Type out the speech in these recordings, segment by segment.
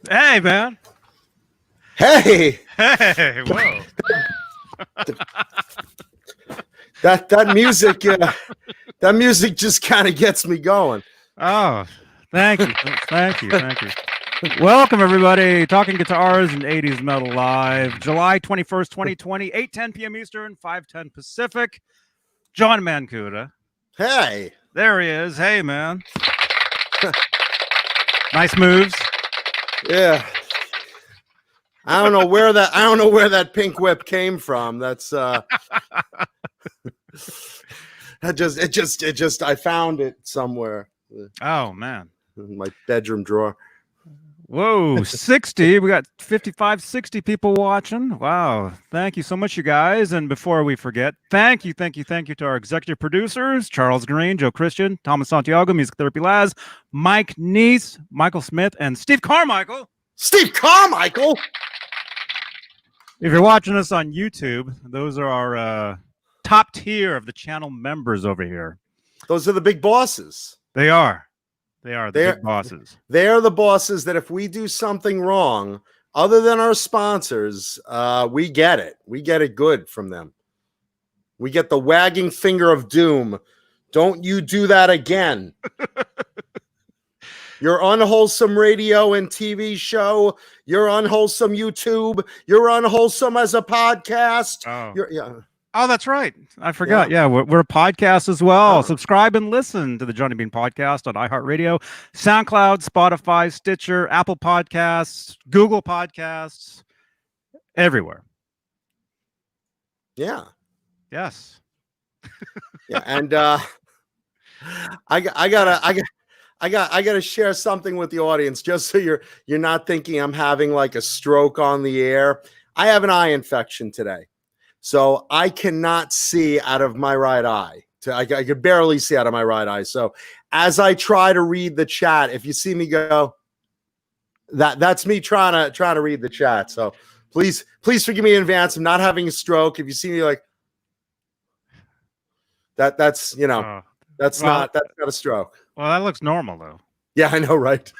Hey, man. Hey. Hey, whoa. that music, that music just kind of gets me going. Oh, thank you. Thank you. Thank you. Welcome, everybody. Talking Guitars and 80s Metal Live. July 21st, 2020, 8:10 p.m. Eastern, 5:10 Pacific. John Mancuda. Hey. There he is. Hey, man. Nice moves. Yeah. I don't know where that pink whip came from. That's I found it somewhere. Oh, man. In my bedroom drawer. Whoa, 60. We got 55, 60 people watching. Wow. Thank you so much, you guys. And before we forget, thank you to our executive producers, Charles Green, Joe Christian, Thomas Santiago, Music Therapy Laz, Mike Neese, Michael Smith, and Steve Carmichael. Steve Carmichael? If you're watching us on YouTube, those are our top tier of the channel members over here. Those are the big bosses. They are. They're big bosses. They're the bosses that if we do something wrong, other than our sponsors, we get it. We get it good from them. We get the wagging finger of doom. Don't you do that again. Your unwholesome radio and TV show, your unwholesome YouTube, you're unwholesome as a podcast. Oh, that's right. I forgot. Yeah, we're a podcast as well. Subscribe and listen to the Johnny Beane podcast on iHeartRadio, SoundCloud, Spotify, Stitcher, Apple Podcasts, Google Podcasts, everywhere. Yeah. Yes. Yeah, and I gotta share something with the audience just so you're not thinking I'm having like a stroke on the air. I have an eye infection today. So I cannot see out of my right eye. I could barely see out of my right eye. So as I try to read the chat, if you see me go, that's me trying to read the chat. So please forgive me in advance. I'm not having a stroke. If you see me like that's not a stroke. Well, that looks normal though. Yeah, I know, right?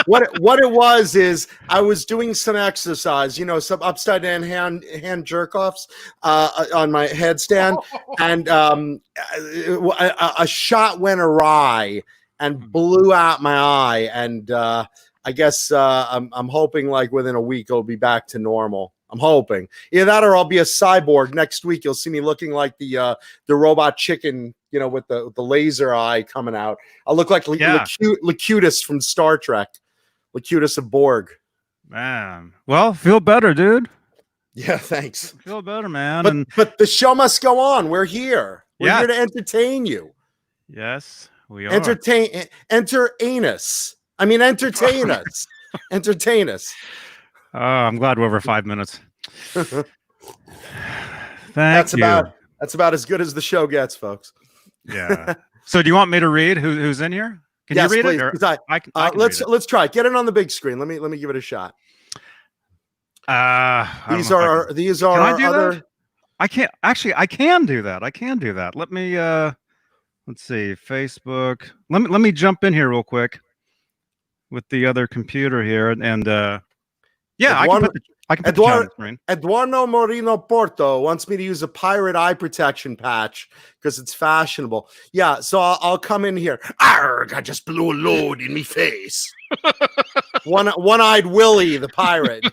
What it was is I was doing some exercise, some upside down hand jerk offs on my headstand, and a shot went awry and blew out my eye, and I guess I'm hoping like within a week it'll be back to normal. I'm hoping. Either that or I'll be a cyborg next week. You'll see me looking like the robot chicken, with the laser eye coming out. I'll look like Locutus from Star Trek. Locutus of Borg. Man. Well, feel better, dude. Yeah, thanks. Feel better, man. But the show must go on. We're here. We're here to entertain you. Yes, we are. Entertain us. I mean, entertain us. Entertain us. Oh, I'm glad we're over 5 minutes. That's about as good as the show gets, folks. Yeah. So do you want me to read who's in here? Can you read please, it? I can let's try it. Get it on the big screen. Let me give it a shot. These are other. I can't actually. I can do that. Let me let's see. Facebook. Let me jump in here real quick with the other computer here and I can put the chat on the screen. Eduardo Moreno Porto wants me to use a pirate eye protection patch because it's fashionable. Yeah, so I'll come in here. Arrgh, I just blew a load in me face. One-eyed Willie, the pirate.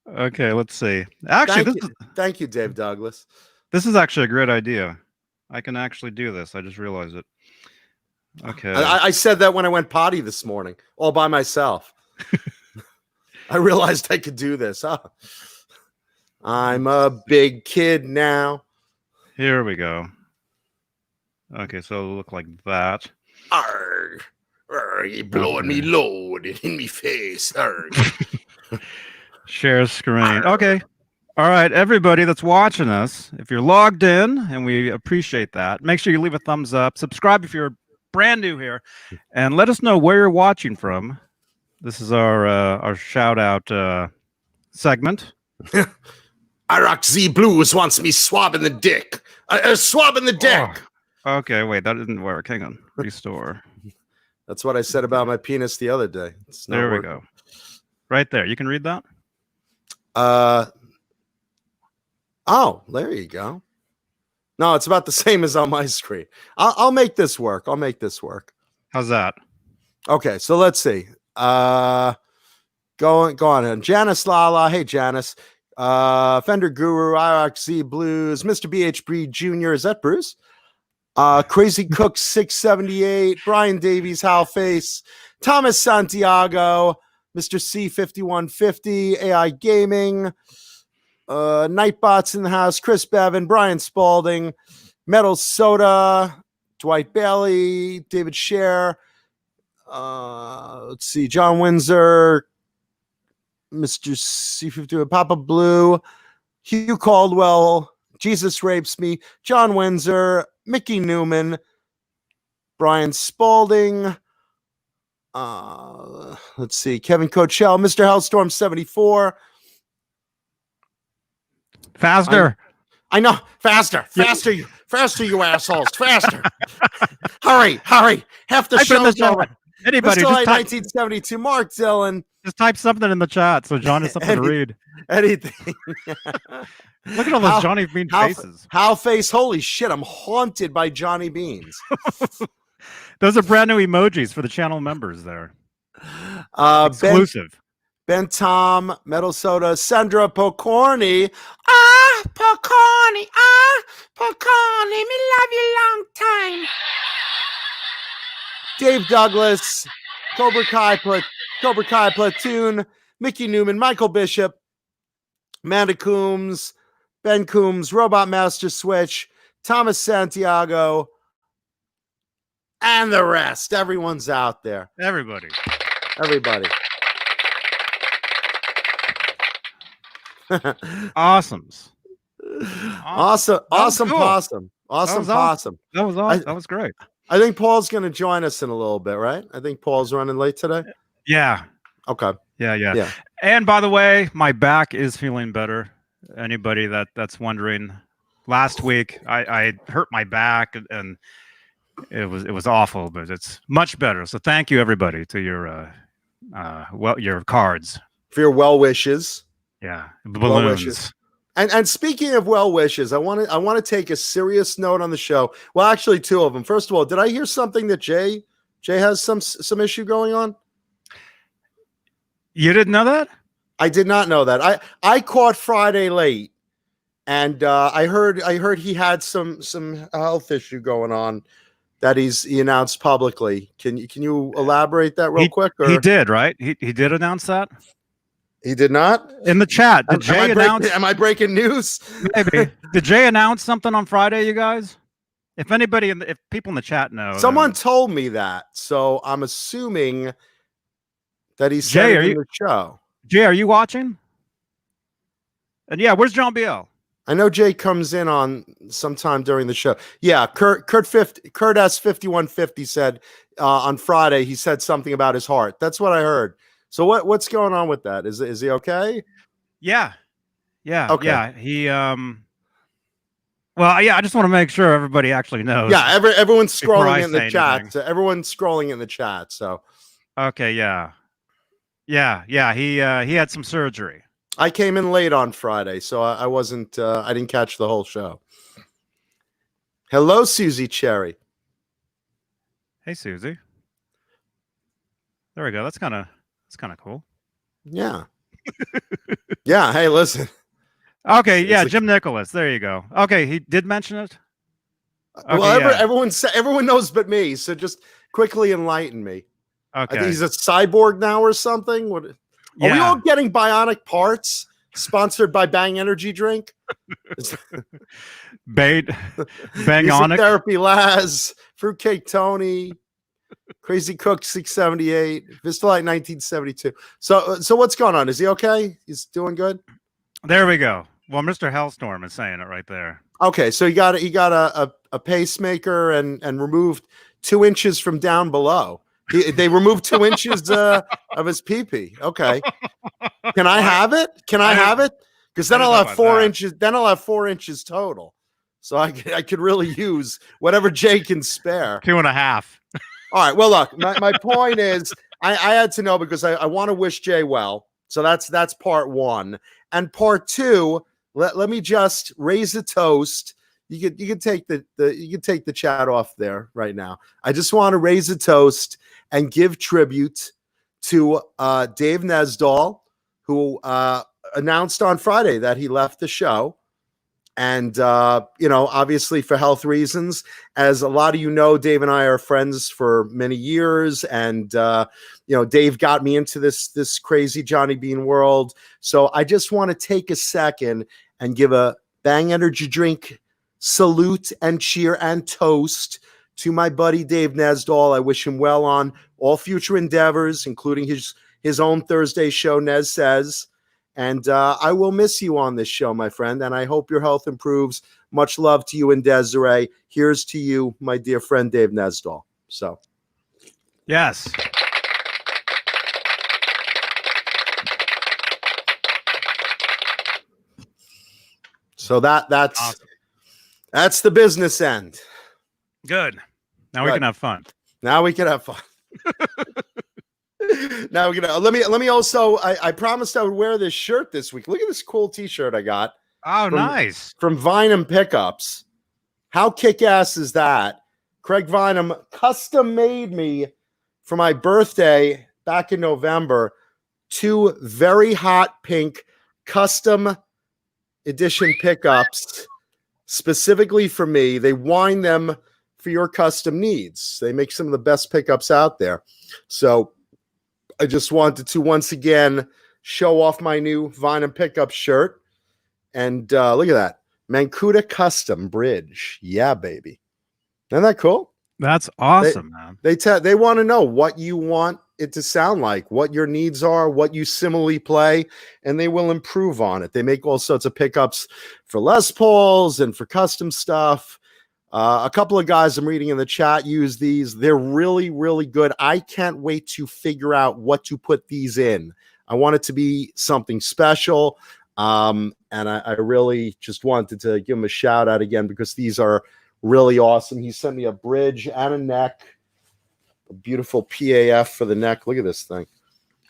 Okay, let's see. Actually, thank you, Dave Douglas. This is actually a great idea. I can actually do this. I just realized it. Okay. I said that when I went potty this morning, all by myself. I realized I could do this. Huh? I'm a big kid now. Here we go. Okay, so it'll look like that. Arrgh. Arrgh, you blowing me load in me face. Arrgh. Share screen. Okay. All right, everybody that's watching us, if you're logged in, and we appreciate that, make sure you leave a thumbs up. Subscribe if you're brand new here, and let us know where you're watching from. This is our shout out segment. Iraq Z Blues wants me swabbing the dick. Swabbing the dick. Okay, wait, that didn't work. Hang on. Restore. That's what I said about my penis the other day. It's not There we working. go. Right there. You can read that? Oh, there you go. No, it's about the same as on my screen. I'll make this work. I'll make this work. How's that? Okay, so let's see. Go on in. Janice Lala. Hey, Janice. Fender Guru, IRXZ Blues, Mr. BHB Jr. Is that Bruce? Crazy Cook 678, Brian Davies, Hal Face, Thomas Santiago, Mr. C5150, AI Gaming, Nightbots in the house, Chris Bevan, Brian Spalding, Metal Soda, Dwight Bailey, David Scher, let's see, John Windsor, Mr. C50, Papa Blue, Hugh Caldwell, Jesus Rapes Me, John Windsor, Mickey Newman, Brian Spalding, let's see, Kevin Coachell, Mr. Hellstorm 74. Faster. I know. Faster, you assholes. Faster. hurry. Half the show's over. Anybody, Mr. just Light, type, 1972, Mark Dillon. just type something in the chat so John has something to read. Anything. Look at all those Johnny Bean faces. Hal Face, holy shit, I'm haunted by Johnny Beans. Those are brand new emojis for the channel members there. Exclusive. Exclusive. Ben Tom, Metal Soda, Sandra Pocorni. Pocorni, me love you long time. Dave Douglas, Cobra Kai Platoon, Mickey Newman, Michael Bishop, Amanda Coombs, Ben Coombs, Robot Master Switch, Thomas Santiago, and the rest. Everyone's out there. Everybody. Awesomes. Awesome cool. possum. Awesome possum. That was awesome. That was great. I think Paul's going to join us in a little bit, right? I think Paul's running late today. Yeah. Okay. Yeah. And by the way, my back is feeling better. Anybody that's wondering, last week I hurt my back and it was awful, but it's much better. So thank you everybody to your your cards. For your well wishes. Yeah. Balloons. Well wishes. And speaking of well wishes, I want to take a serious note on the show. Well, actually, two of them. First of all, did I hear something that Jay has some issue going on? You didn't know that? I did not know that. I caught Friday late, and I heard he had some health issue going on that he announced publicly. Can you elaborate that real quick? Or? He did, right? He did announce that. He did not? In the chat, did Jay announce? Am I breaking news? Maybe. Did Jay announce something on Friday, you guys? If anybody, if people in the chat know. Someone told me that, so I'm assuming that he's Jay, in the show. Jay, are you watching? And yeah, where's John Biel? I know Jay comes in on sometime during the show. Yeah, Kurt S5150 said on Friday he said something about his heart. That's what I heard. So what's going on with that? Is he okay? Yeah. Okay. Yeah. He well, yeah, I just want to make sure everybody actually knows. Yeah, everyone's scrolling in the chat. Anything. So everyone's scrolling in the chat. So okay, yeah. He had some surgery. I came in late on Friday, so I wasn't I didn't catch the whole show. Hello, Susie Cherry. Hey, Susie. There we go. That's kind of cool. Yeah. Yeah. Hey, listen. Okay. Yeah. Jim Nicholas. There you go. Okay. He did mention it. Okay, well, everyone knows but me. So just quickly enlighten me. Okay. I think he's a cyborg now or something. What? Are we all getting bionic parts sponsored by Bang Energy Drink? Bangonic Therapy Laz, Fruitcake Tony, Crazy Cook 678, Vista Light 1972. So what's going on? Is he okay? He's doing good? There we go. Well, Mr. Hellstorm is saying it right there. Okay, so he got a pacemaker and removed 2 inches from down below. They removed 2 inches of his pee-pee. Okay. Can I have it? Can I have it? Because then I'll have 4 inches. Then I'll have 4 inches total. So I could really use whatever Jay can spare. 2.5. All right. Well, look, my point is I had to know because I want to wish Jay well. So that's part one. And part two, let me just raise a toast. You could take the chat off there right now. I just want to raise a toast and give tribute to Dave Nez, who announced on Friday that he left the show. And, obviously for health reasons, as a lot of Dave and I are friends for many years. And, Dave got me into this crazy Johnny Beane world. So I just want to take a second and give a Bang Energy drink salute and cheer and toast to my buddy Dave Nez. I wish him well on all future endeavors, including his own Thursday show, Nez Says. And I will miss you on this show, my friend, and I hope your health improves. Much love to you and Desiree. Here's to you, my dear friend, Dave Nesdahl. So, yes. So that's awesome. That's the business end. Good. Now we can have fun. Now we can have fun. Now we're gonna let me also I promised I would wear this shirt this week. Look at this cool t-shirt I got. Oh, nice. From Vinum Pickups. How kick-ass is that? Craig Vinum custom made me for my birthday back in November 2 very hot pink custom edition pickups specifically for me. They wind them for your custom needs. They make some of the best pickups out there. So I just wanted to once again show off my new Vinum pickup shirt. And look at that. Mancuda Custom Bridge. Yeah, baby. Isn't that cool? That's awesome, man. They want to know what you want it to sound like, what your needs are, what you similarly play, and they will improve on it. They make all sorts of pickups for Les Pauls and for custom stuff. A couple of guys I'm reading in the chat use these. They're really, really good. I can't wait to figure out what to put these in. I want it to be something special. And I really just wanted to give him a shout out again because these are really awesome. He sent me a bridge and a neck, a beautiful PAF for the neck. Look at this thing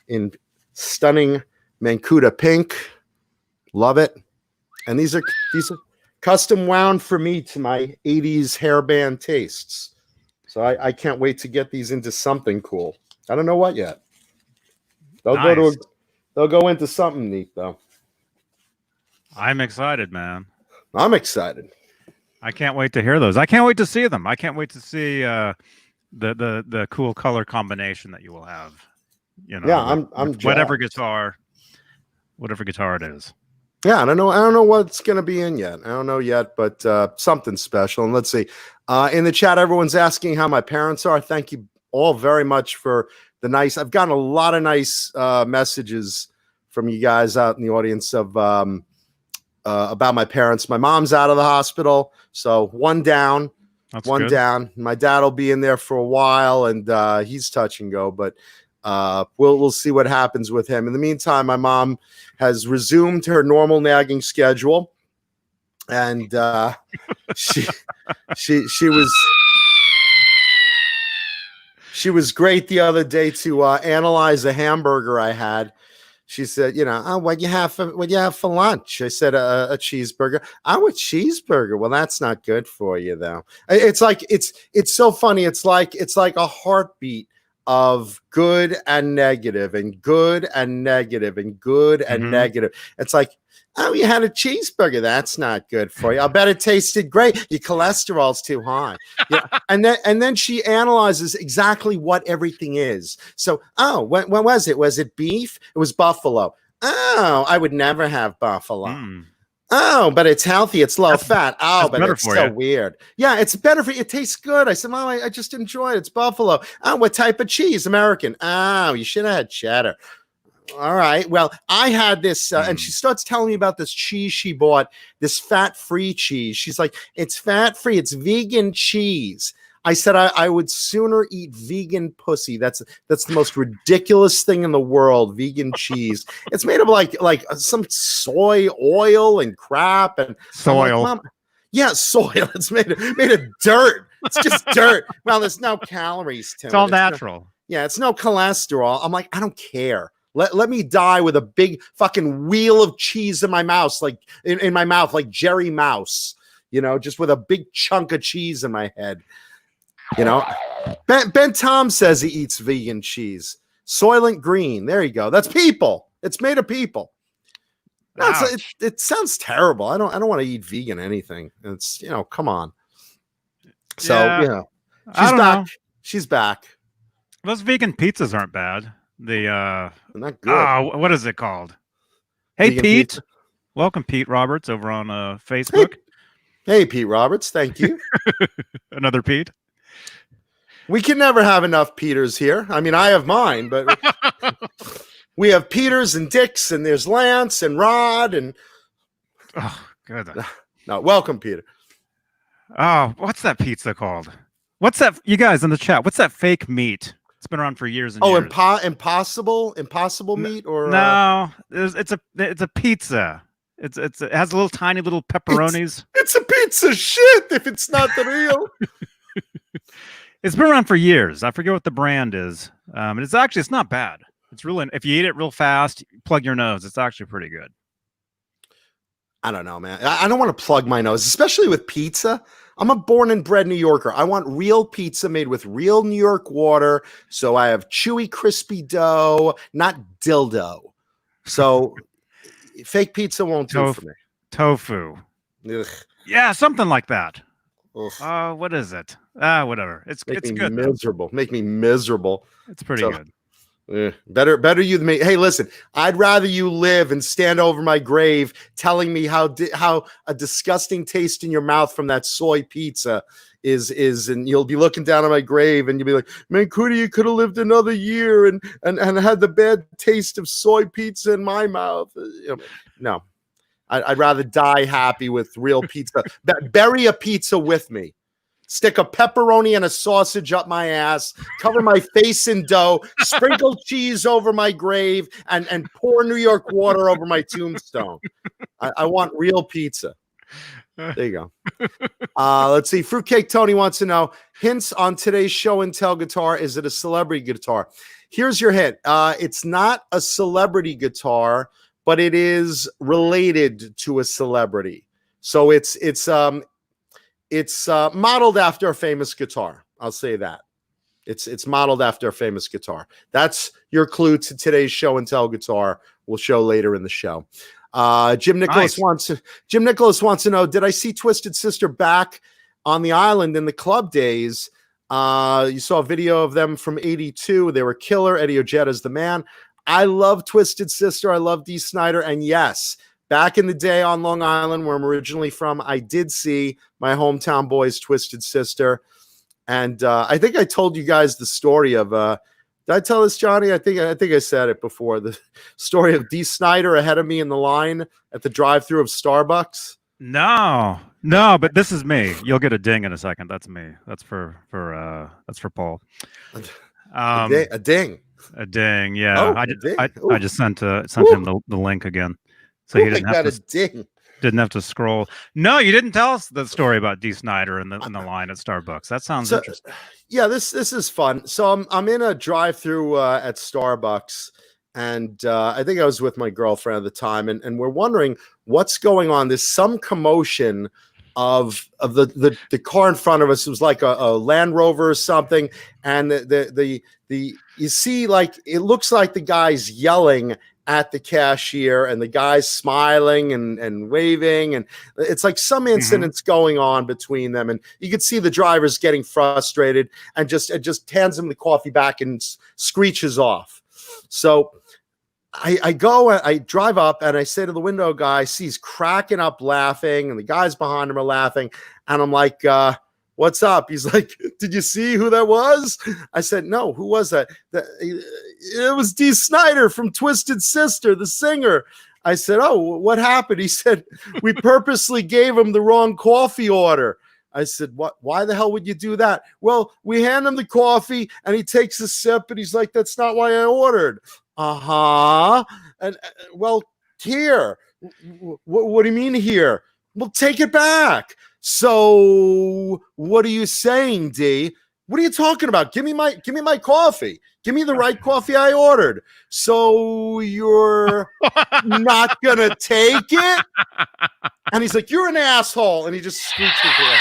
in stunning Mancuda pink. Love it. And these are custom wound for me to my 80s hairband tastes. So I can't wait to get these into something cool. I don't know what yet. They'll go into something neat though. I'm excited, man. I'm excited. I can't wait to hear those. I can't wait to see them. I can't wait to see the cool color combination that you will have. Yeah, I'm whatever guitar it is. Yeah, I don't know what's going to be in yet. I don't know yet, but something special. And let's see. In the chat, everyone's asking how my parents are. Thank you all very much for the nice. I've gotten a lot of nice messages from you guys out in the audience of about my parents. My mom's out of the hospital, so one down. That's one good. down. My dad will be in there for a while, and he's touch and go, but we'll see what happens with him. In the meantime, my mom has resumed her normal nagging schedule, and she was great the other day to analyze a hamburger I had. She said, what'd you have for lunch? I said, a cheeseburger. A cheeseburger. Well, that's not good for you, though. It's like it's so funny. It's like a heartbeat of good and negative and good and negative and good and negative. It's like, oh, you had a cheeseburger. That's not good for you. I bet it tasted great. Your cholesterol's too high. Yeah. And then she analyzes exactly what everything is. So, when was it? Was it beef? It was buffalo. Oh, I would never have buffalo. Oh, but it's healthy. It's low fat. Oh, but it's so weird. Yeah, it's better for you. It tastes good. I said, Mom, I just enjoy it. It's buffalo. Oh, what type of cheese? American. Oh, you should have had cheddar. All right. Well, I had this, and she starts telling me about this cheese she bought, this fat-free cheese. She's like, it's fat-free. It's vegan cheese. I said, I would sooner eat vegan pussy. That's the most ridiculous thing in the world, vegan cheese. It's made of like some soy oil and crap. And soil. Mom, Yeah, soil. It's made of dirt. It's just dirt. Well, there's no calories to it. It's all natural. It's no cholesterol. I'm like, I don't care. Let me die with a big fucking wheel of cheese in my mouth, like in my mouth, like Jerry Mouse, just with a big chunk of cheese in my head. Ben Tom says he eats vegan cheese. Soylent Green. There you go. That's people. It's made of people. No, it sounds terrible. I don't want to eat vegan anything. It's come on. So she's back. She's back. Those vegan pizzas aren't bad. Not good. What is it called? Hey, vegan Pete. Pizza. Welcome, Pete Roberts, over on Facebook. Hey, Pete Roberts. Thank you. Another Pete. We can never have enough Peters here. I mean, I have mine, but we have Peters and Dicks, and there's Lance and Rod and. Oh, good. No, welcome, Peter. Oh, what's that pizza called? What's that? You guys in the chat. What's that fake meat? It's been around for years and years. Impossible meat, or no? It's a pizza. It has a little tiny little pepperonis. It's a pizza shit if it's not the real. It's been around for years. I forget what the brand is. It's not bad. It's really, if you eat it real fast, plug your nose. It's actually pretty good. I don't know, man. I don't want to plug my nose, especially with pizza. I'm a born and bred New Yorker. I want real pizza made with real New York water. So I have chewy, crispy dough, not dildo. So fake pizza won't do for me. Tofu. Ugh. Yeah, something like that. Ugh. What is it? Whatever. It's good. Miserable. Make me miserable. It's pretty good. Better you than me. Hey, listen, I'd rather you live and stand over my grave telling me how a disgusting taste in your mouth from that soy pizza is, and you'll be looking down on my grave and you'll be like, man, Cootie, you could have lived another year and had the bad taste of soy pizza in my mouth. No, I'd rather die happy with real pizza. Bury a pizza with me. Stick a pepperoni and a sausage up my ass, cover my face in dough, sprinkle cheese over my grave, and pour New York water over my tombstone. I want real pizza. There you go. Let's see. Fruitcake Tony wants to know, hints on today's show and tell guitar. Is it a celebrity guitar? Here's your hint. It's not a celebrity guitar, but it is related to a celebrity. So it's modeled after a famous guitar. I'll say that. It's modeled after a famous guitar. That's your clue to today's show and tell guitar. We'll show later in the show. Jim Nicholas wants to know, did I see Twisted Sister back on the island in the club days? You saw a video of them from 82. They were killer. Eddie Ojeta's the man. I love Twisted Sister. I love Dee Snider. And yes, back in the day on Long Island, where I'm originally from, I did see my hometown boys, Twisted Sister. And I think I told you guys the story of, did I tell this, Johnny? I think I said it before. The story of Dee Snider ahead of me in the line at the drive-thru of Starbucks. No, but this is me. You'll get a ding in a second. That's me. That's for Paul. A ding. A ding. Yeah. Oh, I just sent him the link again. So he didn't have to scroll. No, you didn't tell us the story about Dee Snider in the line at Starbucks. That sounds interesting. Yeah, this is fun. So I'm in a drive-through at Starbucks, and I think I was with my girlfriend at the time, and we're wondering what's going on. There's some commotion of the car in front of us. It was like a Land Rover or something, and the you see, like, it looks like the guy's yelling at the cashier and the guy's smiling and waving, and it's like some incidents going on between them, and you could see the driver's getting frustrated and just hands him the coffee back and screeches off. So I drive up and I say to the window guy, I see he's cracking up laughing and the guys behind him are laughing, and I'm like, what's up? He's like, did you see who that was? I said, no, who was that? It was Dee Snider from Twisted Sister, the singer. I said, oh, what happened? He said, we purposely gave him the wrong coffee order. I said, what? Why the hell would you do that? Well, we hand him the coffee and he takes a sip and he's like, that's not why I ordered. And well, here. What do you mean here? Well, take it back. So what are you saying, D? What are you talking about? Give me my coffee. Give me the right coffee I ordered. So you're not gonna take it? And he's like, you're an asshole. And he just scoots me away.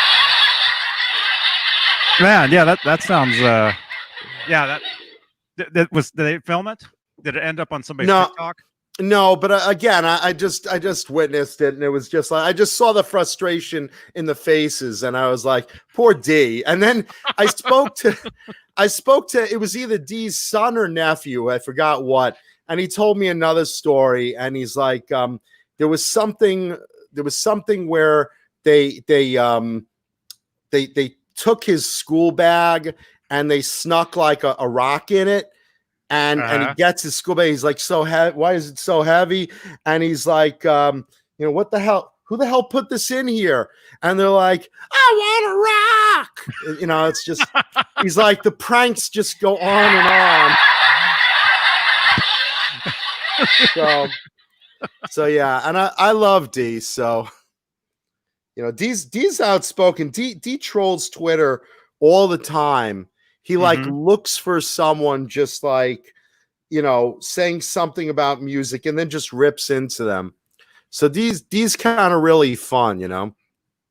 Man, yeah, that sounds yeah, did they film it? Did it end up on somebody's TikTok? No, but again, I just witnessed it, and it was just like I just saw the frustration in the faces, and I was like, "Poor D." And then I spoke to it was either D's son or nephew, I forgot what, and he told me another story, and he's like, there was something where they took his school bag and they snuck like a rock in it. And he gets his school bag. He's like, so heavy. Why is it so heavy? And he's like, what the hell? Who the hell put this in here? And they're like, I want a rock. It's just, he's like, the pranks just go on and on. So yeah. And I love D. So, D's outspoken. D trolls Twitter all the time. He looks for someone just like, saying something about music and then just rips into them. So these kind of really fun,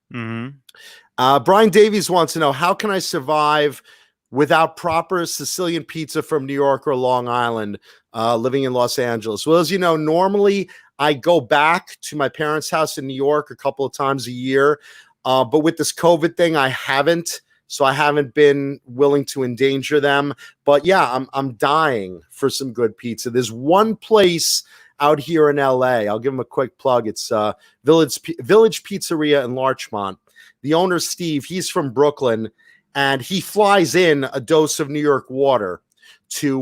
Brian Davies wants to know, how can I survive without proper Sicilian pizza from New York or Long Island, living in Los Angeles? Well, as you know, normally I go back to my parents' house in New York a couple of times a year. But with this COVID thing, I haven't. So I haven't been willing to endanger them. But yeah, I'm dying for some good pizza. There's one place out here in LA. I'll give them a quick plug. It's Village Pizzeria in Larchmont. The owner, Steve, he's from Brooklyn, and he flies in a dose of New York water to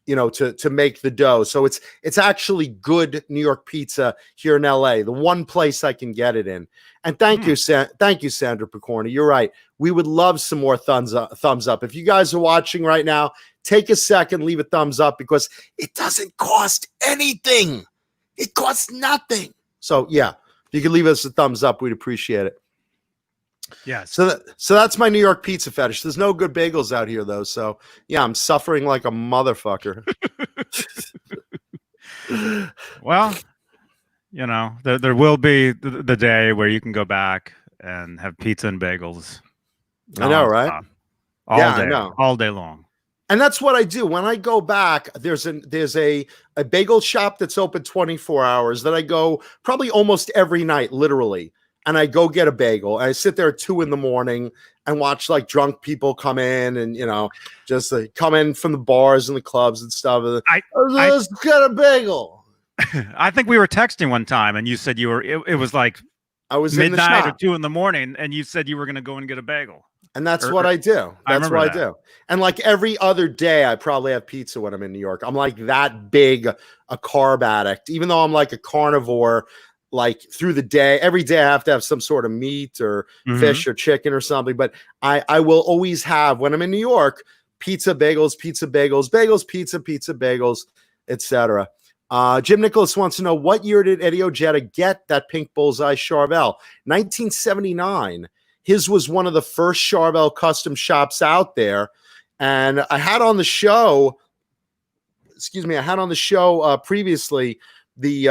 make the dough. So it's actually good New York pizza here in LA. The one place I can get it in. And thank you, Sandra Picorni. You're right. We would love some more thumbs up. If you guys are watching right now, take a second, leave a thumbs up, because it doesn't cost anything. It costs nothing. So yeah, if you could leave us a thumbs up, we'd appreciate it. Yeah. So that's my New York pizza fetish. There's no good bagels out here though. So yeah, I'm suffering like a motherfucker. Well, there will be the day where you can go back and have pizza and bagels. I know, right? All day, I know. All day long. And that's what I do when I go back. There's a bagel shop that's open 24 hours that I go probably almost every night, literally. And I go get a bagel. I sit there at 2 a.m. and watch like drunk people come in and, just come in from the bars and the clubs and stuff. Let's get a bagel. I think we were texting one time and you said it was like I was midnight or 2 a.m. and you said you were going to go and get a bagel. And that's what I do. That's what I do. And like every other day, I probably have pizza when I'm in New York. I'm like that big a carb addict, even though I'm like a carnivore. Like through the day, every day I have to have some sort of meat or fish or chicken or something. But I will always have, when I'm in New York, pizza, bagels, bagels, pizza, bagels, etc. Jim Nicholas wants to know, what year did Eddie Ojeda get that pink bullseye Charvel? 1979. His was one of the first Charvel custom shops out there. And I had on the show, previously the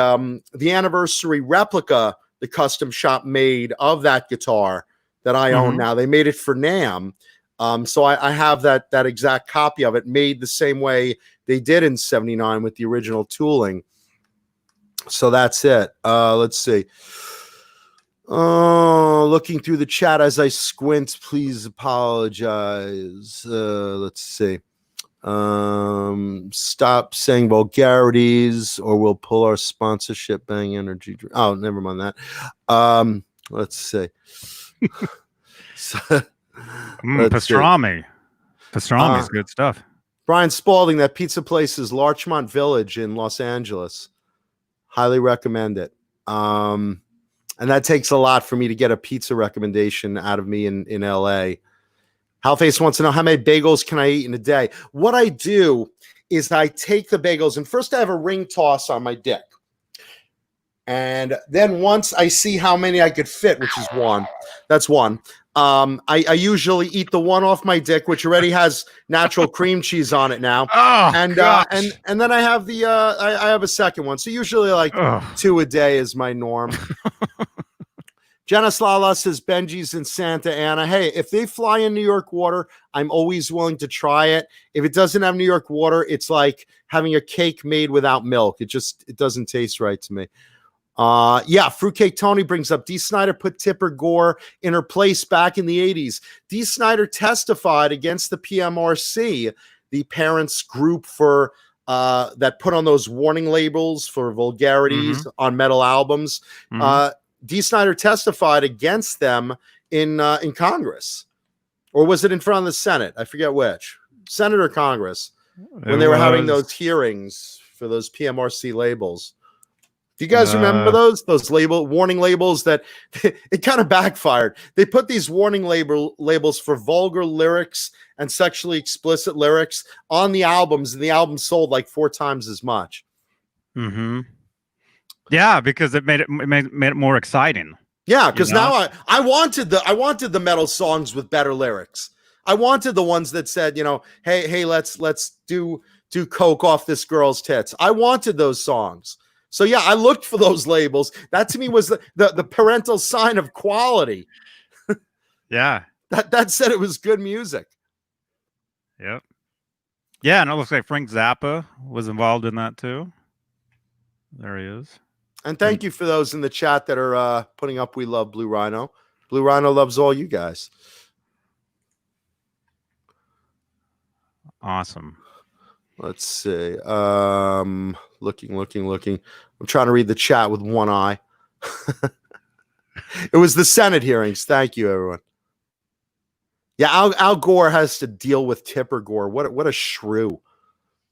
anniversary replica the custom shop made of that guitar that I own now. They made it for NAMM. So I have that exact copy of it, made the same way they did in 79 with the original tooling. So that's it. Let's see. Looking through the chat as I squint, please apologize. Let's see. Stop saying vulgarities or we'll pull our sponsorship. Bang energy. Oh, never mind that. Let's see. Pastrami. Pastrami is good stuff. Brian Spalding, that pizza place is Larchmont Village in Los Angeles. Highly recommend it. And that takes a lot for me to get a pizza recommendation out of me in LA. Halface wants to know, how many bagels can I eat in a day? What I do is I take the bagels, and first I have a ring toss on my dick. And then once I see how many I could fit, which is one, that's one. I usually eat the one off my dick, which already has natural cream cheese on it now. Oh, And gosh. and then I have the I have a second one. So usually like Ugh. 2 a day is my norm. Janice Lala says Benji's in Santa Ana. Hey, if they fly in New York water, I'm always willing to try it. If it doesn't have New York water, it's like having a cake made without milk. It doesn't taste right to me. Yeah, Fruitcake Tony brings up Dee Snider put Tipper Gore in her place back in the 80s. Dee Snider testified against the PMRC, the parents group for that put on those warning labels for vulgarities on metal albums. Dee Snider testified against them in Congress, or was it in front of the Senate? I forget which, Senate or Congress, when they were having those hearings for those PMRC labels. Do you guys remember those warning labels that it kind of backfired? They put these warning labels for vulgar lyrics and sexually explicit lyrics on the albums, and the album sold like 4 times as much. Yeah, because it made it more exciting. Yeah, because now I wanted the metal songs with better lyrics. I wanted the ones that said, hey, let's do coke off this girl's tits. I wanted those songs. So yeah, I looked for those labels. That to me was the parental sign of quality. Yeah. That said it was good music. Yep. Yeah, and it looks like Frank Zappa was involved in that too. There he is. And thank you for those in the chat that are putting up "We love Blue Rhino." Blue Rhino loves all you guys. Awesome. Let's see. Looking. I'm trying to read the chat with one eye. It was the Senate hearings. Thank you, everyone. Yeah, Al Gore has to deal with Tipper Gore. What a shrew.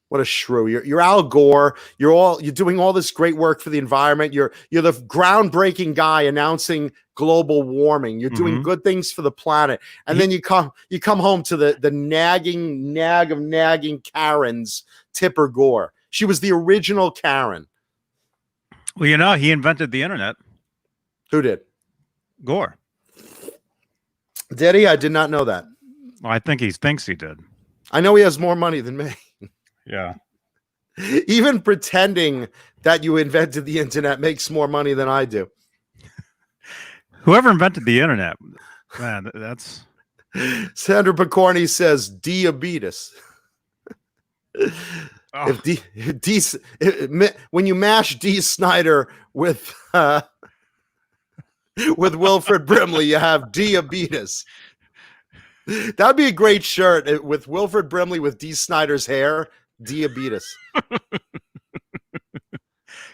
What a shrew. You're Al Gore. You're doing all this great work for the environment. You're the groundbreaking guy announcing global warming. You're doing good things for the planet. And then you come home to the nag of nagging Karens, Tipper Gore. She was the original Karen. Well, he invented the internet. Who did? Gore. Did he? I did not know that. Well, I think he thinks he did. I know he has more money than me. Yeah. Even pretending that you invented the internet makes more money than I do. Whoever invented the internet, man, that's... Sandra Picorni says diabetes. Oh. When you mash Dee Snider with Wilfred Brimley, you have diabetes. That'd be a great shirt with Wilfred Brimley with Dee Snider's hair. Diabetes.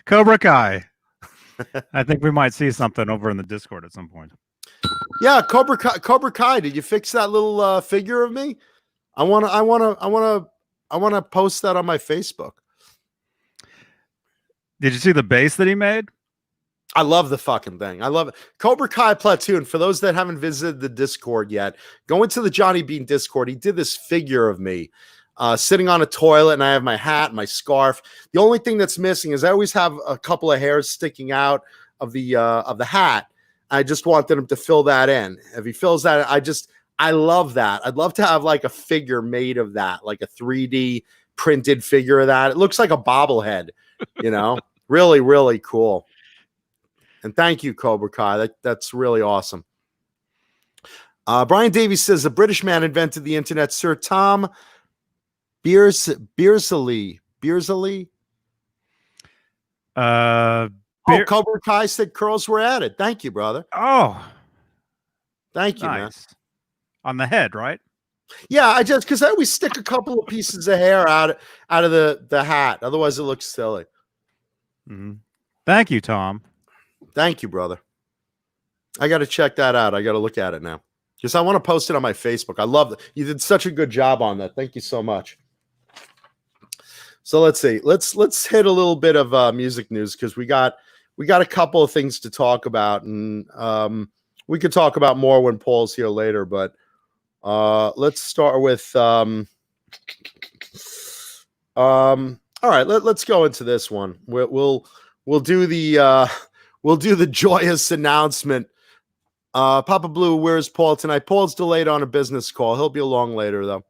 Cobra Kai. I think we might see something over in the Discord at some point. Yeah, Cobra Kai. Did you fix that little figure of me? I wanna post that on my Facebook. Did you see the bass that he made? I love the fucking thing. I love it. Cobra Kai Platoon. For those that haven't visited the Discord yet, go into the Johnny Bean Discord. He did this figure of me sitting on a toilet, and I have my hat, my scarf. The only thing that's missing is I always have a couple of hairs sticking out of the hat. I just wanted him to fill that in. If he fills that, I love that. I'd love to have like a figure made of that, like a 3D printed figure of that. It looks like a bobblehead, really, really cool. And thank you, Cobra Kai. That's really awesome. Brian Davies says a British man invented the internet, Sir Tom Beersley. Cobra Kai said curls were added. Thank you, brother. Oh, thank you, nice. man. On the head, right? Yeah, because I always stick a couple of pieces of hair out of the hat. Otherwise, it looks silly. Thank you, Tom. Thank you, brother. I got to check that out. I got to look at it now. Just I want to post it on my Facebook. I love it. You did such a good job on that. Thank you so much. So let's see. Let's hit a little bit of music news because we got a couple of things to talk about, and we could talk about more when Paul's here later. But let's start with all right. Let's go into this one. We'll we'll do the joyous announcement. Papa Blue, where's Paul tonight? Paul's delayed on a business call. He'll be along later though.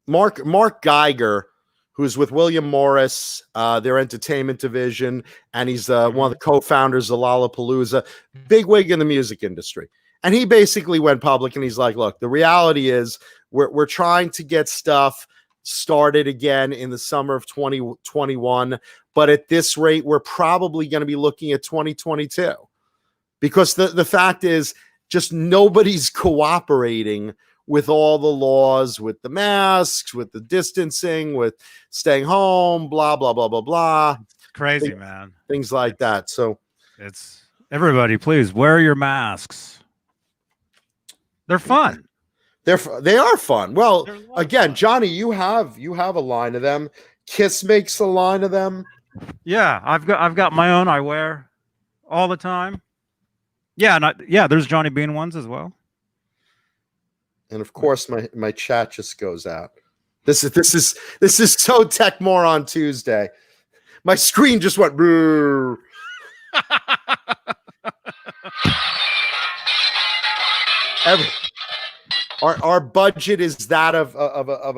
Mark Geiger, who's with William Morris, their entertainment division, and he's one of the co-founders of Lollapalooza, big wig in the music industry. And he basically went public and he's like, look, the reality is we're trying to get stuff started again in the summer of 2021. But at this rate, we're probably going to be looking at 2022 because the fact is just nobody's cooperating with all the laws, with the masks, with the distancing, with staying home, blah, blah, blah, blah, blah. It's crazy, man. Things like that. So it's everybody, please wear your masks. They're fun. They are fun. Well, again, Johnny, you have a line of them. Kiss makes a line of them. Yeah, I've got my own I wear all the time. Yeah, there's Johnny Beane ones as well. And of course, my chat just goes out. This is so Tech Moron Tuesday. My screen just went. Our budget is that of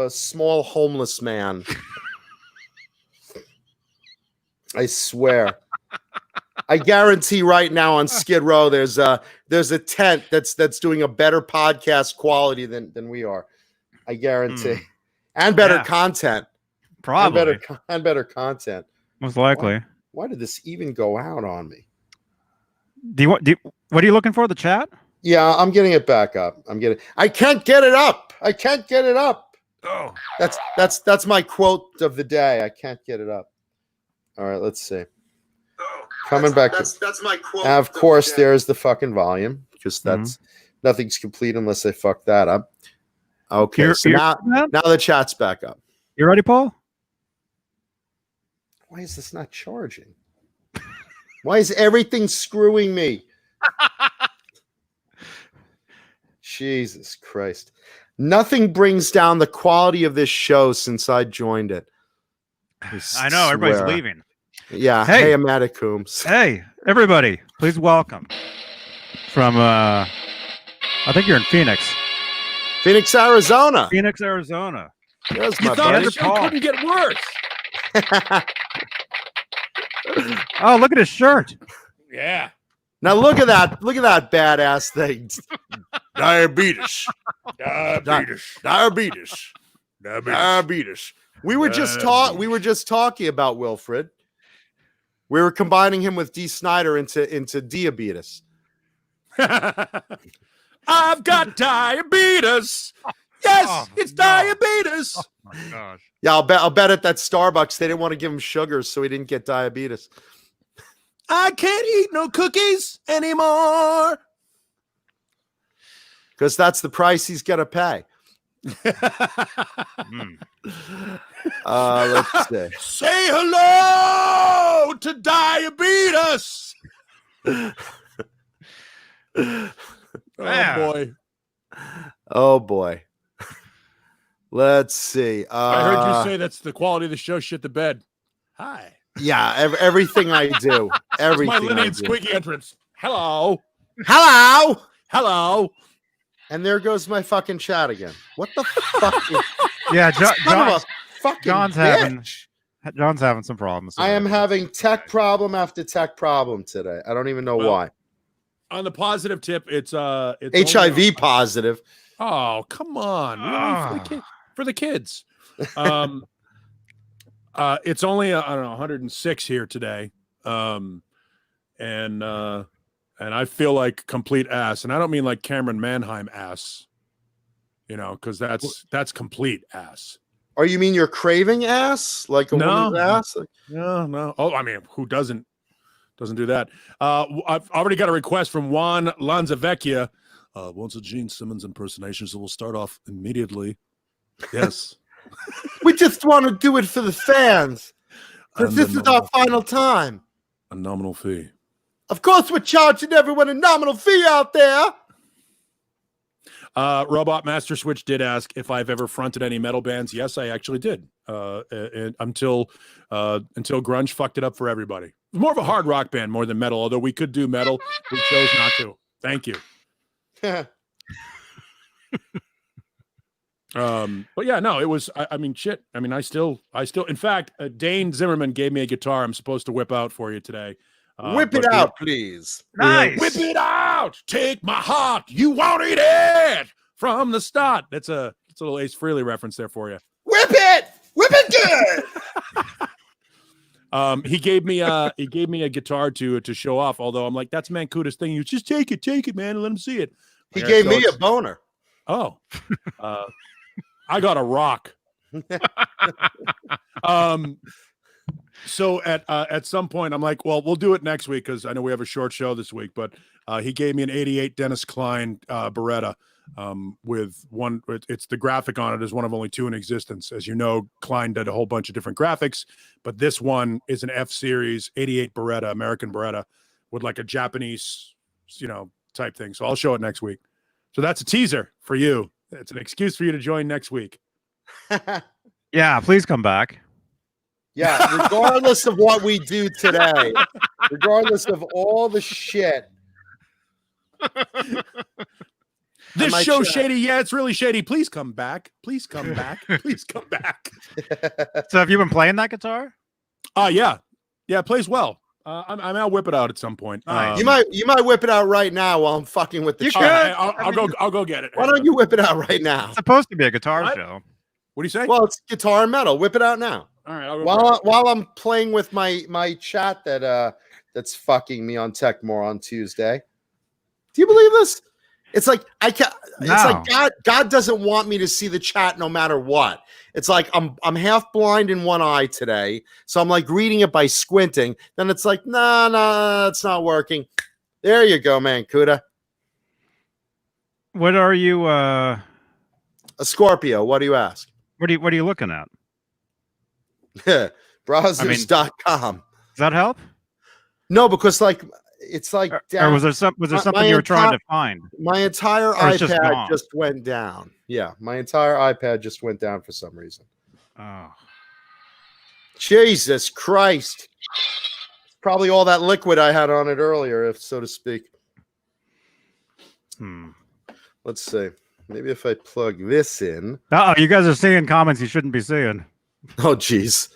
a small homeless man. I swear. I guarantee right now on Skid Row there's a tent that's doing a better podcast quality than we are. I guarantee. And better content. Probably. And better content. Most likely. Why did this even go out on me? What are you looking for? The chat? Yeah, I'm getting it back up. I can't get it up. Oh. That's my quote of the day. I can't get it up. All right, let's see. Coming back. That's my quote. Of course, there's the fucking volume because nothing's complete unless I fuck that up. Okay, so now the chat's back up. You ready, Paul? Why is this not charging? Why is everything screwing me? Jesus Christ. Nothing brings down the quality of this show since I joined it. I know, everybody's leaving. Yeah. Hey, Amanda Coombs. Hey, everybody, please welcome from I think you're in Phoenix, Arizona. There's you thought the show couldn't get worse. Oh, look at his shirt. Yeah. Now look at that badass thing. Diabetes. We were just talking about Wilfred. We were combining him with D. Snyder into diabetes. I've got diabetes. Yes, it's diabetes. Oh my gosh. Yeah, I'll bet at that Starbucks they didn't want to give him sugars, so he didn't get diabetes. I can't eat no cookies anymore. Because that's the price he's gonna pay. Let's see. Say hello to diabetes. Oh boy. Let's see. I heard you say that's the quality of the show. Shit the bed. Hi. Yeah, everything I do. Everything. My lineage squeaky entrance. Hello. And there goes my fucking chat again. What the fuck? Yeah, John's having some problems. I am having tech problem after tech problem today. I don't even know why. On the positive tip, it's HIV positive. Oh, come on. Really? For the kids. It's only I don't know 106 here today. And I feel like complete ass. And I don't mean like Cameron Manheim ass. You know, because that's complete ass. Or you mean you're craving ass? Like a woman's ass? No. Oh, I mean, who doesn't do that? I've already got a request from Juan Lanzavecchia. Wants a Jean Simmons impersonation, so we'll start off immediately. Yes. We just want to do it for the fans. Because this is our final time. A nominal fee. Of course, we're charging everyone a nominal fee out there. Robot Master Switch did ask if I've ever fronted any metal bands. Yes, I actually did. And until grunge fucked it up for everybody. It was more of a hard rock band more than metal, although we could do metal. We chose not to. Thank you. But yeah, no, it was, I mean, shit. I mean, I still, in fact, Dane Zimmerman gave me a guitar I'm supposed to whip out for you today. Whip it out, please. Nice. Whip it out. Take my heart. You wanted it from the start. That's a little Ace Frehley reference there for you. Whip it. Whip it good. He gave me a guitar to show off. Although I'm like, that's Mancuta's thing. You just take it, man, and let him see it. He gave me a boner. Oh, I got a rock. So at some point, I'm like, well, we'll do it next week because I know we have a short show this week. But he gave me an '88 Dennis Klein Beretta with one. It's the graphic on it is one of only two in existence. As you know, Klein did a whole bunch of different graphics, but this one is an F Series '88 Beretta, American Beretta, with like a Japanese, type thing. So I'll show it next week. So that's a teaser for you. It's an excuse for you to join next week. Yeah, please come back. Yeah, regardless of what we do today, regardless of all the shit. This show's shady. Yeah, it's really shady. Please come back. Please come back. Please come back. So have you been playing that guitar? Yeah. Yeah, it plays well. I'll whip it out at some point. You might whip it out right now while I'm fucking with the chat. I'll go get it. Why don't you whip it out right now? It's supposed to be a guitar show. What do you say? Well, it's guitar and metal. Whip it out now. All right. I'll go While I'm playing with my chat that's fucking me on Techmore on Tuesday. Do you believe this? It's like I can't. It's like God doesn't want me to see the chat no matter what. It's like I'm half blind in one eye today, so I'm like reading it by squinting. Then it's like, no, it's not working. There you go, man, Kuda. What are you? A Scorpio. What do you ask? What are you looking at? Browsers.com. Does that help? No, because it's like or was there something you were trying to find? My entire iPad just went down. Yeah, my entire iPad just went down for some reason. Oh, Jesus Christ! Probably all that liquid I had on it earlier, if so to speak. Let's see. Maybe if I plug this in. Uh-oh, you guys are seeing comments you shouldn't be seeing. Oh, geez.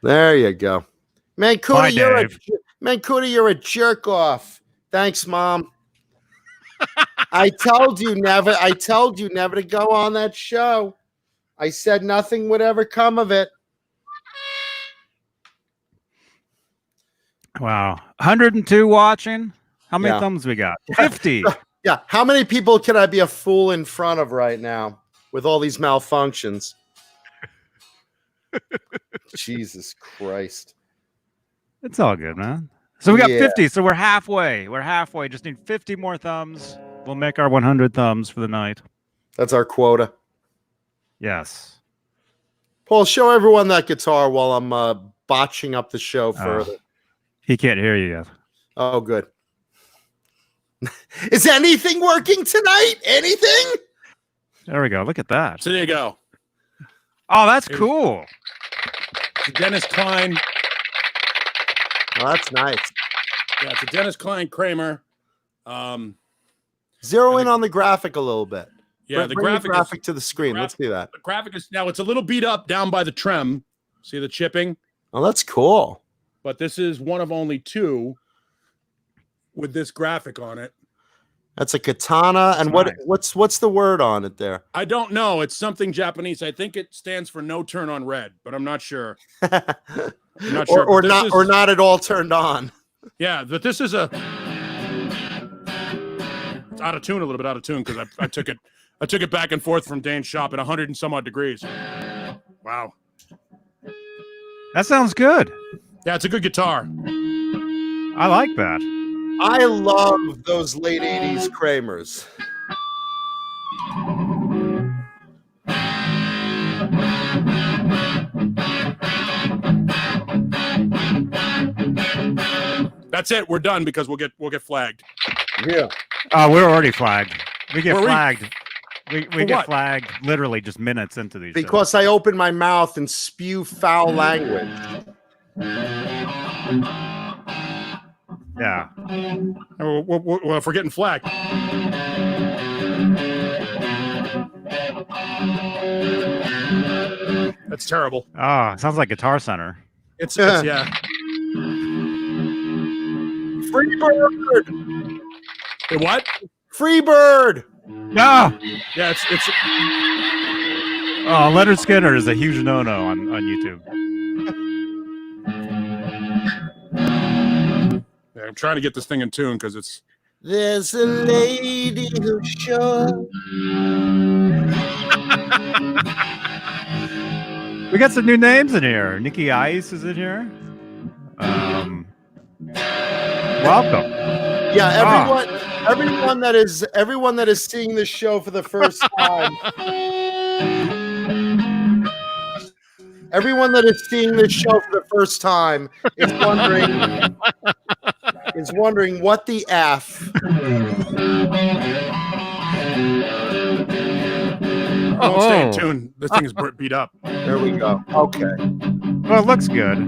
There you go. Man, Cootie, you're a jerk off. Thanks, Mom. I told you never to go on that show. I said nothing would ever come of it. Wow. 102 watching. How many thumbs we got? 50. Yeah. How many people can I be a fool in front of right now with all these malfunctions? Jesus Christ. It's all good, man. So we got 50. So we're halfway. Just need 50 more thumbs. We'll make our 100 thumbs for the night. That's our quota. Yes. Paul, show everyone that guitar while I'm botching up the show further. He can't hear you yet. Oh, good. Is anything working tonight? Anything? There we go. Look at that. So there you go. Oh, that's cool. Dennis Klein. Oh, that's nice. Yeah, it's a Dennis Klein Kramer. Zero in on the graphic a little bit. Yeah, Bring the graphic to the screen. Let's do that. The graphic is now it's a little beat up down by the trem. See the chipping? Oh, that's cool. But this is one of only two with this graphic on it. That's a katana. And what's the word on it there? I don't know. It's something Japanese. I think it stands for no turn on red, but I'm not sure. I'm not sure. Or not at all turned on. Yeah, but this is it's out of tune, a little bit out of tune because I took it back and forth from Dane's shop at 100 and some odd degrees. Wow. That sounds good. Yeah, it's a good guitar. I like that. I love those late 80s Kramers. That's it. We're done because we'll get flagged. Yeah. We're already flagged. We get flagged We get flagged literally just minutes into these because I open my mouth and spew foul language. Yeah. Well, if we're getting flagged. That's terrible. Oh, sounds like Guitar Center. It's yeah. Free bird. Hey, what? Free bird. Ah! Yeah, it's Oh, Leonard Skinner is a huge no-no on YouTube. Yeah, I'm trying to get this thing in tune because it's. There's a lady who's sure. We got some new names in here. Nikki Ice is in here. Welcome. Yeah, everyone that is seeing this show for the first time. Everyone that is seeing this show for the first time is wondering what the F. Oh, stay in tune. This thing is beat up. There we go. Okay. Well, it looks good.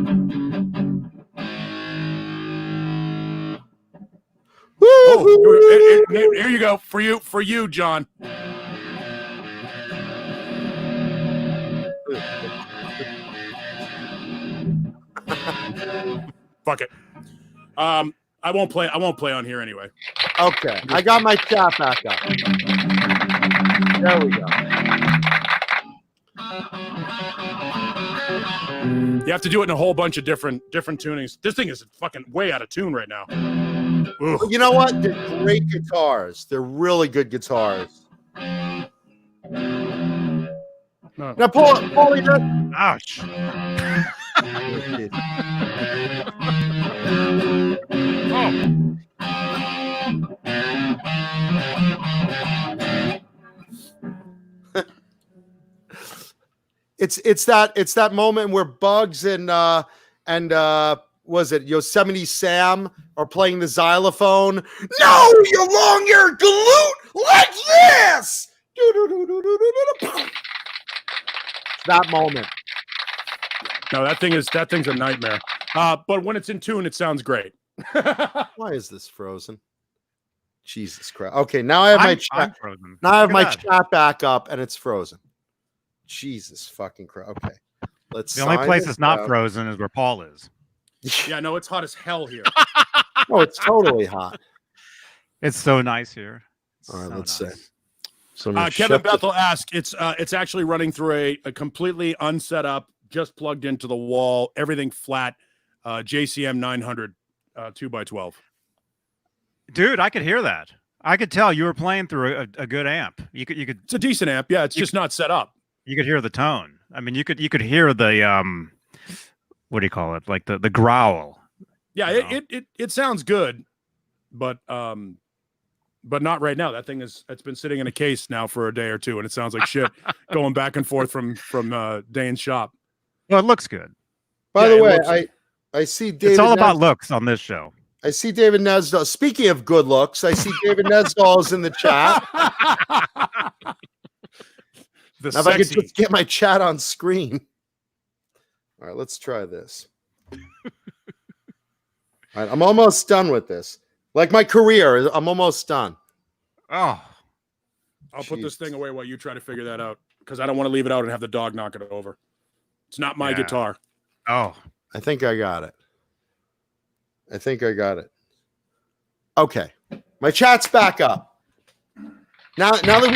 Oh, here you go. For you, John. Fuck it. I won't play on here anyway. Okay. I got my chat back up. There we go. You have to do it in a whole bunch of different tunings. This thing is fucking way out of tune right now. Ugh. You know what? They're great guitars. They're really good guitars. No. Now, Paulie, Ouch. It's that moment where Bugs and was it Yosemite Sam are playing the xylophone? No, you long your glute like this. That moment. No, that thing's a nightmare. But when it's in tune, it sounds great. Why is this frozen? Jesus Christ. Okay, now I have my chat. Now I have my chat back up and it's frozen. Jesus fucking Christ. Okay. Let's The only place it's not frozen is where Paul is. Yeah, no, it's hot as hell here. Oh, it's totally hot. It's so nice here. All right, let's nice. see. So Kevin Bethel asks, it's actually running through a completely unset up, just plugged into the wall, everything flat, JCM 900 2x12. Dude, I could hear that. I could tell you were playing through a good amp. You could. It's a decent amp. Yeah, it's just not set up. You could hear the tone. I mean, you could hear the what do you call it? Like the growl. Yeah, it sounds good, but not right now. That thing it's been sitting in a case now for a day or two, and it sounds like shit going back and forth from Dane's shop. Well, it looks good. By the way, I see David. It's all about looks on this show. I see David Nez. Speaking of good looks, I see David Nesdahl is in the chat. Now if I could just get my chat on screen. All right, let's try this. All right, I'm almost done with this. Like my career, I'm almost done. Oh, I'll put this thing away while you try to figure that out because I don't want to leave it out and have the dog knock it over. It's not my guitar. Oh, I think I got it. Okay, my chat's back up. Now that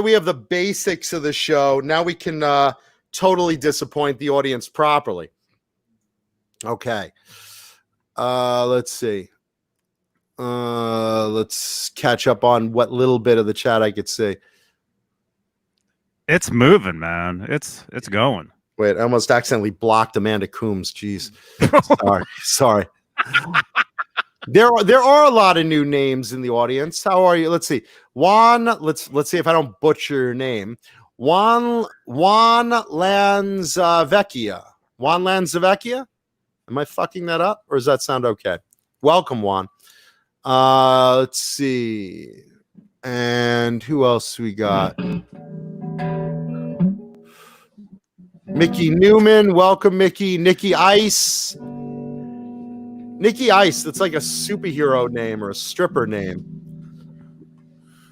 we have the basics of the show, now we can totally disappoint the audience properly. Okay. Let's see. Let's catch up on what little bit of the chat I could see. it's moving, man. It's going. Wait, I almost accidentally blocked Amanda Coombs. Jeez. Sorry. There are a lot of new names in the audience. How are you? Let's see. Juan, let's see if I don't butcher your name. Juan Lanzavecchia. Juan Lanzavecchia? Am I fucking that up? Or does that sound okay? Welcome, Juan. Let's see. And who else we got? Mickey Newman. Welcome, Mickey. Nikki Ice. Nikki Ice. That's like a superhero name or a stripper name.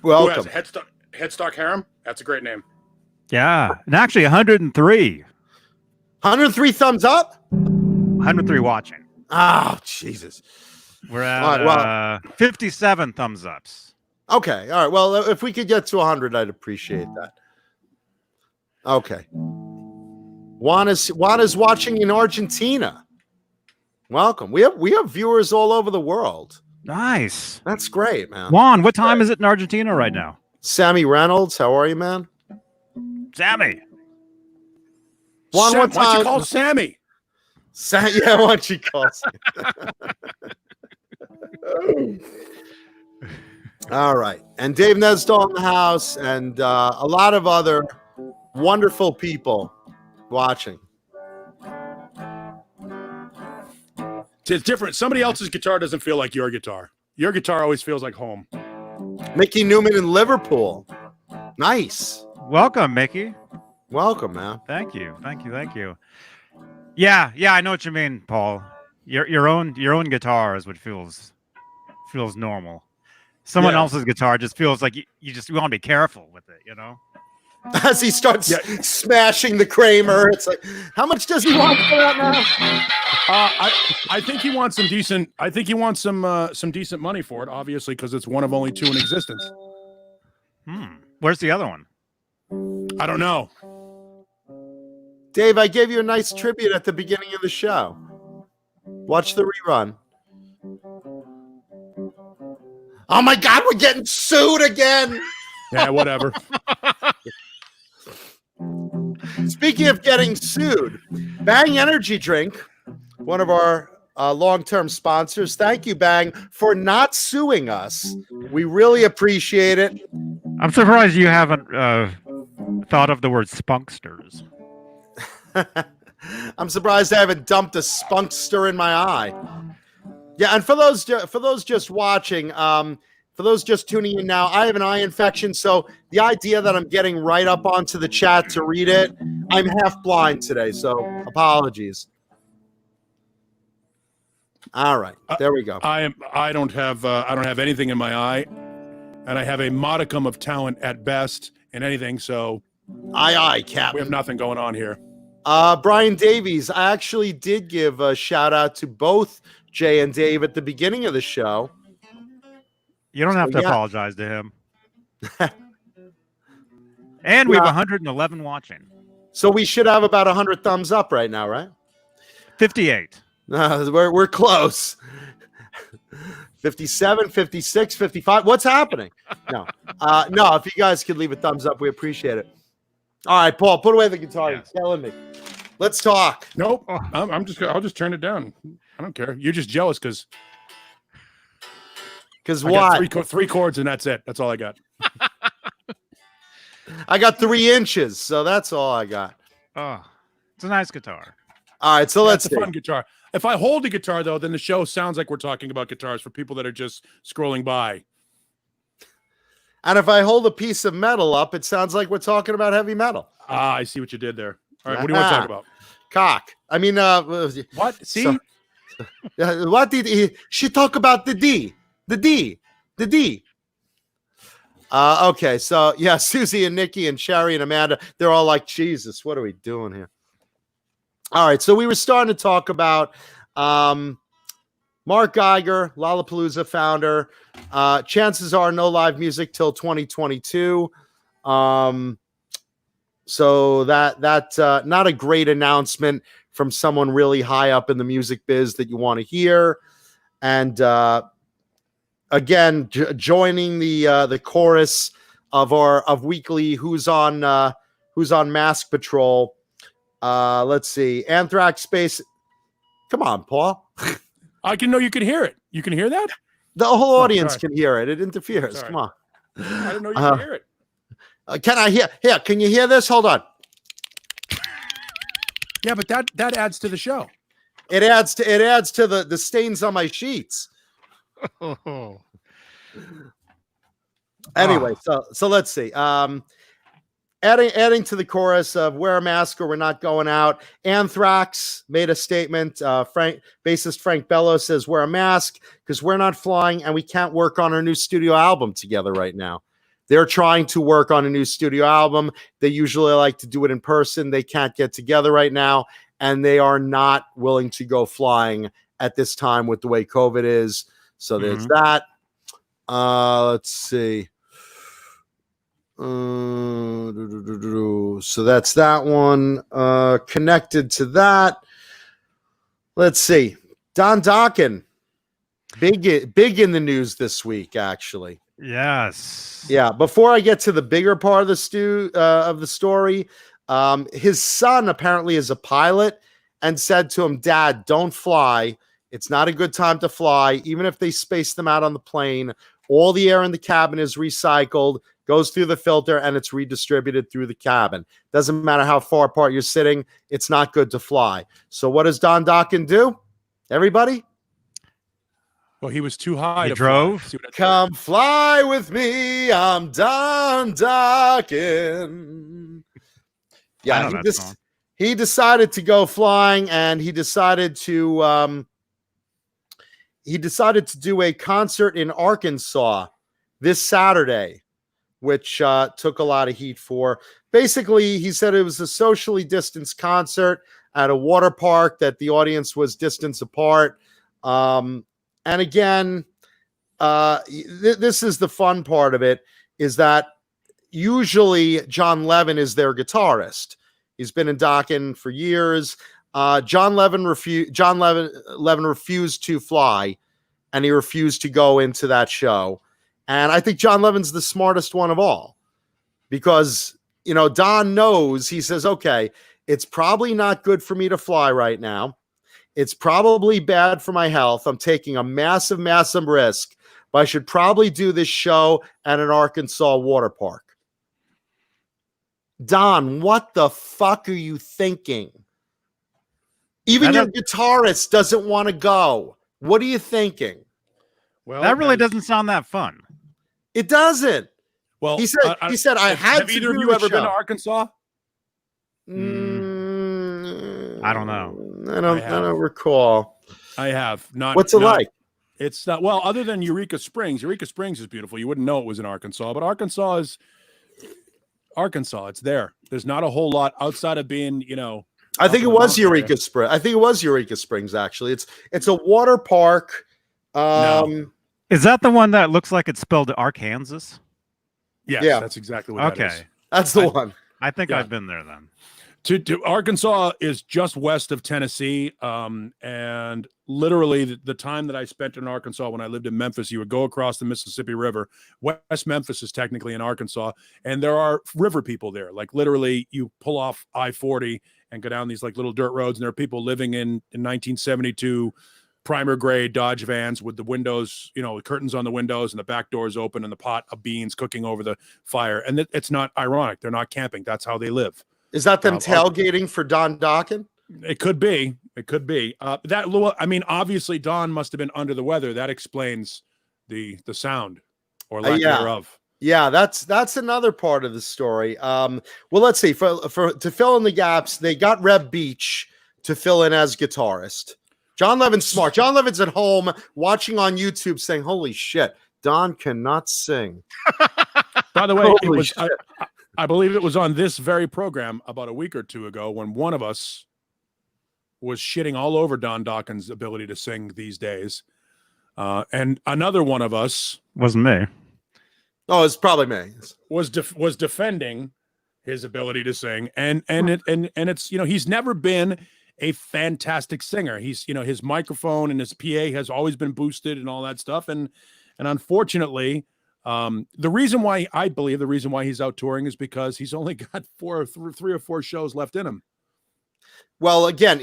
Welcome. Who has Headstock Harem? That's a great name. Yeah. And actually 103. 103 thumbs up? 103 watching. Oh, Jesus. We're at 57 thumbs ups. Okay. All right. Well, if we could get to 100, I'd appreciate that. Okay. Juan is watching in Argentina. Welcome. We have viewers all over the world. Nice. That's great, man. Juan, what time is it in Argentina right now? Sammy Reynolds, how are you, man? Sammy. Juan, what Why don't time? you call Sammy? Yeah, why don't you call Sammy? All right. And Dave Nez in the house and a lot of other wonderful people watching. It's different. Somebody else's guitar doesn't feel like your guitar. Your guitar always feels like home. Mickey Newman in Liverpool. Nice. Welcome, Mickey. Welcome, man. Thank you. Yeah, I know what you mean, Paul. Your own guitar is what feels normal. Someone else's guitar just feels like you want to be careful with it, you know? As he starts smashing the Kramer, it's like, how much does he want for that now? I think he wants some decent. I think he wants some decent money for it, obviously, because it's one of only two in existence. Where's the other one? I don't know. Dave, I gave you a nice tribute at the beginning of the show. Watch the rerun. Oh my God, we're getting sued again. Yeah, whatever. Speaking of getting sued, Bang Energy Drink, one of our long-term sponsors. Thank you, Bang, for not suing us. We really appreciate it. I'm surprised you haven't thought of the word spunksters. I'm surprised I haven't dumped a spunkster in my eye. Yeah, and for those just watching, for those just tuning in now, I have an eye infection, so the idea that I'm getting right up onto the chat to read it, I'm half blind today, so apologies. All right, there we go. I don't have anything in my eye, and I have a modicum of talent at best in anything. So, Captain. We have nothing going on here. Brian Davies, I actually did give a shout out to both Jay and Dave at the beginning of the show. You don't have to apologize to him. And we have 111 watching. So we should have about 100 thumbs up right now, right? 58. We're close. 57, 56, 55. What's happening? No, if you guys could leave a thumbs up, we appreciate it. All right, Paul, put away the guitar. You're killing me. Let's talk. Nope. I'll just turn it down. I don't care. You're just jealous because what? Got three chords and that's it. That's all I got. I got 3 inches, so that's all I got. Oh, it's a nice guitar. All right, so let's see. It's a fun guitar. If I hold the guitar, though, then the show sounds like we're talking about guitars for people that are just scrolling by. And if I hold a piece of metal up, it sounds like we're talking about heavy metal. I see what you did there. All right, what do you want to talk about? Cock. I mean, what? See? What did she talk about? The D. Okay, so yeah, Susie and Nikki and Sherry and Amanda, they're all like, Jesus, what are we doing here? All right, so we were starting to talk about Mark Geiger, Lollapalooza founder. Chances are no live music till 2022. So that's not a great announcement from someone really high up in the music biz that you want to hear. And again, joining the chorus of weekly Who's on Mask Patrol. Let's see. Anthrax Space. Come on, Paul. I can know you can hear it. You can hear that? The whole audience can hear it. It interferes. Come on. I didn't know you could hear it. Can I hear? Here, can you hear this? Hold on. Yeah, but that adds to the show. It adds to the stains on my sheets. Anyway, so let's see. Adding to the chorus of "Wear a mask or we're not going out." Anthrax made a statement. Bassist Frank Bello says, "Wear a mask because we're not flying and we can't work on our new studio album together right now." They're trying to work on a new studio album. They usually like to do it in person. They can't get together right now, and they are not willing to go flying at this time with the way COVID is. So there's that. Let's see. So that's that one. Connected to that, let's see. Don Dokken, big in the news this week, actually. Yes. Yeah. Before I get to the bigger part of the story, his son apparently is a pilot and said to him, "Dad, don't fly. It's not a good time to fly. Even if they space them out on the plane, all the air in the cabin is recycled, goes through the filter, and it's redistributed through the cabin. Doesn't matter how far apart you're sitting. It's not good to fly." So what does Don Dokken do? Everybody? Well, he was too high. He drove. Come fly with me. I'm Don Dokken. Yeah, he decided to go flying, and he decided to do a concert in Arkansas this Saturday, which took a lot of heat for. Basically, he said it was a socially distanced concert at a water park that the audience was distance apart. And again, this is the fun part of it, is that usually John Levin is their guitarist. He's been in Dokken for years. John Levin refused to fly, and he refused to go into that show. And I think John Levin's the smartest one of all, because, Don knows, he says, okay, it's probably not good for me to fly right now. It's probably bad for my health. I'm taking a massive, massive risk, but I should probably do this show at an Arkansas water park. Don, what the fuck are you thinking? Even your guitarist doesn't want to go. What are you thinking? Well, that really doesn't sound that fun. It doesn't. Well, he said, I had have to either do of you the ever show. been to Arkansas? I don't know. I don't recall. I have not. What's it like? It's not, well, other than Eureka Springs. Eureka Springs is beautiful. You wouldn't know it was in Arkansas, but Arkansas is Arkansas. It's there. There's not a whole lot outside of being, I think it was Eureka Springs. I think it was Eureka Springs, actually. It's a water park. No. Is that the one that looks like it's spelled Arkansas? Yes, yeah. That's exactly what that is. That's the one. I think I've been there then. To Arkansas is just west of Tennessee, and literally the time that I spent in Arkansas when I lived in Memphis, you would go across the Mississippi River. West Memphis is technically in Arkansas, and there are river people there. Like literally, you pull off I-40 and go down these like little dirt roads, and there are people living in 1972 primer gray Dodge vans with the windows, the curtains on the windows and the back doors open and the pot of beans cooking over the fire. And it's not ironic; they're not camping. That's how they live. Is that them tailgating for Don Dokken? It could be. It could be. Obviously, Don must have been under the weather. That explains the sound or lack thereof. Yeah, that's another part of the story. Well, let's see. To fill in the gaps, they got Reb Beach to fill in as guitarist. John Levin's smart. John Levin's at home watching on YouTube saying, "Holy shit, Don cannot sing." By the way, it was. I believe it was on this very program about a week or two ago when one of us was shitting all over Don Dokken's ability to sing these days. And another one of us wasn't me. Oh, it's probably me. Was defending his ability to sing. And it's, he's never been a fantastic singer. He's, his microphone and his PA has always been boosted and all that stuff. And unfortunately, the reason why he's out touring is because he's only got 3 or 4 shows left in him. Well, again,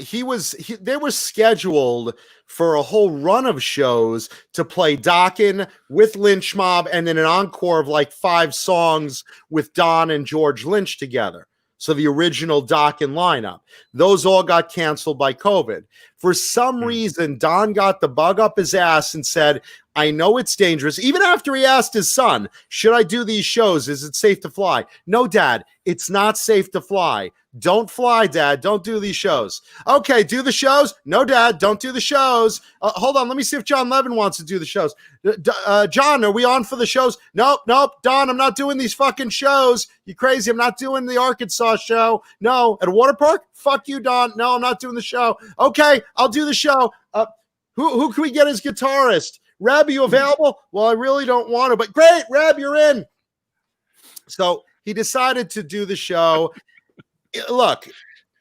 they were scheduled for a whole run of shows to play Dokken with Lynch Mob and then an encore of like 5 songs with Don and George Lynch together. So the original Dokken lineup, those all got canceled by COVID. For some reason, Don got the bug up his ass and said, I know it's dangerous. Even after he asked his son, should I do these shows? Is it safe to fly? No, Dad, it's not safe to fly. Don't fly, Dad. Don't do these shows. Okay, do the shows. No, Dad, don't do the shows. Hold on. Let me see if John Levin wants to do the shows. John, are we on for the shows? Nope. Don, I'm not doing these fucking shows. You crazy. I'm not doing the Arkansas show. No. At a water park? Fuck you, Don. No, I'm not doing the show. Okay, I'll do the show. Who can we get as guitarist? Reb, are you available? Well, I really don't want to, but great, Reb, you're in. So he decided to do the show. Look,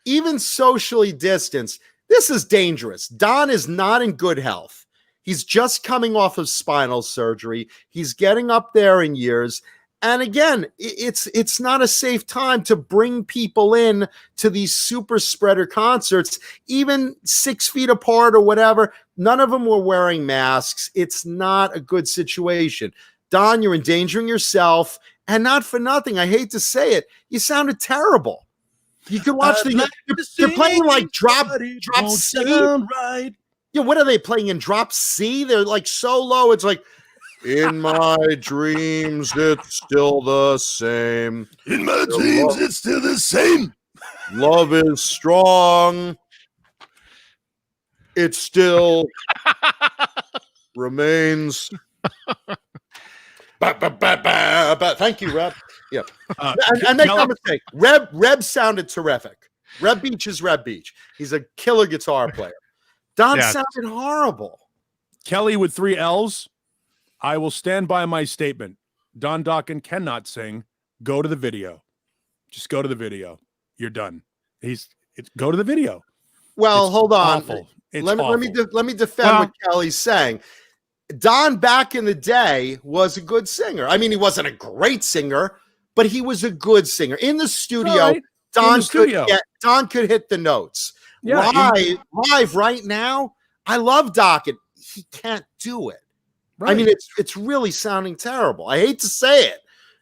even socially distanced, this is dangerous. Don is not in good health. He's just coming off of spinal surgery. He's getting up there in years. And again, it's not a safe time to bring people in to these super spreader concerts, even 6 feet apart or whatever. None of them were wearing masks. It's not a good situation. Don, you're endangering yourself, and not for nothing. I hate to say it. You sounded terrible. You can watch they're playing like drop C. Right. Yeah, what are they playing in drop C? They're like so low. It's like, in my dreams, it's still the same. In my dreams, it's still the same. Love is strong. It still remains. Thank you, Reb. Yeah. And make no mistake. Reb sounded terrific. Reb Beach is Reb Beach. He's a killer guitar player. Don sounded horrible. Kelly with 3 L's. I will stand by my statement. Don Dokken cannot sing. Go to the video. Just go to the video. You're done. Go to the video. Well, it's hold on. Awful. Let me defend what Kelly's saying. Don back in the day was a good singer. I mean, he wasn't a great singer, but he was a good singer. In the studio, Don could hit the notes. Yeah, live right now, I love Dokken. He can't do it. Right. I mean, it's really sounding terrible. I hate to say it.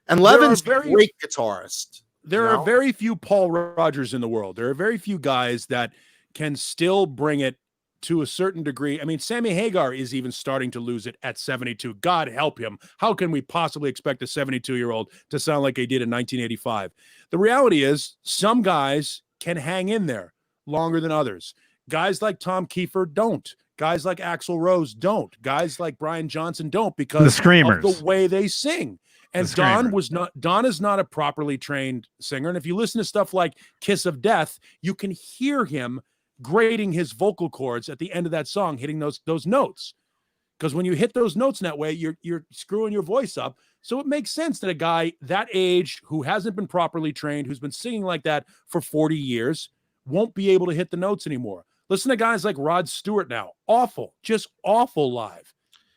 And Levin's a great guitarist. There are very few Paul Rogers in the world. There are very few guys that can still bring it to a certain degree. I mean, Sammy Hagar is even starting to lose it at 72. God help him. How can we possibly expect a 72-year-old to sound like he did in 1985? The reality is some guys can hang in there longer than others. Guys like Tom Kiefer don't. Guys like Axl Rose don't. Guys like Brian Johnson don't because the Screamers. Of the way they sing. And Don is not a properly trained singer. And if you listen to stuff like Kiss of Death, you can hear him grading his vocal cords at the end of that song, hitting those notes. Because when you hit those notes in that way, you're screwing your voice up. So it makes sense that a guy that age who hasn't been properly trained, who's been singing like that for 40 years, won't be able to hit the notes anymore. Listen to guys like Rod Stewart now. Awful, just awful live.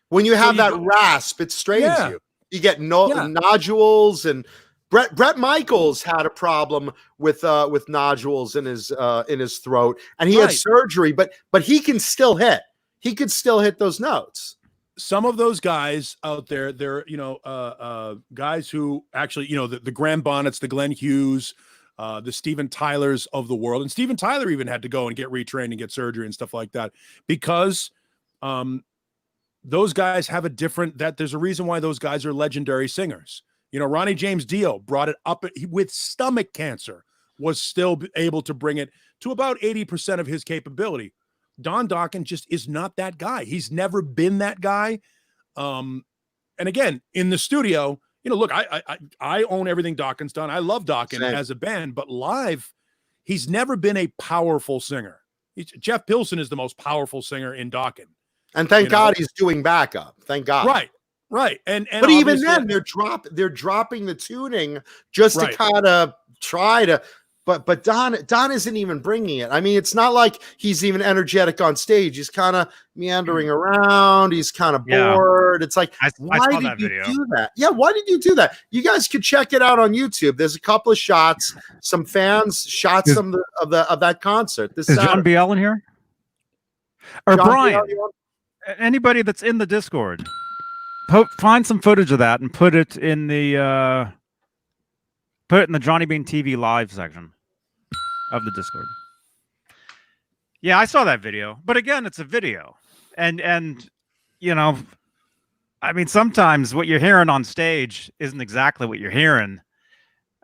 When you have that rasp, it strains you. You get nodules, and Brett Michaels had a problem with nodules in his throat, and he had surgery, but he can still hit. He could still hit those notes. Some of those guys out there, they're guys who actually, the Graham Bonnets, the Glenn Hughes, the Steven Tylers of the world. And Steven Tyler even had to go and get retrained and get surgery and stuff like that because those guys have there's a reason why those guys are legendary singers. Ronnie James Dio brought it up with stomach cancer, was still able to bring it to about 80% of his capability. Don Dokken just is not that guy. He's never been that guy. And again, in the studio, look, I own everything Dokken's done. I love Dokken as a band, but live, he's never been a powerful singer. Jeff Pilson is the most powerful singer in Dokken. And thank God he's doing backup. Thank God. Right. And but even then, they're dropping the tuning just to kind of try to. But Don isn't even bringing it. I mean, it's not like he's even energetic on stage. He's kind of meandering around. He's kind of bored. It's like, why did you do that? Yeah, why did you do that? You guys could check it out on YouTube. There's a couple of shots. Some fans shot some of that concert. Is John Biel in here? Or John Brian? Anybody that's in the Discord, find some footage of that and put it in the Johnny Bean TV live section of the Discord. Yeah, I saw that video, but again, it's a video, and I mean, sometimes what you're hearing on stage isn't exactly what you're hearing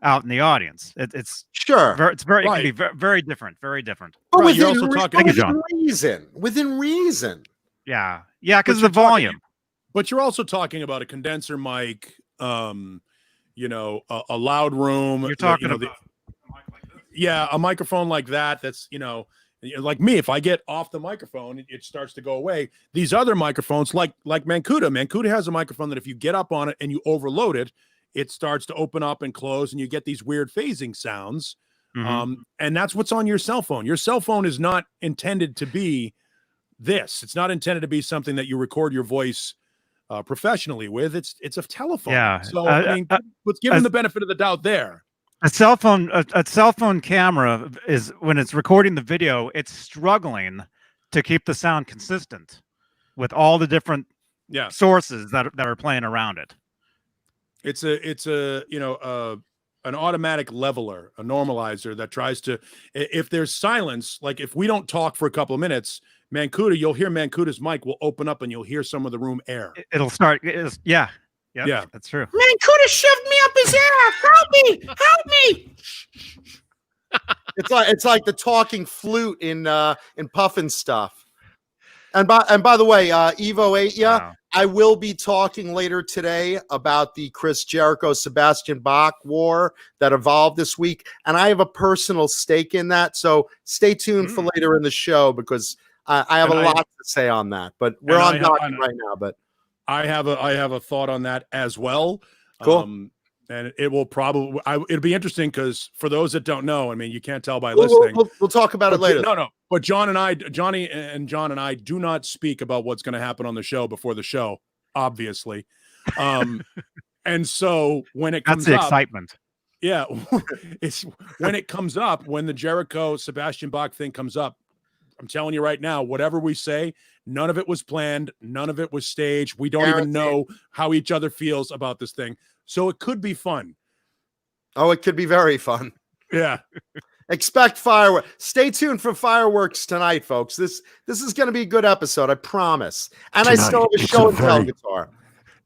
out in the audience. It's Sure. it can Right. be very different, very different. But Right, you're within, also talking- Thank you, John. within reason. Yeah, because of you're the volume. But you're also talking about a condenser mic, you know, a loud room. You're talking about a microphone like that. That's, you know, like me. If I get off the microphone, it starts to go away. These other microphones, like Mancuda has a microphone that if you get up on it and you overload it, it starts to open up and close, and you get these weird phasing sounds. And that's what's on your cell phone. Your cell phone is not intended to be this. It's not intended to be something that you record your voice professionally with. It's a telephone. Yeah. So I mean, let's give them the benefit of the doubt there. A cell phone camera is, when it's recording the video, it's struggling to keep the sound consistent with all the different sources that are playing around it. It's a you know an automatic leveler, a normalizer that tries to, if there's silence, like if we don't talk for a couple of minutes, you'll hear Mancuda's mic will open up and you'll hear some of the room air. It'll start. Yeah, that's true. Mancuda shoved me up his ass. Help me! It's like the talking flute in Puffin stuff. And by the way, Evo 8, Wow. I will be talking later today about the Chris Jericho Sebastian Bach war that evolved this week, and I have a personal stake in that. So stay tuned for later in the show, because I have a lot to say on that. But we're on Dokken right now. But I have a thought on that as well. Cool. And it will probably it'll be interesting, because for those that don't know, I mean, you can't tell by listening. We'll talk about it later. No. But Johnny and John and I do not speak about what's going to happen on the show before the show, obviously. And so when it comes that's the up, excitement. yeah, it's when it comes up, when the Jericho Sebastian Bach thing comes up, I'm telling you right now, whatever we say, none of it was planned. None of it was staged. We don't even know how each other feels about this thing. So it could be fun. Oh, it could be very fun. Yeah. Expect fireworks. Stay tuned for fireworks tonight, folks. This is going to be a good episode, I promise. And tonight, I still have a show and tell guitar.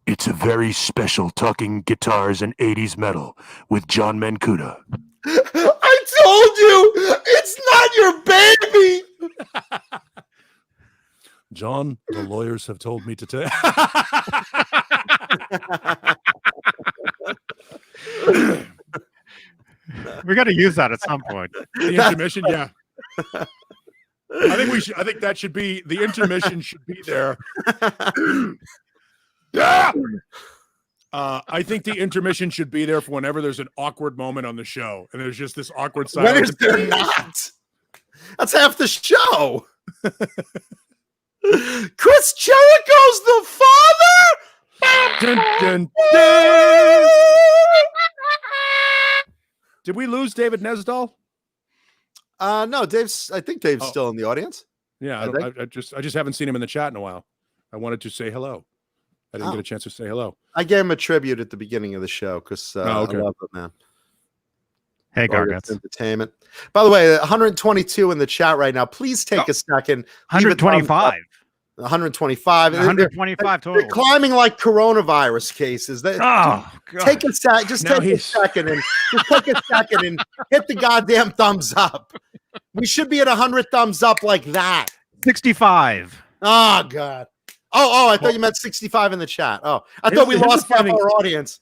It's a very special talking guitars and 80s metal with John Mancuda. I told you, it's not your baby. John, the lawyers have told me to tell. We got to use that at some point. The intermission, yeah. I think that should be the intermission. Should be there. Yeah. I think the intermission should be there for whenever there's an awkward moment on the show, and there's just this awkward silence. When is there not? That's half the show. Chris Jericho's the father. Dun, dun, dun. Did we lose David Nez? No, Dave's. I think Dave's still in the audience. Yeah, I just haven't seen him in the chat in a while. I wanted to say hello. I didn't get a chance to say hello. I gave him a tribute at the beginning of the show because I love it, man. Hey, Gargets. Entertainment. By the way, 122 in the chat right now. Please take a second. 125. 125. 125 total. They're climbing like coronavirus cases. God. Take a sec. Just take a second and hit the goddamn thumbs up. We should be at 100 thumbs up like that. 65. Oh God. Oh, I thought you meant 65 in the chat. Oh, I thought we lost half our audience.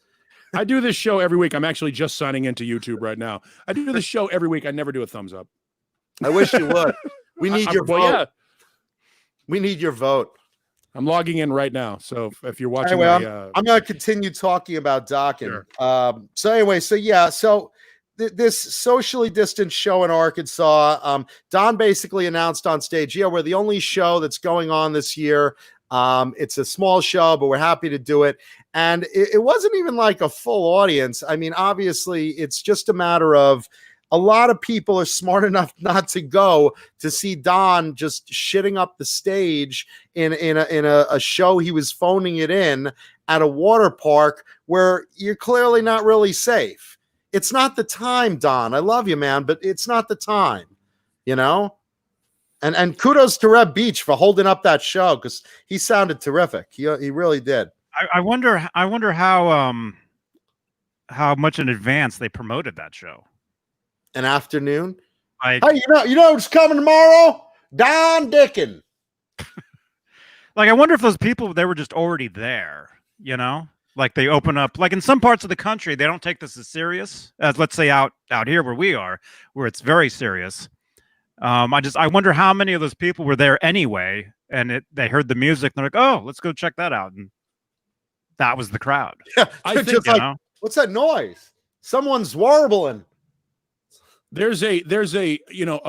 I do this show every week. I'm actually just signing into YouTube right now. I do this show every week. I never do a thumbs up. I wish you would. We need your vote. Yeah. We need your vote. I'm logging in right now. So if you're watching, anyway, I'm going to continue talking about Dokken. Sure. So this socially distanced show in Arkansas, Don basically announced on stage, we're the only show that's going on this year. It's a small show, but we're happy to do it. And it wasn't even like a full audience. I mean, obviously, it's just a matter of a lot of people are smart enough not to go to see Don just shitting up the stage in a show he was phoning it in at a water park where you're clearly not really safe. It's not the time, Don. I love you, man, but it's not the time, you know? And kudos to Reb Beach for holding up that show because he sounded terrific. He really did. I wonder how much in advance they promoted that show. An afternoon. Like, Hey, you know what's coming tomorrow? Don Dokken. I wonder if those people, they were just already there, like they open up, like in some parts of the country, they don't take this as serious as, let's say, out here where we are, where it's very serious. I wonder how many of those people were there anyway, and they heard the music, and they're like, oh, let's go check that out. And that was the crowd. Yeah, I think, like, what's that noise? Someone's warbling. There's a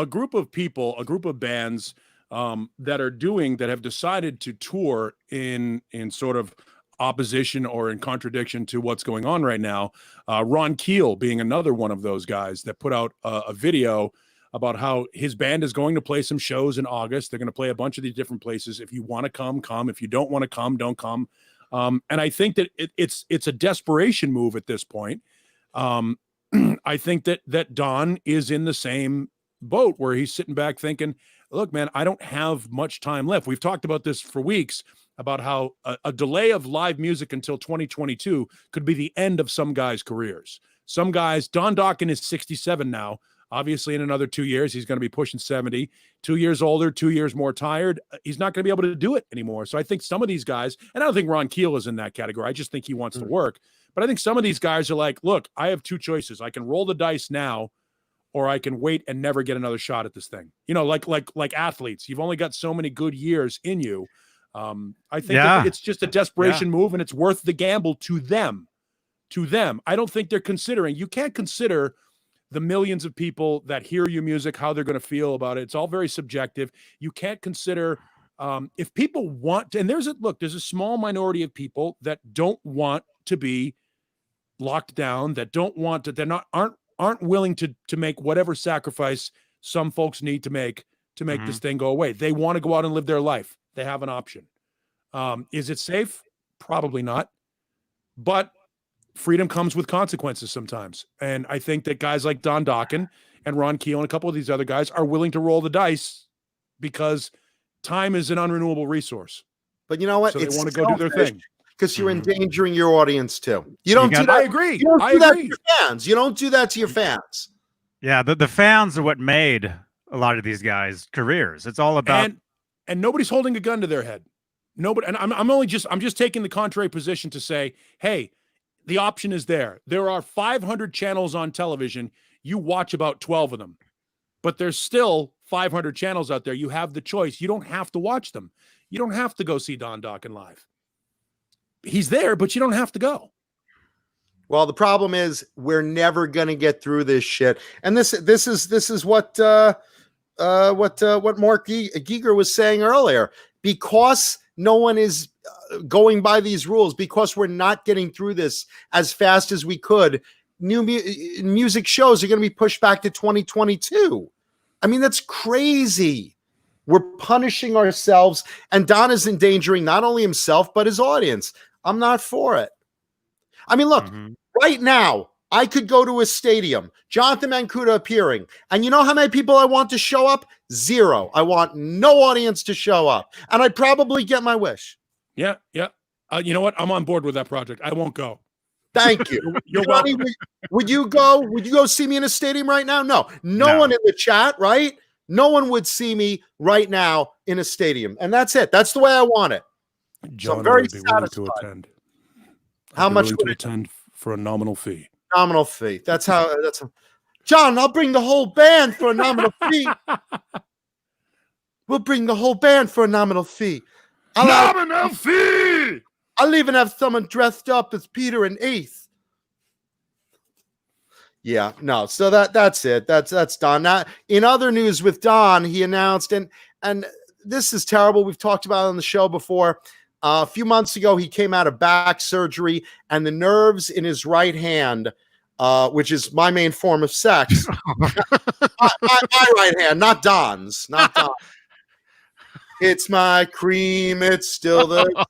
group of people, a group of bands that have decided to tour in sort of opposition or in contradiction to what's going on right now. Ron Keel being another one of those guys that put out a video about how his band is going to play some shows in August. They're going to play a bunch of these different places. If you want to come, come. If you don't want to come, don't come. And I think that it's a desperation move at this point. I think that Don is in the same boat where he's sitting back thinking, look, man, I don't have much time left. We've talked about this for weeks, about how a delay of live music until 2022 could be the end of some guys' careers. Some guys, Don Dokken is 67 now. Obviously, in another 2 years, he's going to be pushing 70. 2 years older, 2 years more tired. He's not going to be able to do it anymore. So I think some of these guys, and I don't think Ron Keel is in that category. I just think he wants to work. But I think some of these guys are like, look, I have two choices. I can roll the dice now, or I can wait and never get another shot at this thing. Like athletes, you've only got so many good years in you. I think that it's just a desperation move, and it's worth the gamble to them. I don't think they're considering, you can't consider the millions of people that hear your music, how they're going to feel about it. It's all very subjective. You can't consider if people want to, and there's a small minority of people that don't want to be locked down, that don't want to, aren't willing to make whatever sacrifice some folks need to make this thing go away. They want to go out and live their life. They have an option. Is it safe? Probably not. But freedom comes with consequences sometimes. And I think that guys like Don Dokken and Ron Keel and a couple of these other guys are willing to roll the dice because time is an unrenewable resource. But you know what? So they want to go do their thing. Because you're endangering your audience too. You don't do that. I agree. You don't do that to your fans. You don't do that to your fans. Yeah, the fans are what made a lot of these guys' careers. It's all about, and nobody's holding a gun to their head. Nobody. And I'm just taking the contrary position to say, hey, the option is there. There are 500 channels on television. You watch about 12 of them, but there's still 500 channels out there. You have the choice. You don't have to watch them. You don't have to go see Don Dokken live. He's there, but you don't have to go. Well, the problem is we're never going to get through this shit. And this is what Mark Giger was saying earlier. Because no one is going by these rules, because we're not getting through this as fast as we could, new music shows are going to be pushed back to 2022. I mean, that's crazy. We're punishing ourselves, and Don is endangering not only himself, but his audience. I'm not for it. I mean, look, right now, I could go to a stadium, Jonathan Mancuda appearing, and you know how many people I want to show up? 0. I want no audience to show up, and I'd probably get my wish. Yeah. You know what? I'm on board with that project. I won't go. Thank you. Johnny, would you go? Would you go see me in a stadium right now? No one in the chat, right? No one would see me right now in a stadium, and that's it. That's the way I want it. John, so I'm very would be willing to attend. How much would attend for a nominal fee? Nominal fee. That's how. John, I'll bring the whole band for a nominal fee. We'll bring the whole band for a nominal fee. Nominal fee. I'll even have someone dressed up as Peter and Ace. Yeah, no. So that's it. That's Don. Now, in other news with Don, he announced, and this is terrible. We've talked about it on the show before. A few months ago, he came out of back surgery, and the nerves in his right hand, which is my main form of sex, my right hand, not Don's, not Don. It's my cream. It's still the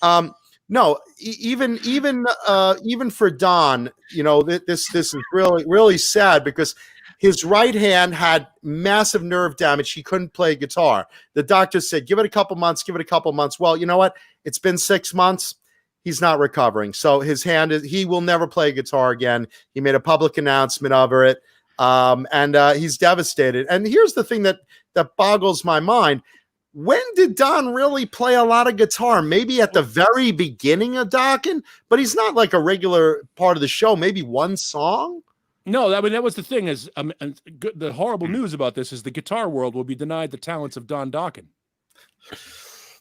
same. No, even for Don, you know, this is really, really sad because His right hand had massive nerve damage. He couldn't play guitar. The doctor said, give it a couple months, give it a couple months. Well, you know what? It's been 6 months. He's not recovering. So his hand he will never play guitar again. He made a public announcement of it. And he's devastated. And here's the thing that boggles my mind. When did Don really play a lot of guitar? Maybe at the very beginning of Dokken, but he's not like a regular part of the show. Maybe one song. No, I mean, that was the thing is the horrible news about this is the guitar world will be denied the talents of Don Dokken.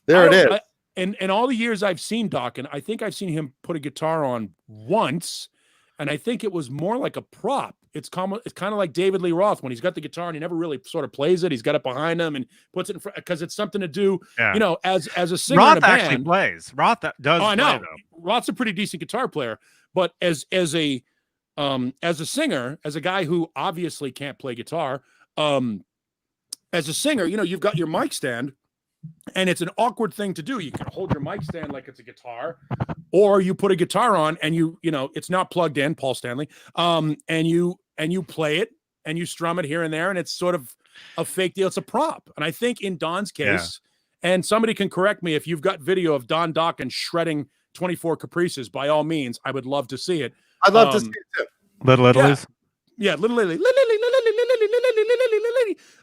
There it is. In all the years I've seen Dokken, I think I've seen him put a guitar on once, and I think it was more like a prop. It's kind of like David Lee Roth when he's got the guitar and he never really sort of plays it. He's got it behind him and puts it in front because it's something to do, you know, as a singer Roth in a band. actually plays. Roth does. Oh, I know. Play, though. Roth's a pretty decent guitar player, but as a singer, as a guy who obviously can't play guitar, as a singer, you know, you've got your mic stand. And it's an awkward thing to do. You can hold your mic stand like it's a guitar, or you put a guitar on and you know, it's not plugged in, Paul Stanley. And you play it and you strum it here and there, and it's sort of a fake deal. It's a prop. And I think in Don's case, and somebody can correct me if you've got video of Don Dokken shredding 24 Caprices, by all means, I would love to see it. I'd love to see it too. Little Italy's. Yeah, Little Italy.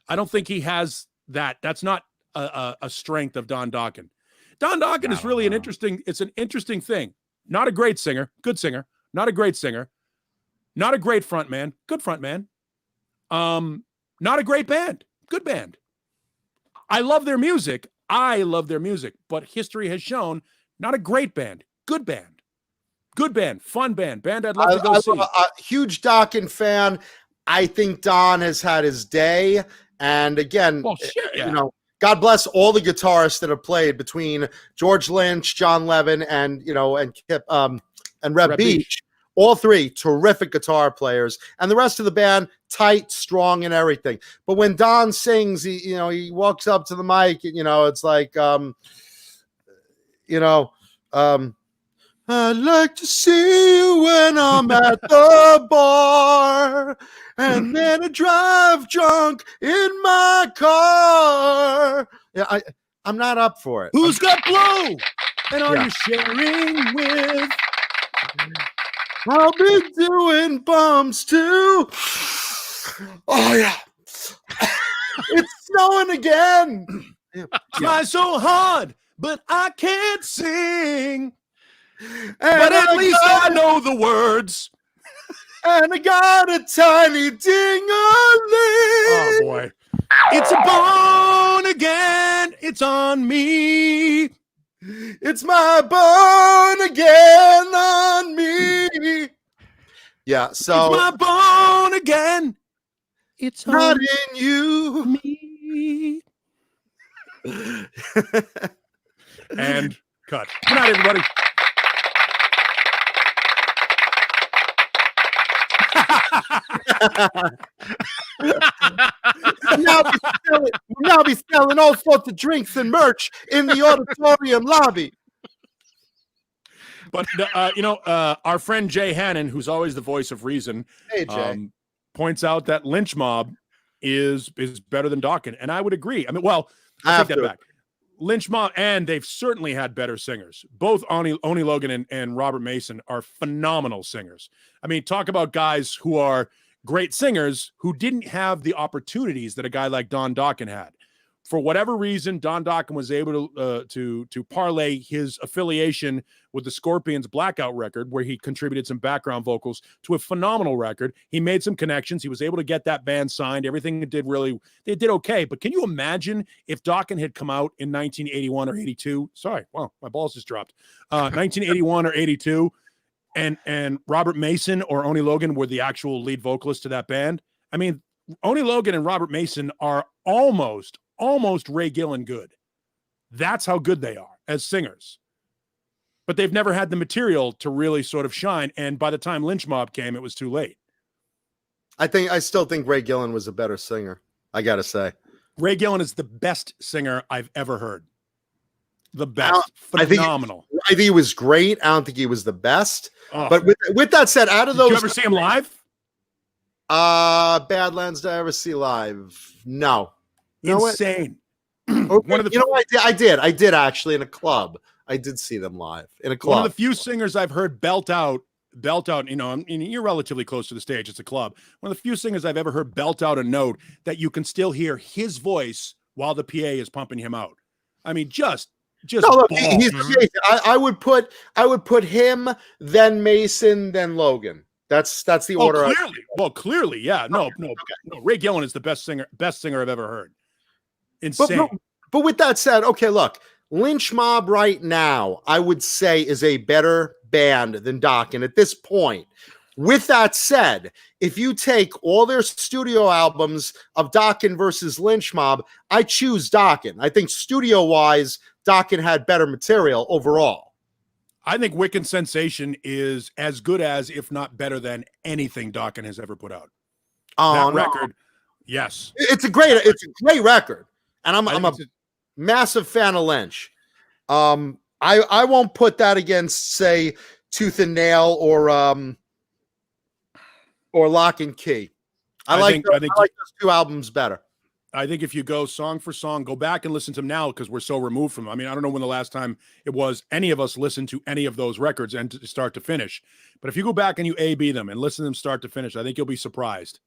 I don't think he has that. That's not a strength of Don Dokken. Don Dokken is really an interesting thing. Not a great singer, good singer. Not a great singer. Not a great front man, good front man. Not a great band, good band. I love their music. But history has shown not a great band, good band. Good band, fun band I'd love to go see. A huge Dokken fan. I think Don has had his day. And again, you know, God bless all the guitarists that have played between George Lynch, John Levin, and Kip and Reb Beach. All three terrific guitar players, and the rest of the band tight, strong, and everything. But when Don sings, he walks up to the mic, and it's like, I'd like to see you when I'm at the bar, and then I drive drunk in my car. Yeah, I'm not up for it. Who's got blue? And are you sharing with? I'll be doing bumps too. Oh yeah, it's snowing again. Try so hard, but I can't sing. But at least I know the words. And I got a tiny ding-a-ling. Oh, boy. It's a bone again. It's on me. It's my bone again on me. Yeah, so. It's my bone again. It's not on in you. Me. And cut. Good night, everybody. We'll now be selling all sorts of drinks and merch in the auditorium lobby. But our friend Jay Hannon, who's always the voice of reason, points out that Lynch Mob is better than Dokken, and I would agree. I mean, well, I take that back. Lynch Mob, and they've certainly had better singers. Both Oni Logan and Robert Mason are phenomenal singers. I mean, talk about guys who are great singers who didn't have the opportunities that a guy like Don Dokken had. For whatever reason, Don Dokken was able to parlay his affiliation with the Scorpions' Blackout record, where he contributed some background vocals, to a phenomenal record. He made some connections. He was able to get that band signed. Everything they did okay. But can you imagine if Dokken had come out in 1981 or 82? Sorry, wow, my balls just dropped. 1981 or 82, and Robert Mason or Oni Logan were the actual lead vocalists to that band. I mean, Oni Logan and Robert Mason are almost Ray Gillen good. That's how good they are as singers. But they've never had the material to really sort of shine. And by the time Lynch Mob came, it was too late. I still think Ray Gillen was a better singer. I got to say. Ray Gillen is the best singer I've ever heard. The best. Phenomenal. I think he was great. I don't think he was the best. Oh. But with that said, out of those. Did you ever see him live? Badlands, did I ever see live? No. Insane. Okay. One of the, You know what? I did actually in a club. I did see them live in a club. one of the few singers I've heard belt out, you know, I mean, you're relatively close to the stage. It's a club. One of the few singers I've ever heard belt out a note that you can still hear his voice while the PA is pumping him out. I mean, just no, look, he's amazing. I would put him, then Mason, then Logan. That's the order. Clearly, yeah. No. Ray Gillen is the best singer I've ever heard. Insane. But with that said, okay, look, Lynch Mob right now, I would say, is a better band than Dokken at this point. With that said, if you take all their studio albums of Dokken versus Lynch Mob, I choose Dokken. I think studio-wise, Dokken had better material overall. I think Wicked Sensation is as good as, if not better than, anything Dokken has ever put out. That record, yes. It's a great record. And I'm a massive fan of Lynch. I won't put that against, say, Tooth and Nail or Lock and Key. I like those two albums better. I think if you go song for song, go back and listen to them now because we're so removed from them. I mean, I don't know when the last time it was any of us listened to any of those records and to start to finish. But if you go back and you A-B them and listen to them start to finish, I think you'll be surprised.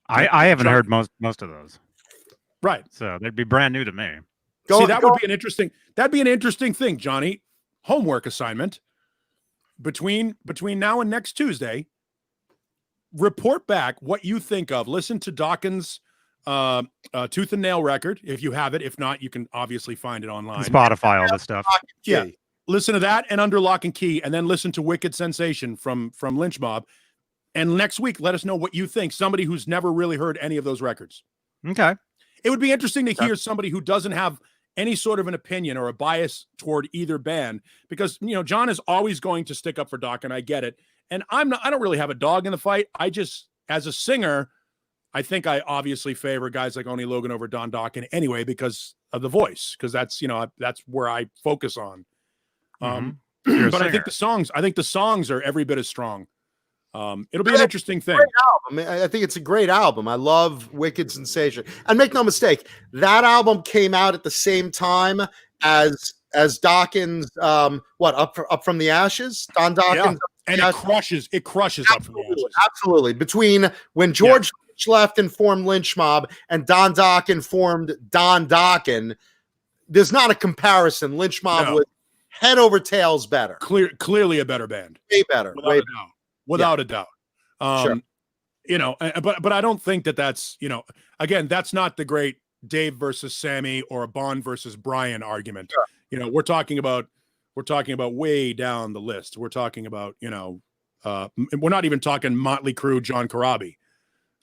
I haven't heard most of those. Right. So they'd be brand new to me. Would be an interesting thing, Johnny. Homework assignment. Between now and next Tuesday, report back what you think of. Listen to Dokken's Tooth and Nail record, if you have it. If not, you can obviously find it online. Spotify, all this stuff. Yeah. Listen to that and Under Lock and Key, and then listen to Wicked Sensation from Lynch Mob. And next week, let us know what you think. Somebody who's never really heard any of those records. Okay. It would be interesting to hear somebody who doesn't have any sort of an opinion or a bias toward either band, because, you know, John is always going to stick up for Dokken. I get it. And I don't really have a dog in the fight. I just, as a singer, I think I obviously favor guys like Oni Logan over Don Dokken anyway, because of the voice, because that's, you know, that's where I focus on. But I think the songs are every bit as strong. It'll be an interesting thing. I think it's a great album. I love Wicked Sensation. And make no mistake, that album came out at the same time as Dokken's Up from the Ashes. Don Dokken's and it crushes Up from the Ashes. Absolutely. Between when George Lynch left and formed Lynch Mob and Don Dokken formed Don Dokken, there's not a comparison. Lynch Mob was head over tails better. Clearly a better band. Way better. Without a doubt. Sure. You know, but I don't think that's, you know, again, that's not the great Dave versus Sammy or a Bond versus Brian argument. Sure. You know, we're talking about way down the list. We're talking about, you know, we're not even talking Motley Crue, John Corabi.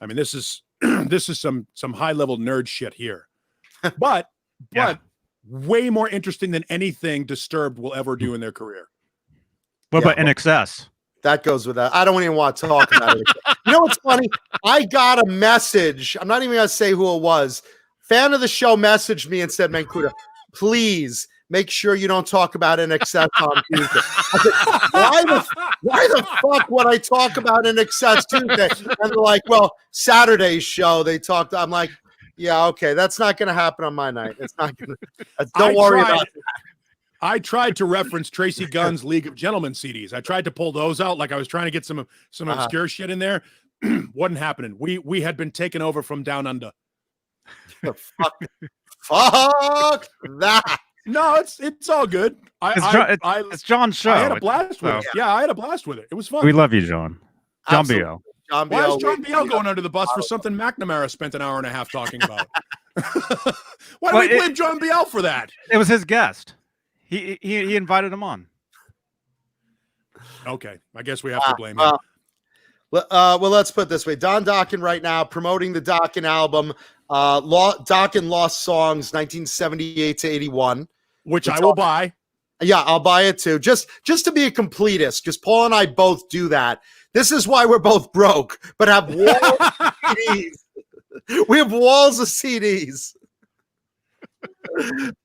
I mean, this is some high level nerd shit here, but way more interesting than anything Disturbed will ever do in their career. What about In Excess? That goes with that. I don't even want to talk about it. You know what's funny? I got a message. I'm not even going to say who it was. Fan of the show messaged me and said, Mancuda, please make sure you don't talk about In Excess on Tuesday. I said, why the fuck would I talk about In Excess Tuesday? And they're like, well, Saturday's show, they talked. I'm like, yeah, okay, that's not going to happen on my night. It's not going to. Don't worry about it. I tried to reference Tracy Gunn's League of Gentlemen CDs. I tried to pull those out, like I was trying to get some obscure shit in there. Wasn't happening. We had been taken over from down under. Fuck that. No, it's all good. It's John's show. I had a blast with it. Yeah, I had a blast with it. It was fun. We love you, John. John Biel. Why is John Biel going under the bus for something McNamara spent an hour and a half talking about? Why do we blame John Biel for that? It was his guest. He invited him on. Okay, I guess we have to blame him. Well, let's put it this way. Don Dokken right now promoting the Dokken album, Dokken Lost Songs 1978 to 81. Which I will buy. Yeah, I'll buy it too. Just to be a completist, because Paul and I both do that. This is why we're both broke, but have walls of CDs. We have walls of CDs.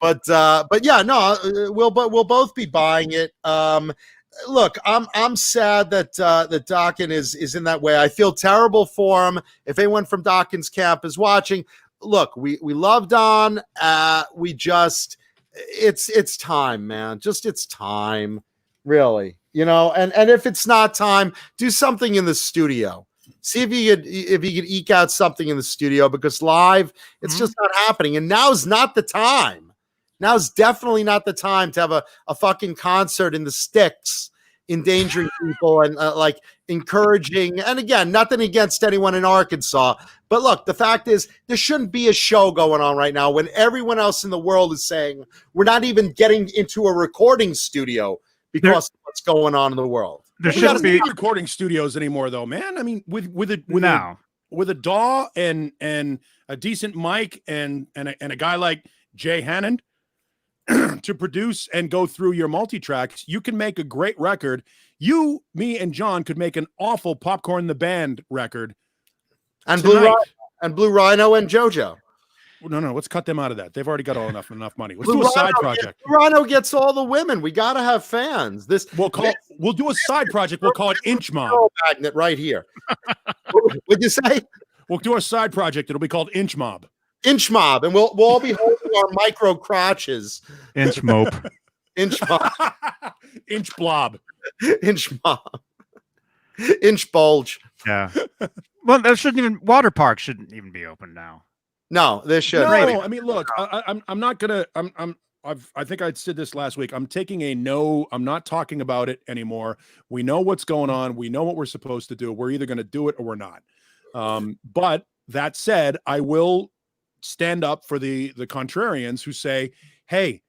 But yeah, no, we'll both be buying it. look, I'm sad that that Dokken is in that way. I feel terrible for him. If anyone from Dokken's camp is watching, look, we love Don. We just it's time, man. Just it's time, really. You know, and if it's not time, do something in the studio. See if you could eke out something in the studio, because live it's just not happening. And now's not the time. Now's definitely not the time to have a fucking concert in the sticks, endangering people and like encouraging. And again, nothing against anyone in Arkansas, but look, the fact is there shouldn't be a show going on right now when everyone else in the world is saying we're not even getting into a recording studio because of what's going on in the world. There We shouldn't don't be need recording studios anymore, though, man. I mean, with a DAW and a decent mic and a guy like Jay Hannon to produce and go through your multi-tracks, you can make a great record. You, me, and John could make an awful Popcorn the Band record. And tonight. Blue Rhino and JoJo. No, let's cut them out of that. They've already got enough money. Let's Blue do a side Rhino project. Blue Rhino gets all the women. We got to have fans. We'll do a side project. We'll call it Inch Mob. Magnet right here. What'd you say? We'll do a side project. It'll be called Inch Mob. Inch Mob, and we'll all be holding our micro crotches. inch mope. Inch Mob. Inch Blob. Inch Mob. Inch Bulge. Yeah. Well, that shouldn't even. Water parks shouldn't even be open now. No, this should. No, I mean, look, I'm not gonna. I think I said this last week. I'm taking a no. I'm not talking about it anymore. We know what's going on. We know what we're supposed to do. We're either going to do it or we're not. But that said, I will stand up for the contrarians who say, "Hey,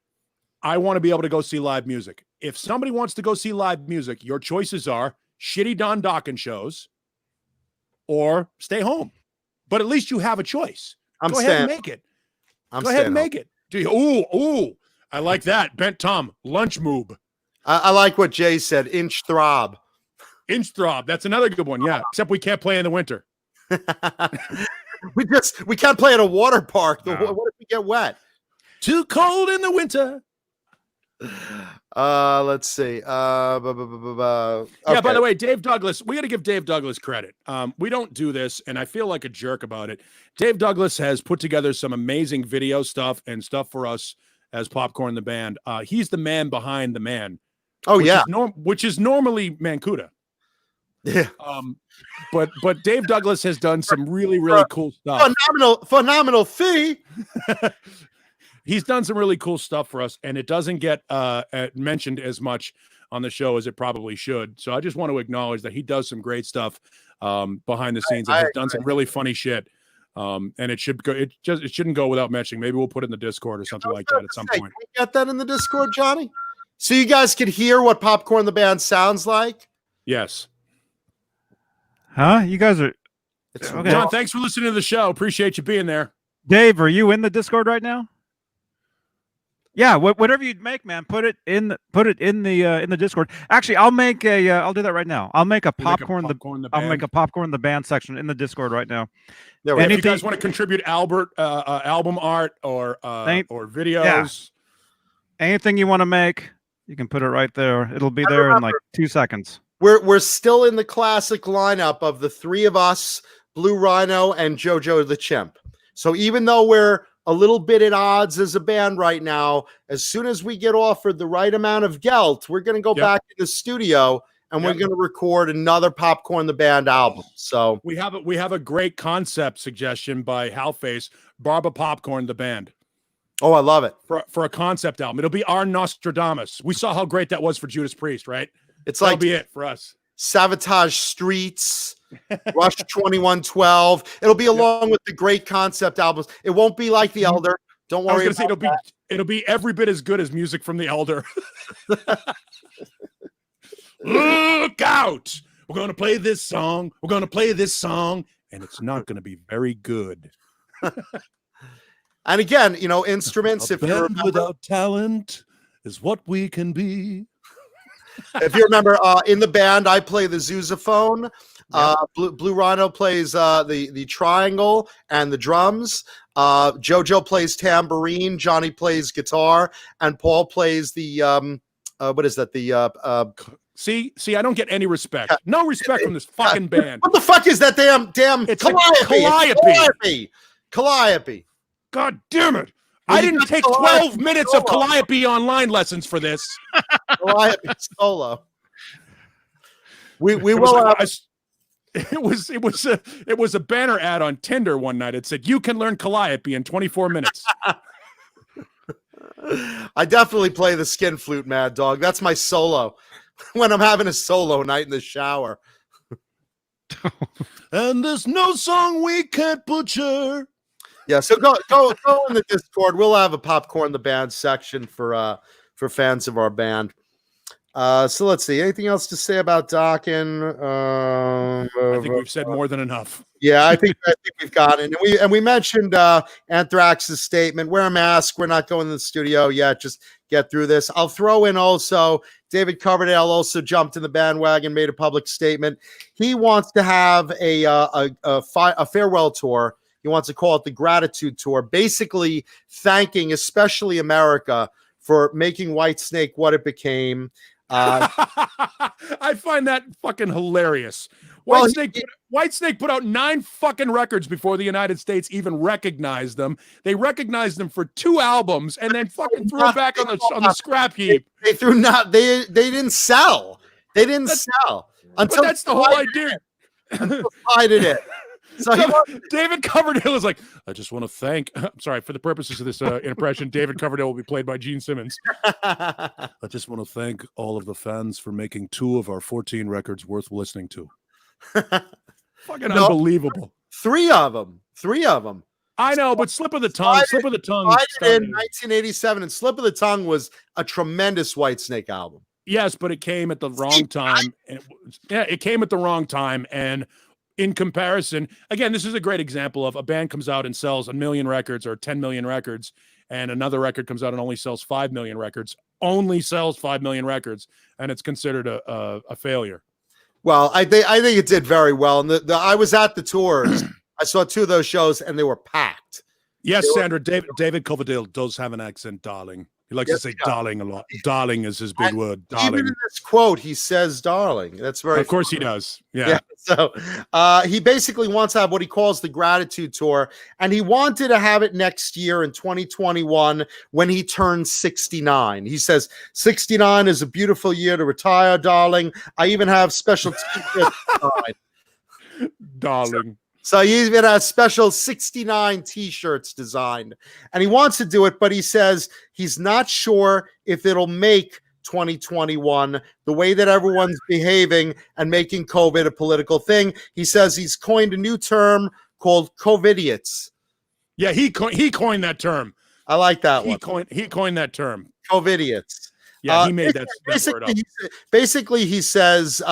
I want to be able to go see live music. If somebody wants to go see live music, your choices are shitty Don Dokken shows or stay home. But at least you have a choice. Go ahead and make it. Go ahead and make it. Ooh, I like that. Bent Tom, lunch moob. I like what Jay said. Inch throb. Inch throb. That's another good one. Yeah. Except we can't play in the winter. we can't play at a water park. No. What if we get wet? Too cold in the winter. Let's see. Yeah, by the way, Dave Douglas, we got to give Dave Douglas credit. We don't do this, and I feel like a jerk about it. Dave Douglas has put together some amazing video stuff and stuff for us as Popcorn the Band. He's the man behind the man. Oh, yeah. Which is normally Mancuda. Yeah. But Dave Douglas has done some really, really cool stuff. Phenomenal fee. He's done some really cool stuff for us, and it doesn't get mentioned as much on the show as it probably should. So I just want to acknowledge that he does some great stuff behind the scenes, and he's done some really funny shit. And it shouldn't go without mentioning. Maybe we'll put it in the Discord or something like that at some point. Can we get that in the Discord, Johnny? So you guys can hear what Popcorn the Band sounds like? Yes. Huh? You guys are okay. John, thanks for listening to the show. Appreciate you being there. Dave, are you in the Discord right now? Yeah, whatever you'd make, man, put it in the Discord. Actually, I'll make I'll do that right now. I'll make a popcorn the band section in the Discord right now. Yeah, if you guys want to contribute album art or videos, anything you want to make, you can put it right there. It'll be there in like 2 seconds. We're still in the classic lineup of the three of us, Blue Rhino and JoJo the Chimp. So even though we're a little bit at odds as a band right now, as soon as we get offered the right amount of gelt, we're going to go back to the studio and we're going to record another Popcorn the Band album. So we have a great concept suggestion by Halface, Barba Popcorn the Band. Oh, I love it. For a concept album. It'll be our Nostradamus. We saw how great that was for Judas Priest, right? That'll like be it for us. Sabotage Streets, Rush 2112. It'll be along with the great concept albums. It won't be like The Elder. Don't worry. I was gonna say it'll be every bit as good as music from The Elder. Look out! We're gonna play this song. We're gonna play this song, and it's not gonna be very good. And again, instruments. If you're without talent is what we can be. If you remember, in the band, I play the sousaphone. Blue Rhino plays the triangle and the drums. JoJo plays tambourine. Johnny plays guitar, and Paul plays the what is that? The See, I don't get any respect. No respect from this fucking band. What the fuck is that damn It's Calliope. God damn it. Well, I you didn't got take Calliope 12 minutes of solo. Calliope online lessons for this. Calliope solo. We It will was, it was a banner ad on Tinder one night. It said, "You can learn Calliope in 24 minutes." I definitely play the skin flute, Mad Dog. That's my solo when I'm having a solo night in the shower. And there's no song we can't butcher. Yeah, so go in the Discord. We'll have a popcorn the band section for fans of our band. So let's see. Anything else to say about Dokken? I think we've said more than enough. Yeah, I think we've got it. And we mentioned Anthrax's statement. Wear a mask. We're not going to the studio yet. Just get through this. I'll throw in also David Coverdale also jumped in the bandwagon, made a public statement. He wants to have a farewell tour. He wants to call it the Gratitude Tour, basically thanking especially America for making Whitesnake what it became. I find that fucking hilarious. Well, Whitesnake put out 9 fucking records before the United States even recognized them. They recognized them for 2 albums and then fucking threw it back on the scrap heap. They didn't sell. They didn't sell until that's the whole idea. I did it. So David Coverdale is like, I just want to thank. I'm sorry for the purposes of this impression. David Coverdale will be played by Jean Simmons. I just want to thank all of the fans for making 2 of our 14 records worth listening to. Fucking unbelievable. 3 of them. I know, but Slip of the Tongue. Slip of the Tongue. In 1987, and Slip of the Tongue was a tremendous Whitesnake album. Yes, but it came at the wrong time. It came at the wrong time, and in comparison, again, this is a great example of a band comes out and sells 1 million records or 10 million records, and another record comes out and only sells 5 million records, and it's considered a failure. Well, I think it did very well. And I was at the tours. I saw 2 of those shows, and they were packed. Yes, Sandra, David Coverdale does have an accent, darling. He likes to say darling a lot. Darling is his big word. Darling. Even in this quote, he says darling. That's very Of course he does. Yeah. So he basically wants to have what he calls the Gratitude Tour, and he wanted to have it next year in 2021 when he turns 69. He says 69 is a beautiful year to retire, darling. I even have special t-shirts. Darling. So he even has special 69 t-shirts designed, and he wants to do it, but he says he's not sure if it'll make 2021 the way that everyone's behaving and making COVID a political thing. He says he's coined a new term called COVIDiots. Yeah, he coined that term. I like that one. He coined that term. COVIDiots. Yeah, he made that word up. Basically, he says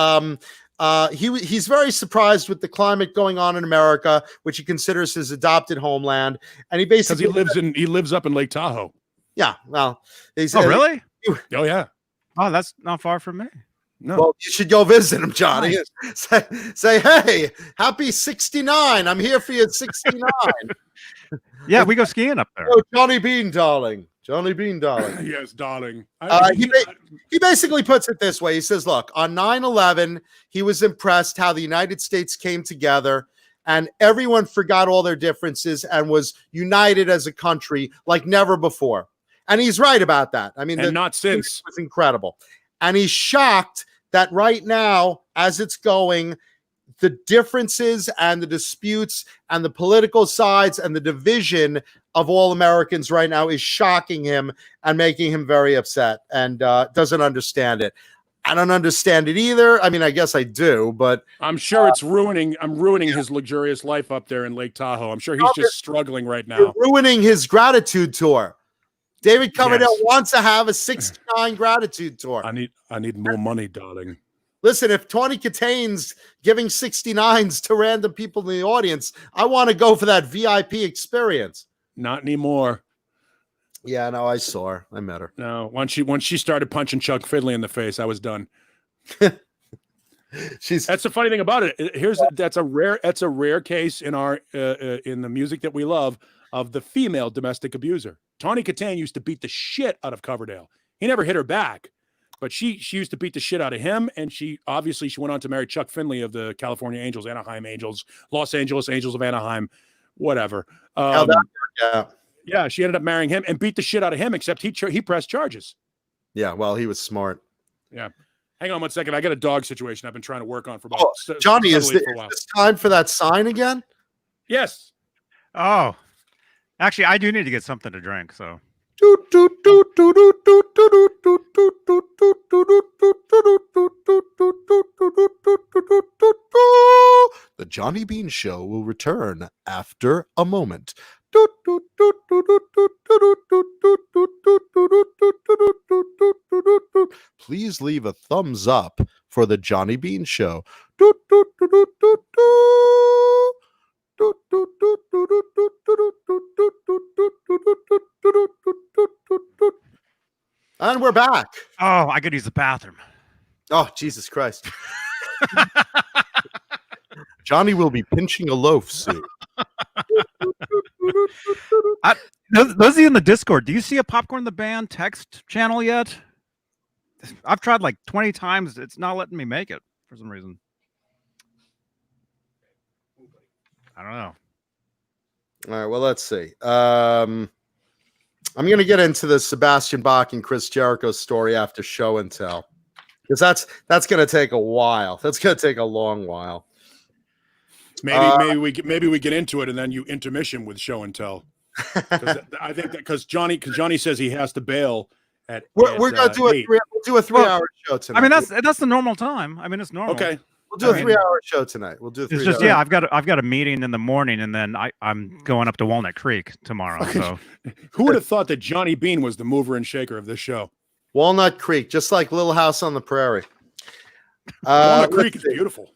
he's very surprised with the climate going on in America, which he considers his adopted homeland, and he basically he lives up in Lake Tahoe. Yeah, well, really? Oh yeah. Oh, that's not far from me. No. Well, you should go visit him, Johnny. Say, hey, happy 69. I'm here for you at 69. Yeah, we go skiing up there. Oh, Johnny Beane, darling. Johnny Beane, darling. Yes, darling. He basically puts it this way. He says, look, on 9/11, he was impressed how the United States came together and everyone forgot all their differences and was united as a country like never before. And he's right about that. I mean, not since. It was incredible. And he's shocked that right now, as it's going, the differences and the disputes and the political sides and the division of all Americans right now is shocking him and making him very upset and doesn't understand it. I don't understand it either. I mean, I guess I do, but I'm sure it's ruining his luxurious life up there in Lake Tahoe. I'm sure he's just struggling right now. Ruining his Gratitude Tour. David Coverdale wants to have a 69 Gratitude Tour. I need more money, darling. Listen, if Tawny Kitane's giving 69s to random people in the audience, I want to go for that VIP experience. Not anymore. Yeah, no, I saw her. I met her. No, once she started punching Chuck Fidley in the face, I was done. That's the funny thing about it. That's a rare case in our in the music that we love of the female domestic abuser. Tawny Katane used to beat the shit out of Coverdale. He never hit her back, But she used to beat the shit out of him, and she went on to marry Chuck Finley of the California Angels, Anaheim Angels, Los Angeles Angels of Anaheim, whatever. How'd that work out? Yeah, she ended up marrying him and beat the shit out of him, except he pressed charges. Yeah, well, he was smart. Yeah. Hang on one second. I got a dog situation I've been trying to work on for about Johnny, is for a while. this time for that sign again? Yes. Oh, actually, I do need to get something to drink. So. The Johnny Beane Show will return after a moment. Please leave a thumbs up for the Johnny Beane Show. And we're back. Oh, I could use the bathroom. Oh, Jesus Christ. Johnny will be pinching a loaf soon. Those of you in the Discord, do you see a Popcorn the Band text channel yet? I've tried like 20 times. It's not letting me make it for some reason. I don't know. All right, well, let's see. I'm going to get into the Sebastian Bach and Chris Jericho story after show and tell, because that's going to take a while. That's going to take a long while. Maybe we get into it and then you intermission with show and tell. I think that because Johnny says he has to bail at. We're going to do a 3-hour show tonight. I mean, that's the normal time. I mean, it's normal. Okay. We'll do a 3-hour show tonight. We'll do a 3-hour. It's just I've got a meeting in the morning, and then I'm going up to Walnut Creek tomorrow. So who would have thought that Johnny Beane was the mover and shaker of this show? Walnut Creek, just like Little House on the Prairie. Walnut Creek is beautiful.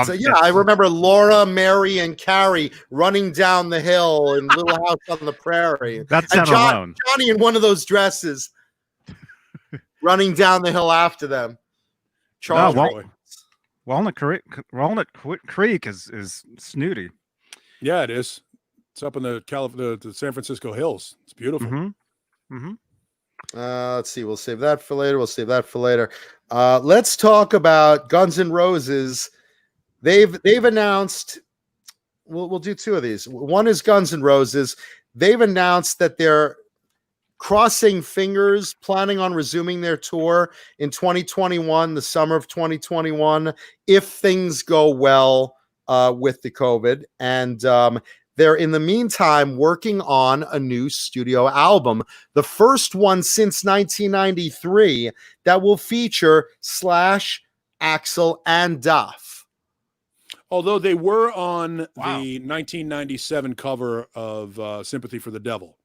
So, yeah, I remember Laura, Mary, and Carrie running down the hill in Little House on the Prairie. That's Johnny in one of those dresses running down the hill after them. Charles. Walnut Creek is snooty. Yeah, it is. It's up in the San Francisco hills. It's beautiful. Mm-hmm. Mm-hmm. Let's see. We'll save that for later. Let's talk about Guns N' Roses. They've announced. We'll do two of these. One is Guns N' Roses. They've announced that they're crossing fingers, planning on resuming their tour in 2021, the summer of 2021, if things go well with the COVID. And they're, in the meantime, working on a new studio album, the first one since 1993, that will feature Slash, Axl, and Duff. Although they were on the 1997 cover of Sympathy for the Devil.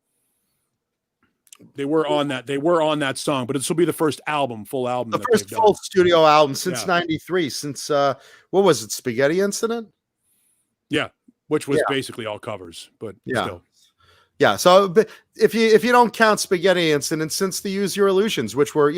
They were on that song, but this will be the first full album. The first full studio album since 93, since what was it, Spaghetti Incident? Yeah, which was basically all covers, but still. Yeah, so if you don't count Spaghetti Incident, since the Use Your Illusions, which were,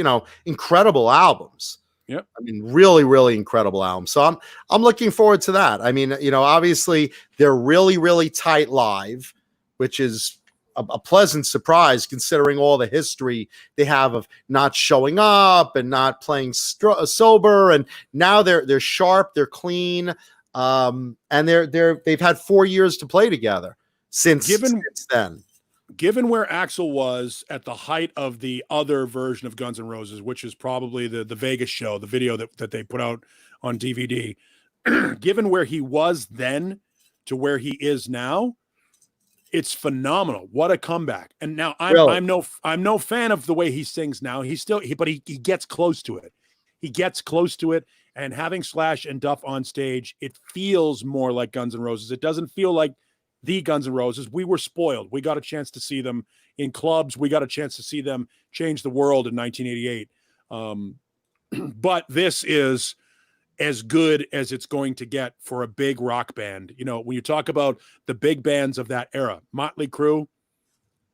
incredible albums. Yep. I mean, really, really incredible album. So I'm looking forward to that. I mean, obviously they're really, really tight live, which is a pleasant surprise considering all the history they have of not showing up and not playing sober. And now they're sharp, they're clean, and they've had 4 years to play together since then. Given where Axl was at the height of the other version of Guns N' Roses, which is probably the Vegas show, the video that they put out on DVD, given where he was then to where he is now, it's phenomenal. What a comeback. And now I'm no fan of the way he sings now. But he gets close to it. He gets close to it. And having Slash and Duff on stage, it feels more like Guns N' Roses. It doesn't feel like the Guns N' Roses. We were spoiled. We got a chance to see them in clubs. We got a chance to see them change the world in 1988. But this is as good as it's going to get for a big rock band. When you talk about the big bands of that era, Motley Crue,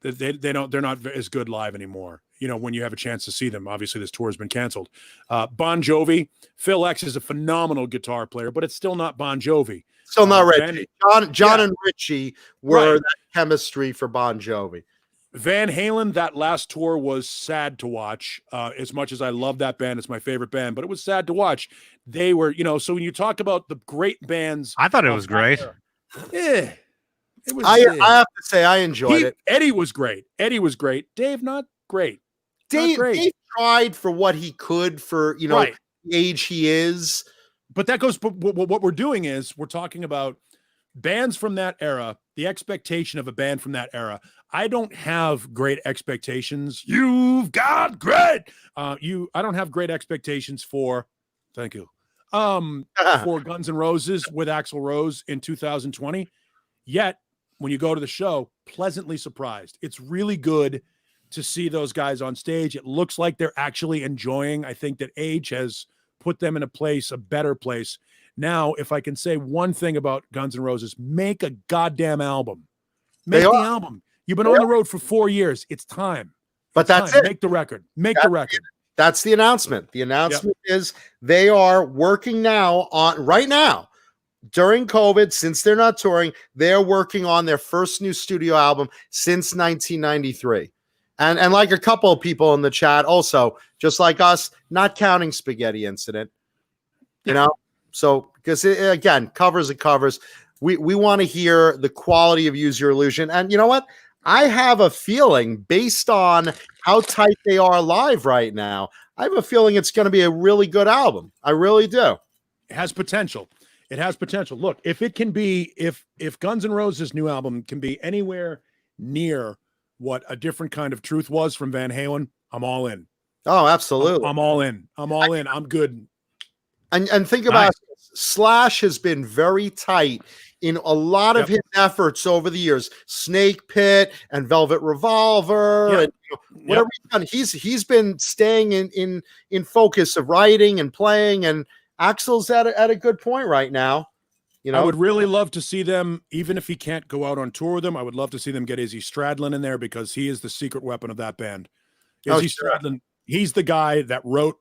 they're not as good live anymore. When you have a chance to see them, obviously this tour has been canceled. Bon Jovi, Phil X is a phenomenal guitar player, but it's still not Bon Jovi. Still not Richie. John and Richie were that chemistry for Bon Jovi. Van Halen, that last tour was sad to watch. As much as I love that band, it's my favorite band, but it was sad to watch. They were, so when you talk about the great bands, I thought it was great. Yeah, it was. I have to say I enjoyed it. Eddie was great. Dave, not great. Dave tried for what he could for right. the age he is. But that goes. But what we're doing is we're talking about bands from that era, the expectation of a band from that era. I don't have great expectations. You've got great. I don't have great expectations for. Thank you. For Guns N' Roses with Axl Rose in 2020. Yet when you go to the show, pleasantly surprised. It's really good to see those guys on stage. It looks like they're actually enjoying. I think that age has put them in a better place. Now, if I can say one thing about Guns N' Roses, make a goddamn album. Make the album. You've been on the road for 4 years. It's time. But that's it. Make the record. The record. That's the announcement. The announcement is they are working right now, during COVID, since they're not touring, they're working on their first new studio album since 1993. And like a couple of people in the chat also, just like us, not counting Spaghetti Incident, So, because again, covers and covers. We want to hear the quality of Use Your Illusion. And you know what? I have a feeling, based on how tight they are live right now, I have a feeling it's going to be a really good album. I really do. It has potential. Look, if it can be, if Guns N' Roses' new album can be anywhere near what A Different Kind of Truth was from Van Halen, I'm all in. Oh, absolutely. I'm all in. I'm good. And think about it. Slash has been very tight in a lot of his efforts over the years. Snake Pit and Velvet Revolver and whatever he's done. He's been staying in focus of writing and playing, and Axl's at a good point right now. I would really love to see them, even if he can't go out on tour with them, I would love to see them get Izzy Stradlin in there, because he is the secret weapon of that band. Izzy Stradlin, he's the guy that wrote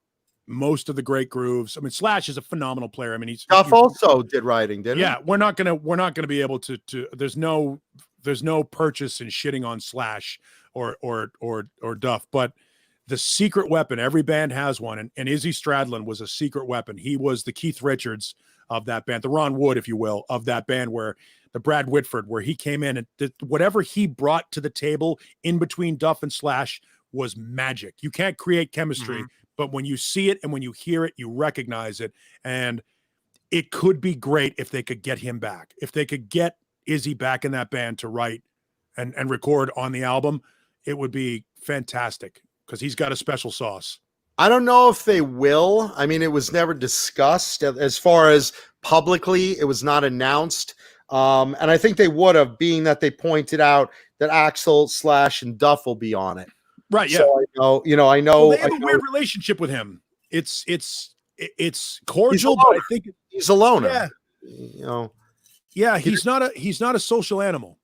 most of the great grooves. I mean, Slash is a phenomenal player. I mean, Duff also did writing, didn't he? Yeah, we're not gonna be able to there's no purchase in shitting on Slash or Duff, but the secret weapon, every band has one, and Izzy Stradlin was a secret weapon. He was the Keith Richards of that band, the Ron Wood, if you will, of that band, where the Brad Whitford, where he came in and whatever he brought to the table in between Duff and Slash was magic. You can't create chemistry, but when you see it and when you hear it, you recognize it. And it could be great if they could get him back. If they could get Izzy back in that band to write and record on the album, it would be fantastic, because he's got a special sauce. I don't know if they will. I mean, it was never discussed as far as publicly. It was not announced. And I think they would have, being that they pointed out that Axl, Slash, and Duff will be on it. Right. Yeah. So I know. Well, they have a weird relationship with him. It's cordial, but I think he's a loner. Yeah. Yeah. He's not a social animal.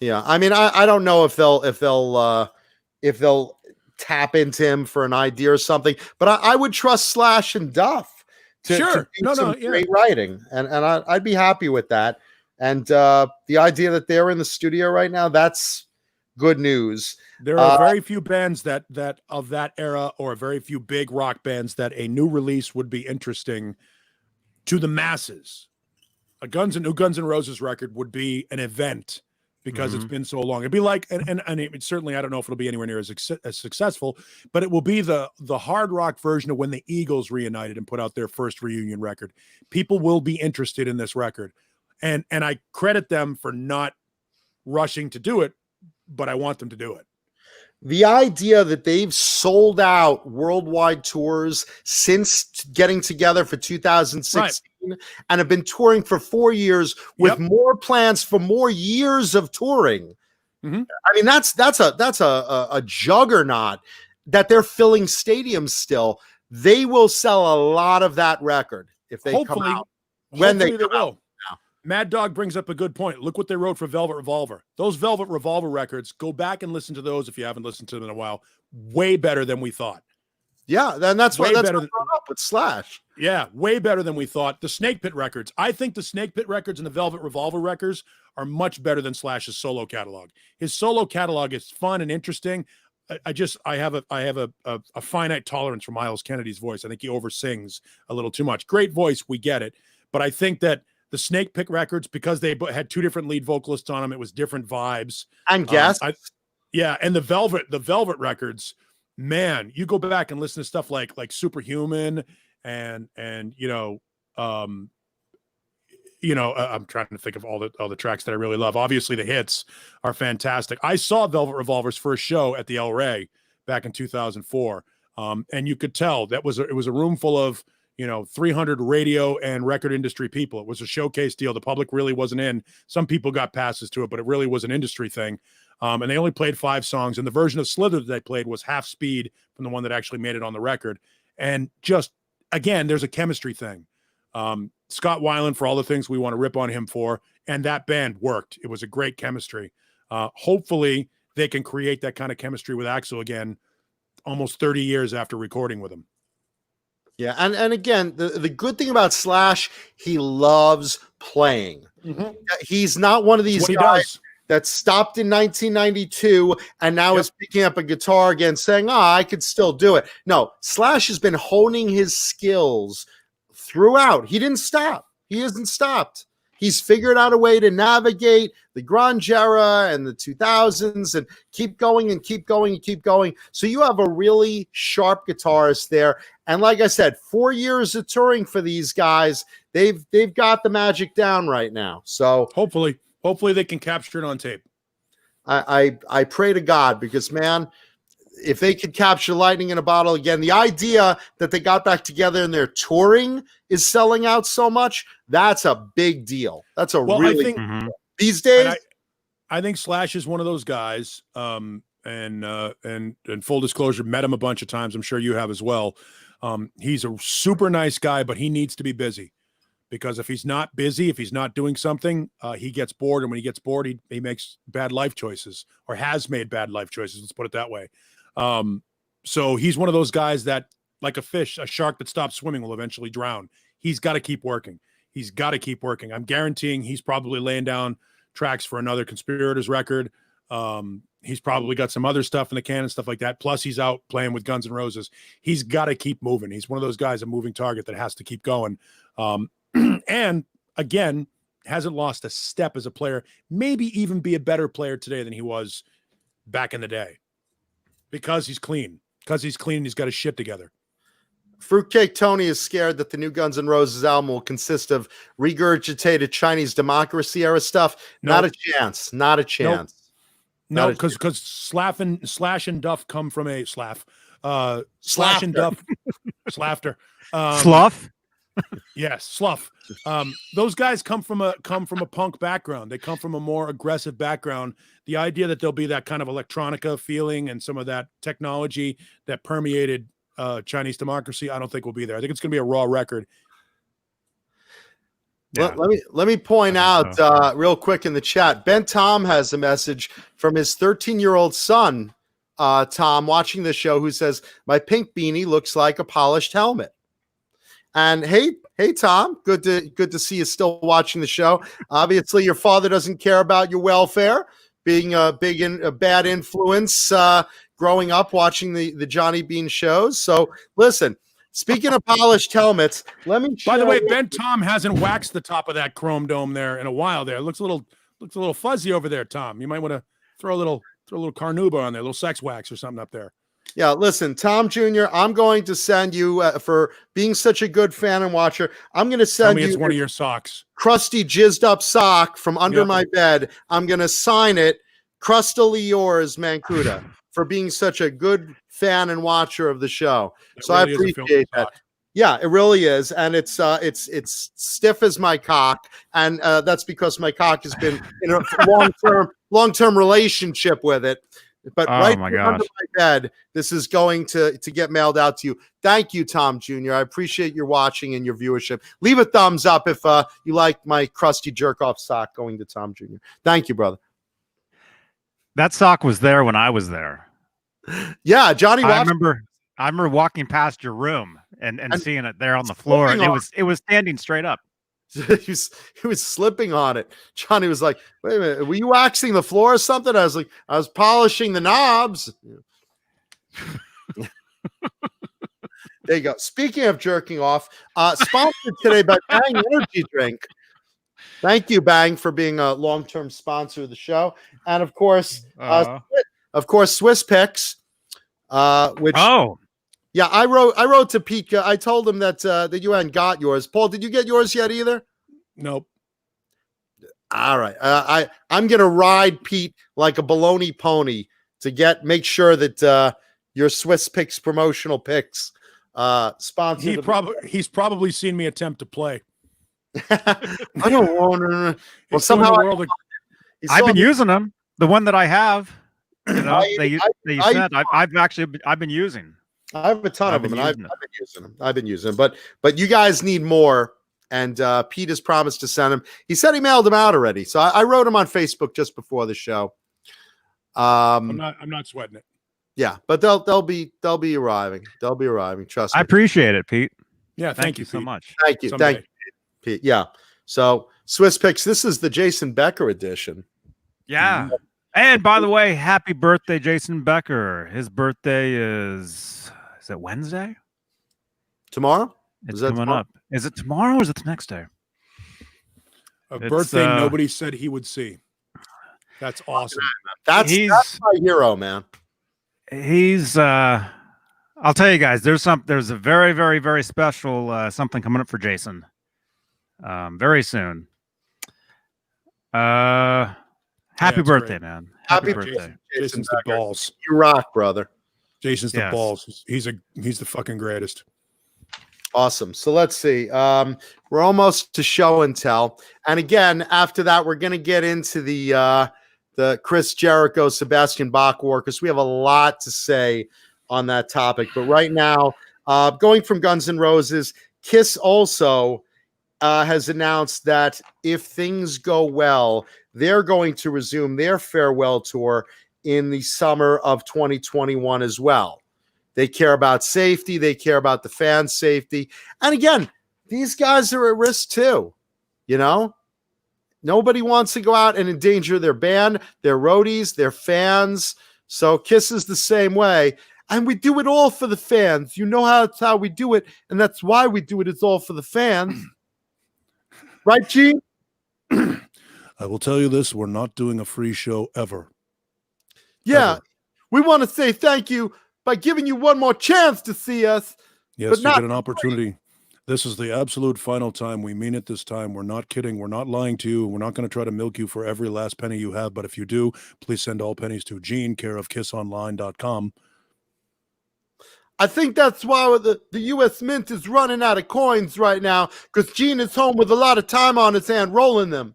Yeah. I mean, I don't know if they'll tap into him for an idea or something, but I would trust Slash and Duff to do some great writing, and I'd be happy with that. And the idea that they're in the studio right now, that's good news. There are very few bands that of that era, or very few big rock bands, that a new release would be interesting to the masses. A new Guns N' Roses record would be an event, because it's been so long. It'd be like, and it certainly, I don't know if it'll be anywhere near as successful, but it will be the hard rock version of when the Eagles reunited and put out their first reunion record. People will be interested in this record, and I credit them for not rushing to do it, but I want them to do it. The idea that they've sold out worldwide tours since getting together for 2016 and have been touring for 4 years with more plans for more years of touring. I mean, that's a juggernaut that they're filling stadiums still. They will sell a lot of that record if they come out. When they come out. Mad Dog brings up a good point. Look what they wrote for Velvet Revolver. Those Velvet Revolver records, go back and listen to those if you haven't listened to them in a while. Way better than we thought. Yeah, then that's why I brought up with Slash. Yeah, way better than we thought. The Snake Pit records. I think the Snake Pit records and the Velvet Revolver records are much better than Slash's solo catalog. His solo catalog is fun and interesting. I have a finite tolerance for Miles Kennedy's voice. I think he oversins a little too much. Great voice, we get it. But I think that the Snake Pit records, because they had two different lead vocalists on them, it was different vibes. And guests. Yeah, and the Velvet records, man, you go back and listen to stuff like Superhuman and I'm trying to think of all the tracks that I really love. Obviously, the hits are fantastic. I saw Velvet Revolvers for a show at the El Rey back in 2004, and you could tell it was a room full of 300 radio and record industry people. It was a showcase deal. The public really wasn't in. Some people got passes to it, but it really was an industry thing. And they only played 5 songs, and the version of Slither that they played was half speed from the one that actually made it on the record. And just again, there's a chemistry thing. Scott Weiland, for all the things we want to rip on him for, and that band worked. It was a great chemistry. Hopefully they can create that kind of chemistry with Axl again, almost 30 years after recording with him. Yeah, and again, the good thing about Slash, he loves playing. Mm-hmm. He's not one of these guys that stopped in 1992 and now is picking up a guitar again saying, I could still do it. No, Slash has been honing his skills throughout. He didn't stop. He hasn't stopped. He's figured out a way to navigate the grunge era and the 2000s and keep going and keep going and keep going. So you have a really sharp guitarist there. And like I said, 4 years of touring for these guys. They've got the magic down right now. So hopefully they can capture it on tape. I pray to God, because man, if they could capture lightning in a bottle again, the idea that they got back together and their touring is selling out so much, that's a big deal. That's a really these days. I think Slash is one of those guys. And full disclosure, met him a bunch of times. I'm sure you have as well. He's a super nice guy, but he needs to be busy, because if he's not busy, if he's not doing something, he gets bored. And when he gets bored, he makes bad life choices, or has made bad life choices. Let's put it that way. So he's one of those guys that, like a fish, a shark that stops swimming will eventually drown. He's got to keep working. He's got to keep working. I'm guaranteeing he's probably laying down tracks for another Conspirators record. He's probably got some other stuff in the can and stuff like that. Plus he's out playing with Guns N' Roses. He's got to keep moving. He's one of those guys, a moving target that has to keep going. And again, hasn't lost a step as a player, maybe even be a better player today than he was back in the day, because he's clean. He's got his shit together. Fruitcake Tony is scared that the new Guns N' Roses album will consist of regurgitated Chinese democracy era stuff. Nope. Not a chance. Not a chance. No, because Slash and Duff come from a Slash and Duff Slafter. Slough? Yes, Slough. Those guys come from a punk background. They come from a more aggressive background. The idea that there'll be that kind of electronica feeling and some of that technology that permeated Chinese democracy, I don't think will be there. I think it's going to be a raw record. Yeah. Let me point out real quick in the chat. Ben Tom has a message from his 13-year-old son, Tom, watching the show, who says, "My pink beanie looks like a polished helmet." And hey, Tom, good to see you still watching the show. Obviously, your father doesn't care about your welfare, being a bad influence growing up watching the Johnny Bean shows. So listen. Speaking of polished helmets, let me. By the way, Ben Tom hasn't waxed the top of that chrome dome there in a while. There, it looks a little fuzzy over there, Tom. You might want to throw a little carnauba on there, a little sex wax or something up there. Yeah, listen, Tom Jr., I'm going to send you for being such a good fan and watcher. I'm going to send you. It's one of your socks. Crusty jizzed up sock from under my bed. I'm going to sign it, crustily yours, Mancuda, for being such a good fan and watcher of the show. So really I appreciate that. Yeah, it really is. And it's stiff as my cock. And that's because my cock has been in a long-term relationship with it. But right under my bed, this is going to get mailed out to you. Thank you, Tom Jr. I appreciate your watching and your viewership. Leave a thumbs up if you like my crusty jerk-off sock going to Tom Jr. Thank you, brother. That sock was there when I was there. Yeah, Johnny. I remember walking past your room and And seeing it there on the floor. And slipping it was standing straight up. he was slipping on it. Johnny was like, "Wait a minute, were you waxing the floor or something?" I was like, "I was polishing the knobs." There you go. Speaking of jerking off, sponsored today by Bang Energy Drink. Thank you, Bang, for being a long-term sponsor of the show, and of course, Swiss Picks. Which yeah, I wrote to Pete. I told him that that you hadn't got yours. Paul, did you get yours yet either? Nope. All right, I'm gonna ride Pete like a baloney pony to make sure that your Swiss Picks promotional picks sponsored. He's probably seen me attempt to play. I don't want to. Well, somehow I've been using them. The one that I have, you know, I've been using. I have a ton of them, and I've been using them. I've been using them, but you guys need more. And Pete has promised to send them. He said he mailed them out already, so I wrote him on Facebook just before the show. I'm not sweating it. Yeah, but they'll be arriving. They'll be arriving. Trust me. I appreciate it, Pete. Yeah, thank you so much. Thank you, thank you, Pete. Yeah. So Swiss Picks. This is the Jason Becker edition. Yeah. And by the way, happy birthday, Jason Becker. His birthday is it Wednesday? Tomorrow? It's coming up. Is it tomorrow or is it the next day? A birthday nobody said he would see. That's awesome. That's my hero, man. He's I'll tell you guys, there's a very, very, very special something coming up for Jason. Very soon. Happy birthday, man. Happy birthday. Jason's the balls. You rock, brother. Jason's the balls. He's the fucking greatest. Awesome. So let's see. We're almost to show and tell. And again, after that, we're going to get into the Chris Jericho, Sebastian Bach war, because we have a lot to say on that topic. But right now, going from Guns N' Roses, Kiss also has announced that if things go well, they're going to resume their farewell tour in the summer of 2021 as well. They care about safety. They care about the fans' safety. And again, these guys are at risk too. You know, nobody wants to go out and endanger their band, their roadies, their fans. So Kiss is the same way. And we do it all for the fans. You know how we do it. And that's why we do it. It's all for the fans. Right, Gene? I will tell you this. We're not doing a free show ever. Yeah. Ever. We want to say thank you by giving you one more chance to see us. Yes, you get an opportunity. This is the absolute final time. We mean it this time. We're not kidding. We're not lying to you. We're not going to try to milk you for every last penny you have. But if you do, please send all pennies to Gene, care of kissonline.com. I think that's why the U.S. Mint is running out of coins right now, because Gene is home with a lot of time on his hand rolling them.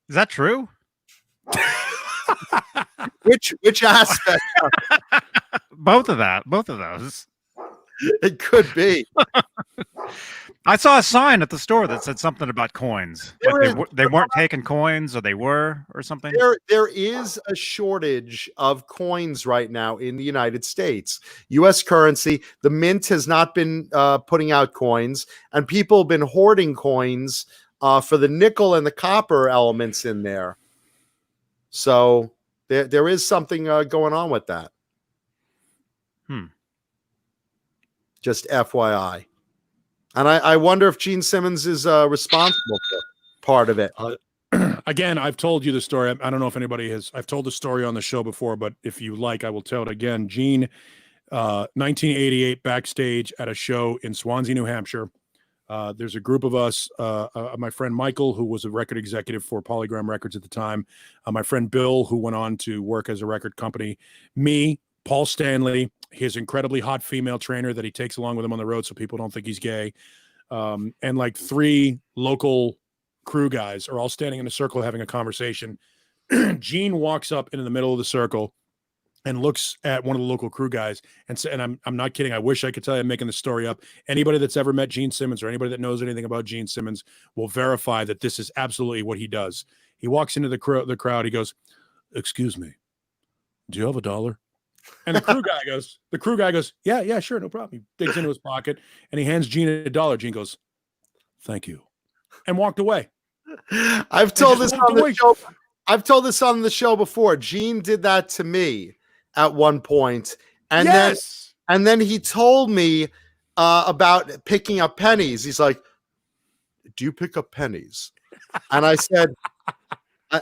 Is that true? Which aspect? Both of those. It could be. I saw a sign at the store that said something about coins. Like they weren't taking coins, or they were, or something. There is a shortage of coins right now in the United States. U.S. currency, the mint has not been putting out coins, and people have been hoarding coins for the nickel and the copper elements in there. So there is something going on with that. Just FYI. And I wonder if Jean Simmons is responsible for part of it. Again, I've told you the story. I don't know if anybody has. I've told the story on the show before, but if you like, I will tell it again. Gene, 1988, backstage at a show in Swansea, New Hampshire. There's a group of us, my friend Michael, who was a record executive for Polygram Records at the time, my friend Bill, who went on to work as a record company, me, Paul Stanley, his incredibly hot female trainer that he takes along with him on the road so people don't think he's gay, and like 3 local crew guys are all standing in a circle having a conversation. Gene walks up into the middle of the circle and looks at one of the local crew guys and I'm not kidding. I wish I could tell you I'm making the story up. Anybody that's ever met Gene Simmons or anybody that knows anything about Gene Simmons will verify that this is absolutely what he does. He walks into the crowd. He goes, "Excuse me, do you have $1?" And the crew guy goes, yeah, sure, no problem. He digs into his pocket and he hands Gene $1. Gene goes, thank you, and walked away. I've told this on the show. I've told this on the show before. Gene did that to me at one point, and then he told me about picking up pennies. He's like, "Do you pick up pennies?" And I said,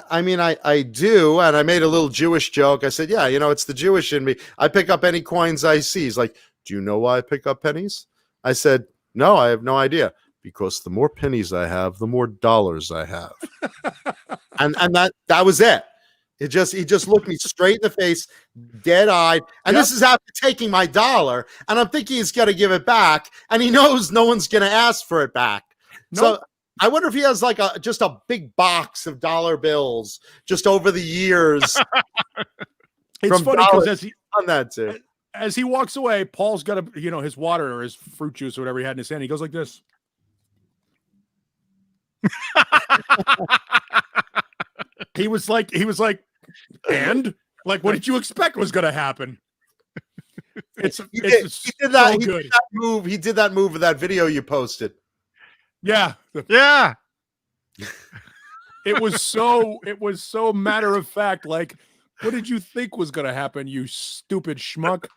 I mean, I do. And I made a little Jewish joke. I said, yeah, it's the Jewish in me. I pick up any coins I see. He's like, do you know why I pick up pennies? I said, no, I have no idea. Because the more pennies I have, the more dollars I have. and that was it. He just looked me straight in the face, dead-eyed. And this is after taking my $1. And I'm thinking he's going to give it back. And he knows no one's going to ask for it back. Nope. So I wonder if he has like just a big box of dollar bills just over the years. It's funny because as he walks away, Paul's got his water or his fruit juice or whatever he had in his hand. He goes like this. He was like, and like, what did you expect was going to happen? He did that move. He did that move with that video you posted. Yeah. It was so matter of fact. Like, what did you think was going to happen, you stupid schmuck?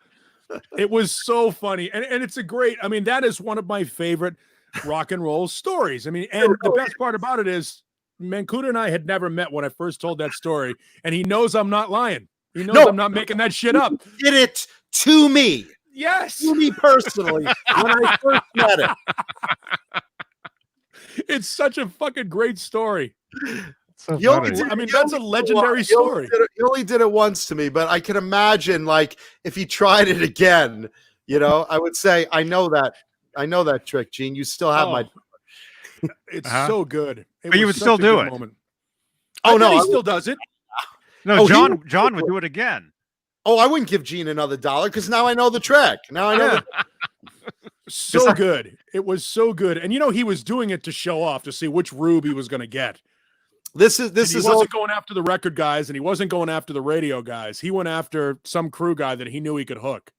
It was so funny. And it's a great, I mean, that is one of my favorite rock and roll stories. I mean, and the best part about it is Mancuda and I had never met when I first told that story. And he knows I'm not lying. He knows I'm not making that shit up. He did it to me. Yes. To me personally when I first met him. It's such a fucking great story. So that's a legendary story. He only did it once to me, but I can imagine, like, if he tried it again, I would say, I know that trick, Gene. You still have my. It's so good. But you would still do it. Moment. Oh no, he still does it. No, John would do it again. Oh, I wouldn't give Gene another $1 because now I know the trick. Now I know. So good. It was so good. And he was doing it to show off, to see which rube he was going to get. He wasn't going after the record guys, and he wasn't going after the radio guys. He went after some crew guy that he knew he could hook.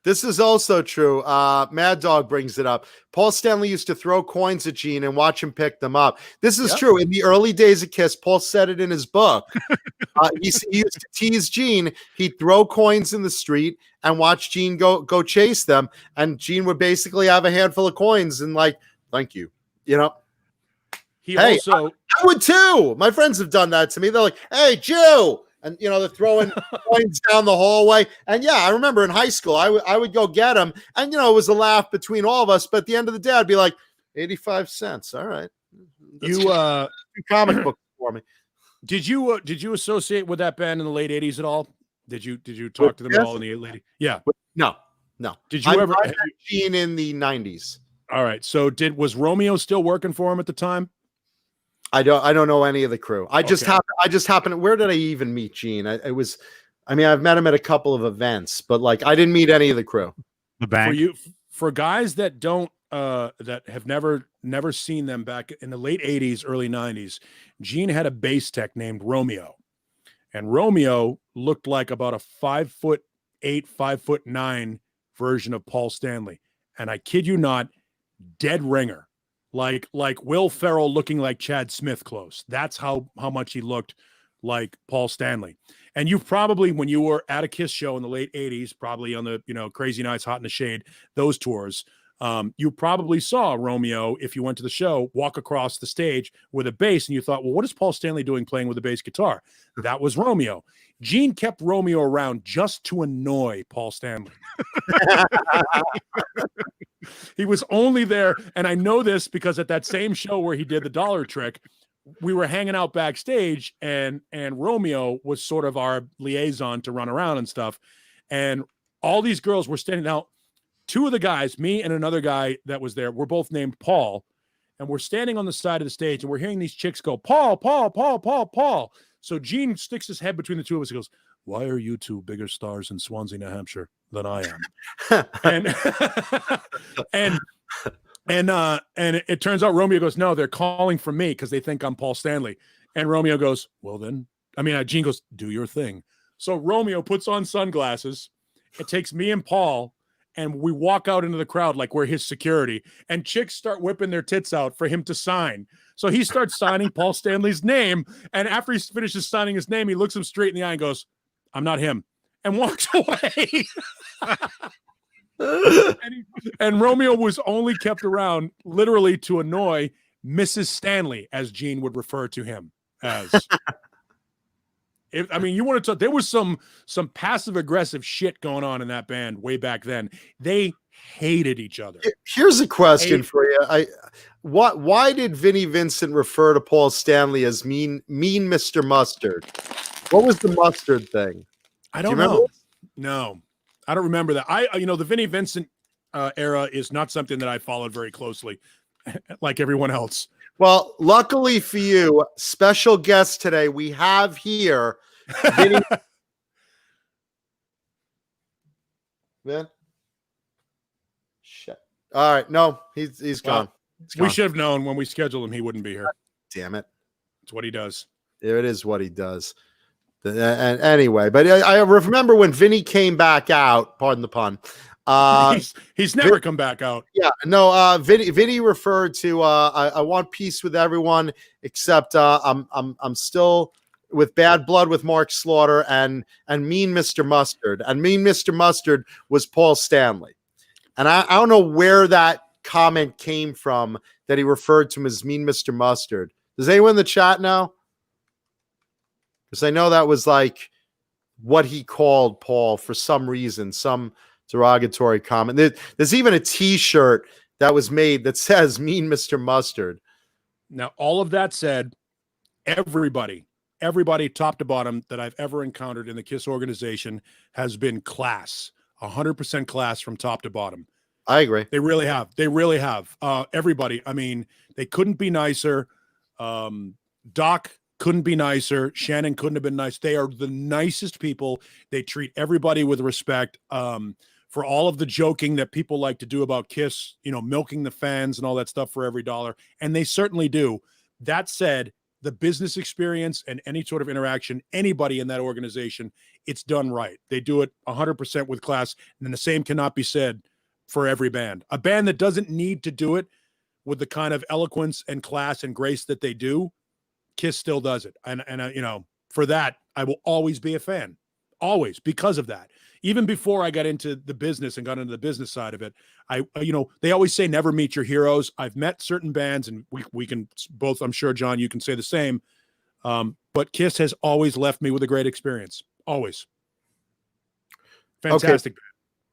This is also true. Mad Dog brings it up. Paul Stanley used to throw coins at Gene and watch him pick them up. This is true. In the early days of Kiss, Paul said it in his book. He used to tease Gene. He'd throw coins in the street and watch Gene go chase them. And Gene would basically have a handful of coins and like, thank you. I would too. My friends have done that to me. They're like, hey, Jew. And, they're throwing coins down the hallway. And, I remember in high school, I would go get them. And, it was a laugh between all of us. But at the end of the day, I'd be like, 85 cents. All right. That's two comic books for me. Did you associate with that band in the late 80s at all? Did you talk to them at all in the late 80s? Yeah. No. Did you ever? I met Gene in the 90s. All right. So was Romeo still working for him at the time? I don't know any of the crew. I just happened. Where did I even meet Gene? I've met him at a couple of events, but like I didn't meet any of the crew. The bank. For guys that don't that have never seen them back in the late 80s, early 90s, Gene had a bass tech named Romeo. And Romeo looked like about a 5'8", 5'9" version of Paul Stanley. And I kid you not, dead ringer. Like Will Ferrell looking like Chad Smith close. That's how much he looked like Paul Stanley. And you probably, when you were at a Kiss show in the late 80s, probably on the Crazy Nights, Hot in the Shade, those tours, you probably saw Romeo, if you went to the show, walk across the stage with a bass, and you thought, well, what is Paul Stanley doing playing with a bass guitar? That was Romeo. Gene kept Romeo around just to annoy Paul Stanley. He was only there, and I know this because at that same show where he did the dollar trick, we were hanging out backstage, and Romeo was sort of our liaison to run around and stuff. And all these girls were standing out. Two of the guys, me and another guy that was there, were both named Paul, and we're standing on the side of the stage, and we're hearing these chicks go, Paul, Paul, Paul, Paul, Paul. So Gene sticks his head between the two of us. He goes, why are you two bigger stars in Swansea, New Hampshire than I am? and it turns out Romeo goes, no, they're calling for me because they think I'm Paul Stanley. And Romeo goes, well then, Gene goes, do your thing. So Romeo puts on sunglasses It takes me and Paul, and we walk out into the crowd like we're his security, and chicks start whipping their tits out for him to sign. So he starts signing Paul Stanley's name, and after he finishes signing his name, he looks him straight in the eye and goes, "I'm not him," and walks away. and Romeo was only kept around literally to annoy Mrs. Stanley, as Jean would refer to him as. I mean, you want to talk, there was some passive aggressive shit going on in that band way back then. They hated each other. Here's a question for you. Why did Vinnie Vincent refer to Paul Stanley as mean Mr. Mustard? What was the mustard thing? I don't know. No, I don't remember that. The Vinnie Vincent era is not something that I followed very closely, like everyone else. Well, luckily for you, special guest today, we have here Vinnie. Man. Shit. All right. No, he's gone. We should have known when we scheduled him he wouldn't be here. Damn it. It's what he does. There it is, what he does. And anyway, but I remember when Vinny came back out, pardon the pun. He's never come back out. Yeah, no. Vinny referred to I want peace with everyone except I'm still with bad blood with Mark Slaughter and mean Mr. Mustard. And mean Mr. Mustard was Paul Stanley. And I don't know where that comment came from that he referred to him as mean Mr. Mustard. Does anyone in the chat know? Because I know that was like what he called Paul for some reason, some derogatory comment. There's even a T-shirt that was made that says "Mean Mr. Mustard." Now, all of that said, everybody top to bottom that I've ever encountered in the KISS organization has been class, 100% class from top to bottom. I agree. They really have. Everybody. I mean, they couldn't be nicer. Doc couldn't be nicer. Shannon couldn't have been nice. They are the nicest people. They treat everybody with respect. For all of the joking that people like to do about KISS, milking the fans and all that stuff for every dollar. And they certainly do. That said, the business experience and any sort of interaction, anybody in that organization, it's done right. They do it 100% with class. And the same cannot be said for every band. A band that doesn't need to do it with the kind of eloquence and class and grace that they do, KISS still does it. And for that, I will always be a fan. Always, because of that. Even before I got into the business and got into the business side of it, they always say never meet your heroes. I've met certain bands, and we can both, I'm sure, John, you can say the same. But KISS has always left me with a great experience. Always. Fantastic. Okay.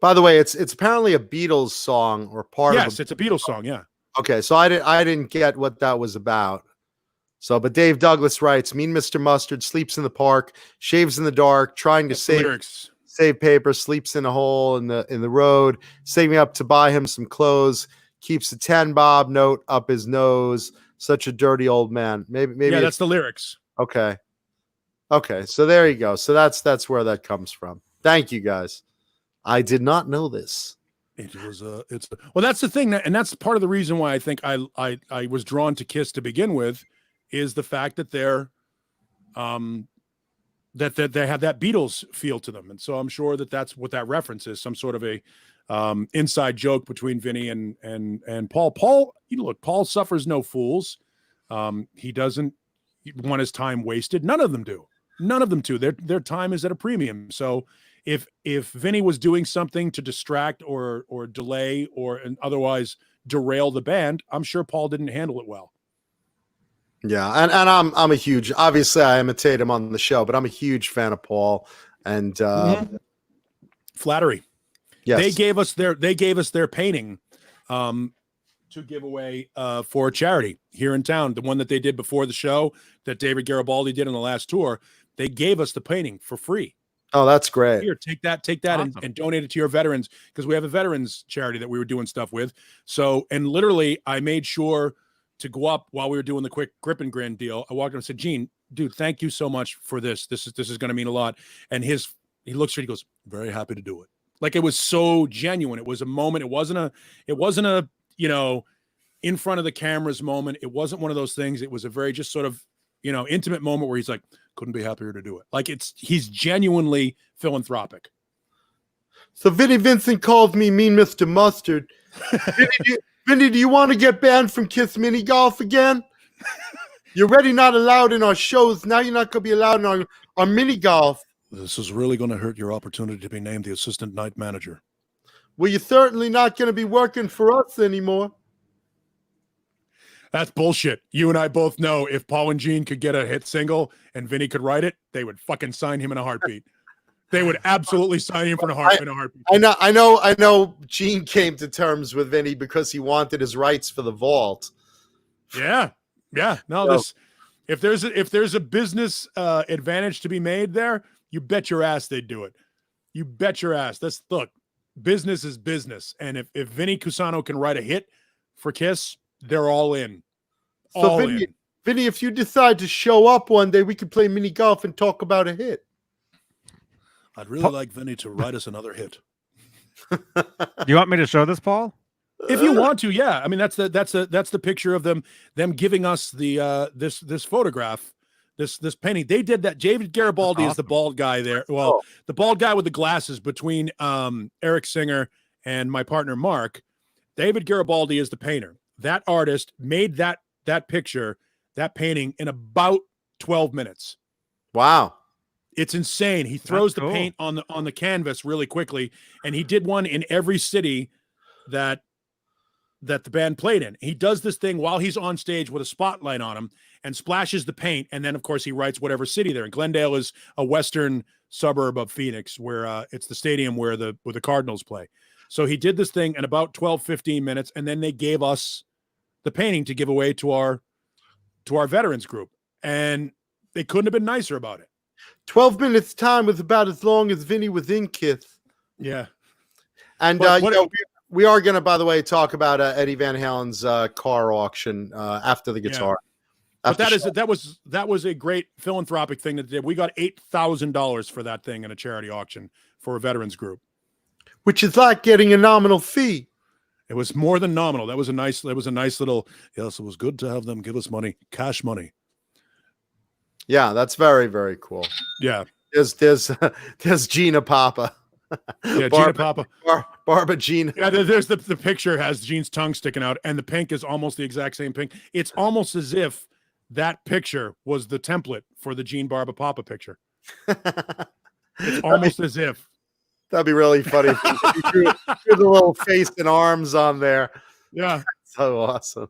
By the way, it's apparently a Beatles song or part of. Yes, it's a Beatles song. Yeah. Okay, so I didn't get what that was about. So, but Dave Douglas writes, mean Mr. Mustard sleeps in the park, shaves in the dark, trying to save paper, sleeps in a hole in the road, saving up to buy him some clothes, keeps a 10 bob note up his nose, such a dirty old man. Maybe yeah, that's the lyrics. Okay. So there you go. So that's where that comes from. Thank you guys. I did not know this. Well, that's the thing, and that's part of the reason why I think I was drawn to KISS to begin with, is the fact that they're that they have that Beatles feel to them. And so I'm sure that's what that reference is, some sort of a inside joke between Vinnie and Paul. Paul suffers no fools. He doesn't want his time wasted. None of them do. Their time is at a premium. So if Vinnie was doing something to distract or delay or otherwise derail the band, I'm sure Paul didn't handle it well. Yeah, and I'm a huge, obviously I imitate him on the show, but I'm a huge fan of Paul and flattery. Yes. They gave us their painting to give away for a charity here in town. The one that they did before the show that David Garibaldi did on the last tour. They gave us the painting for free. Oh, that's great. Here, take that Awesome. and donate it to your veterans, because we have a veterans charity that we were doing stuff with. So, and literally I made sure to go up while we were doing the quick grip and grin deal. I walked up and said, Gene, dude, thank you so much for this. This is going to mean a lot. And he looks at it, he goes, very happy to do it. Like, it was so genuine. It was a moment. It wasn't a, in front of the cameras moment. It wasn't one of those things. It was a very just sort of, intimate moment where he's like, couldn't be happier to do it. Like, he's genuinely philanthropic. So Vinnie Vincent calls me Mean Mr. Mustard. Vinnie, do you want to get banned from Kiss Mini Golf again? You're already not allowed in our shows. Now you're not going to be allowed in our mini golf. This is really going to hurt your opportunity to be named the assistant night manager. Well, you're certainly not going to be working for us anymore. That's bullshit. You and I both know if Paul and Jean could get a hit single and Vinny could write it, they would fucking sign him in a heartbeat. They would absolutely sign him in a heartbeat. I know. Gene came to terms with Vinny because he wanted his rights for the vault. Yeah. No, if there's a business advantage to be made there, you bet your ass they'd do it. You bet your ass. Look, business is business, and if Vinny Cusano can write a hit for Kiss, they're all in. So Vinny, if you decide to show up one day, we could play mini golf and talk about a hit. I'd really like Vinny to write us another hit. Do you want me to show this, Paul? If you want to, yeah. I mean, that's the picture of them giving us the this photograph, this painting. They did that. David Garibaldi is the bald guy there. Well, the bald guy with the glasses between Eric Singer and my partner Mark. David Garibaldi is the painter. That artist made that picture, that painting in about 12 minutes. Wow. It's insane. He throws the paint on the canvas really quickly, and he did one in every city that the band played in. He does this thing while he's on stage with a spotlight on him and splashes the paint, and then of course he writes whatever city they're in. Glendale is a western suburb of Phoenix where it's the stadium where the Cardinals play. So he did this thing in about 12-15 minutes, and then they gave us the painting to give away to our veterans group, and they couldn't have been nicer about it. 12 minutes time was about as long as Vinny was in Kiss. Yeah. And we are going to, by the way, talk about Eddie Van Halen's car auction after the guitar. Yeah. But that was a great philanthropic thing that they did. We got $8,000 for that thing in a charity auction for a veterans group, which is like getting a nominal fee. It was more than nominal. That was a nice little. Yes, it was good to have them give us money, cash money. Yeah, that's very, very cool. Yeah. There's Gina Papa. Yeah, Gina Papa. Barbara Gina. Yeah, there's the picture has Gene's tongue sticking out, and the pink is almost the exact same pink. It's almost as if that picture was the template for the Gene Barba Papa picture. It's almost as if. That'd be really funny. If you threw the little face and arms on there. Yeah. So awesome.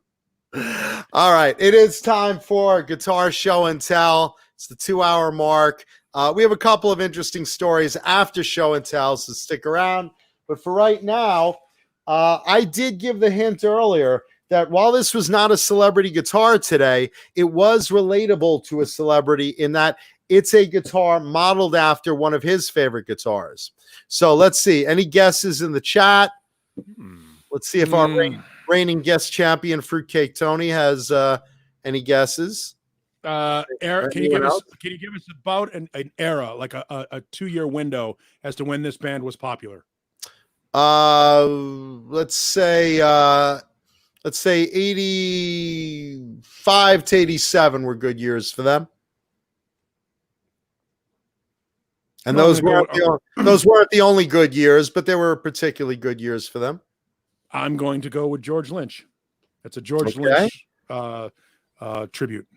All right. It is time for Guitar Show and Tell. It's the 2-hour mark. We have a couple of interesting stories after Show and Tell, so stick around. But for right now, I did give the hint earlier that while this was not a celebrity guitar today, it was relatable to a celebrity in that it's a guitar modeled after one of his favorite guitars. So let's see. Any guesses in the chat? Let's see if our reigning guest champion, Fruitcake Tony, has any guesses. Eric, can you give us about an era, like a 2-year window as to when this band was popular? Let's say 85 to 87 were good years for them. And those weren't the only good years, but they were particularly good years for them. I'm going to go with George Lynch. That's a George Lynch tribute.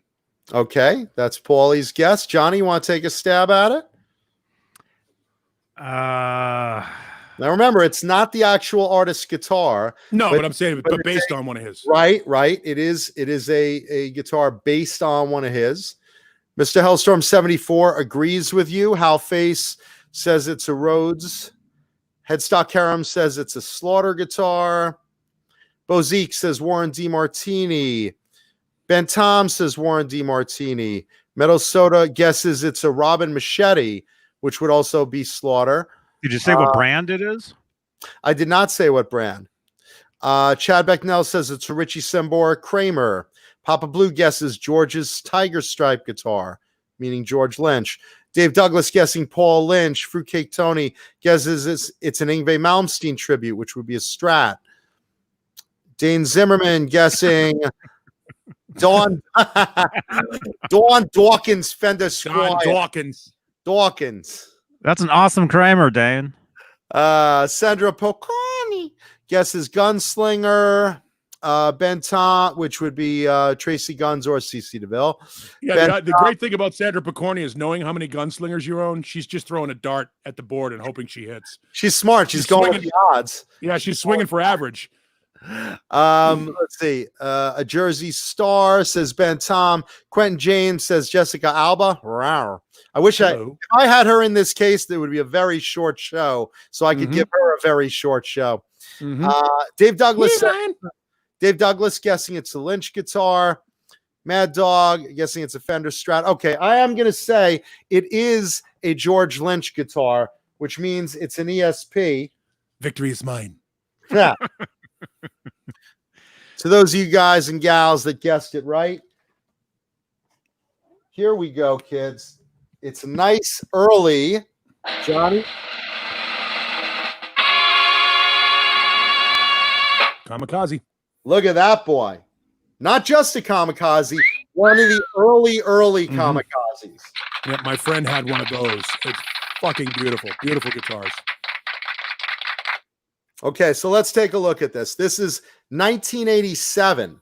Okay, that's Paulie's guess. Johnny, you want to take a stab at it? Now remember, it's not the actual artist's guitar. No, but I'm saying, but based on one of his. Right. It is a guitar based on one of his. Mr. Hellstorm 74 agrees with you. Hal Face says it's a Rhodes. Headstock Harem says it's a Slaughter guitar. Bozique says Warren DeMartini. Ben Tom says Warren DeMartini. Metal Soda guesses it's a Robin Machete, which would also be Slaughter. Did you say what brand it is? I did not say what brand. Chad Becknell says it's a Richie Sambora Kramer. Papa Blue guesses George's Tiger Stripe guitar, meaning George Lynch. Dave Douglas guessing Paul Lynch. Fruitcake Tony guesses it's an Yngwie Malmsteen tribute, which would be a Strat. Dane Zimmerman guessing Dawn Dawkins Fender Squire. Dawkins. Dawkins. That's an awesome Kramer, Dane. Sandra Pocconi guesses Gunslinger. Benton, which would be Tracy Guns or CC DeVille. Yeah, the great thing about Sandra Pocconi is knowing how many gunslingers you own. She's just throwing a dart at the board and hoping she hits. She's smart. She's going with the odds. Yeah, she's swinging for average. Let's see. A Jersey Star says Ben Tom. Quentin James says Jessica Alba. Rawr. I wish if I had her in this case, it would be a very short show, so I could give her a very short show. Dave Douglas. Dave Douglas guessing it's a Lynch guitar. Mad Dog guessing it's a Fender Strat. Okay, I am going to say it is a George Lynch guitar, which means it's an ESP. Victory is mine. Yeah. To those of you guys and gals that guessed it right, here we go, kids. It's a nice early, Johnny. Kamakazi. Look at that boy. Not just a Kamakazi, one of the early Kamakazis. Yeah, my friend had one of those. It's fucking beautiful. Beautiful guitars. Okay, so let's take a look at this. This is 1987.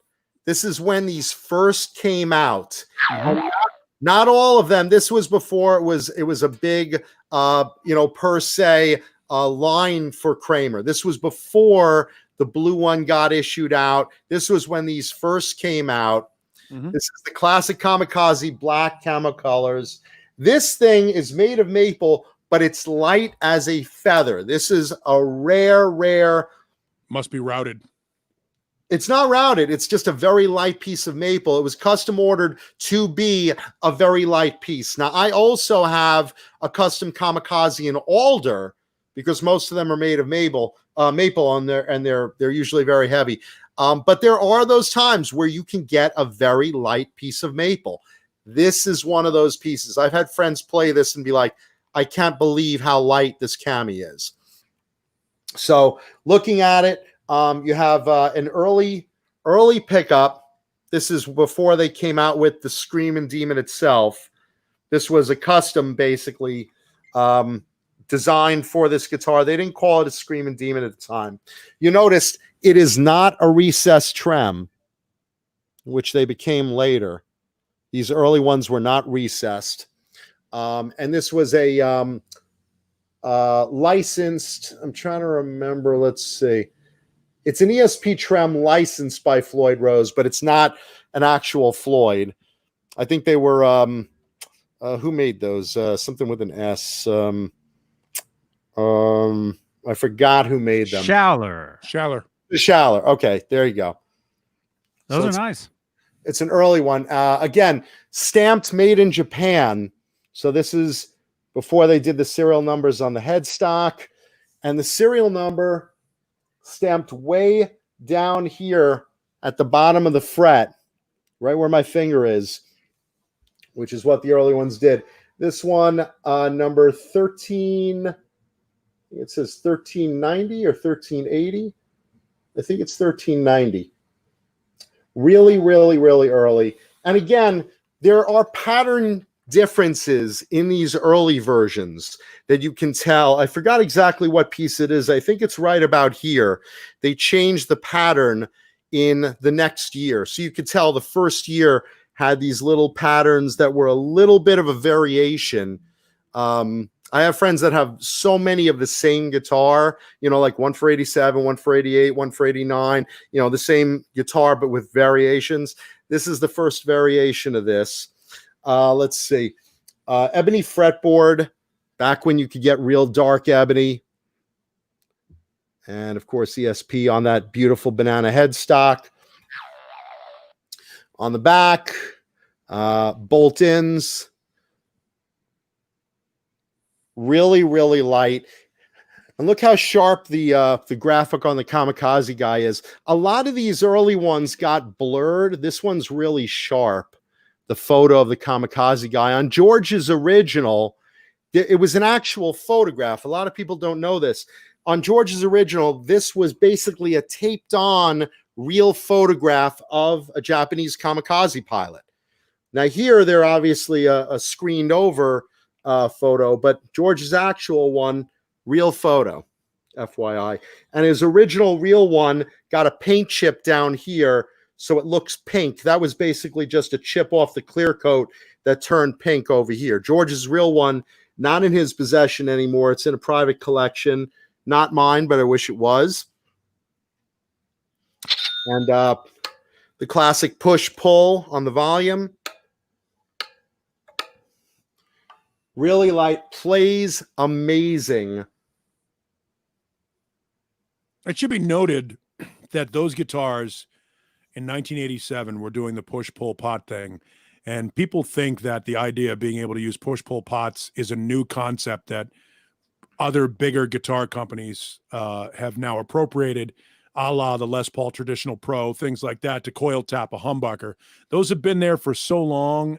This is when these first came out. Not all of them. This was before it was a big per se line for Kramer. This was before the blue one got issued out. This was when these first came out. This is the classic Kamakazi black camo colors. This thing is made of maple, but it's light as a feather. This is a rare. Must be routed. It's not routed. It's just a very light piece of maple. It was custom ordered to be a very light piece. Now, I also have a custom Kamakazi in alder because most of them are made of maple on there, and they're usually very heavy. But there are those times where you can get a very light piece of maple. This is one of those pieces. I've had friends play this and be like, I can't believe how light this cami is. So looking at it, you have an early pickup. This is before they came out with the Screamin' Demon itself. This was a custom, basically, designed for this guitar. They didn't call it a Screamin' Demon at the time. You noticed it is not a recessed trem, which they became later. These early ones were not recessed. And this was a licensed, I'm trying to remember, let's see. It's an ESP trem licensed by Floyd Rose, but it's not an actual Floyd. I think they were, who made those? Something with an S. I forgot who made them. Schaller. Schaller. Okay, there you go. Those are nice. It's an early one. Again, stamped made in Japan. So this is before they did the serial numbers on the headstock. And the serial number stamped way down here at the bottom of the fret, right where my finger is, which is what the early ones did. This one, number 13, it says 1390 or 1380. I think it's 1390. Really early. And again, there are pattern differences in these early versions that you can tell. I forgot exactly what piece it is. I think it's right about here. They changed the pattern in the next year. So you could tell the first year had these little patterns that were a little bit of a variation. I have friends that have so many of the same guitar, like one for 87, one for 88, one for 89, the same guitar, but with variations. This is the first variation of this. Let's see. Ebony fretboard, back when you could get real dark ebony. And of course, ESP on that beautiful banana headstock. On the back, bolt-ins. Really light. And look how sharp the graphic on the Kamakazi guy is. A lot of these early ones got blurred. This one's really sharp. The photo of the Kamakazi guy. On George's original, it was an actual photograph. A lot of people don't know this. On George's original, this was basically a taped-on real photograph of a Japanese Kamakazi pilot. Now here, they're obviously a screened-over photo, but George's actual one, real photo. FYI. And his original real one got a paint chip down here, so it looks pink. That was basically just a chip off the clear coat that turned pink over here. George's real one, not in his possession anymore. It's in a private collection. Not mine, but I wish it was. And the classic push-pull on the volume. Really light, plays amazing. It should be noted that those guitars in 1987 were doing the push-pull pot thing. And people think that the idea of being able to use push-pull pots is a new concept that other bigger guitar companies have now appropriated, a la the Les Paul Traditional Pro, things like that, to coil tap a humbucker. Those have been there for so long.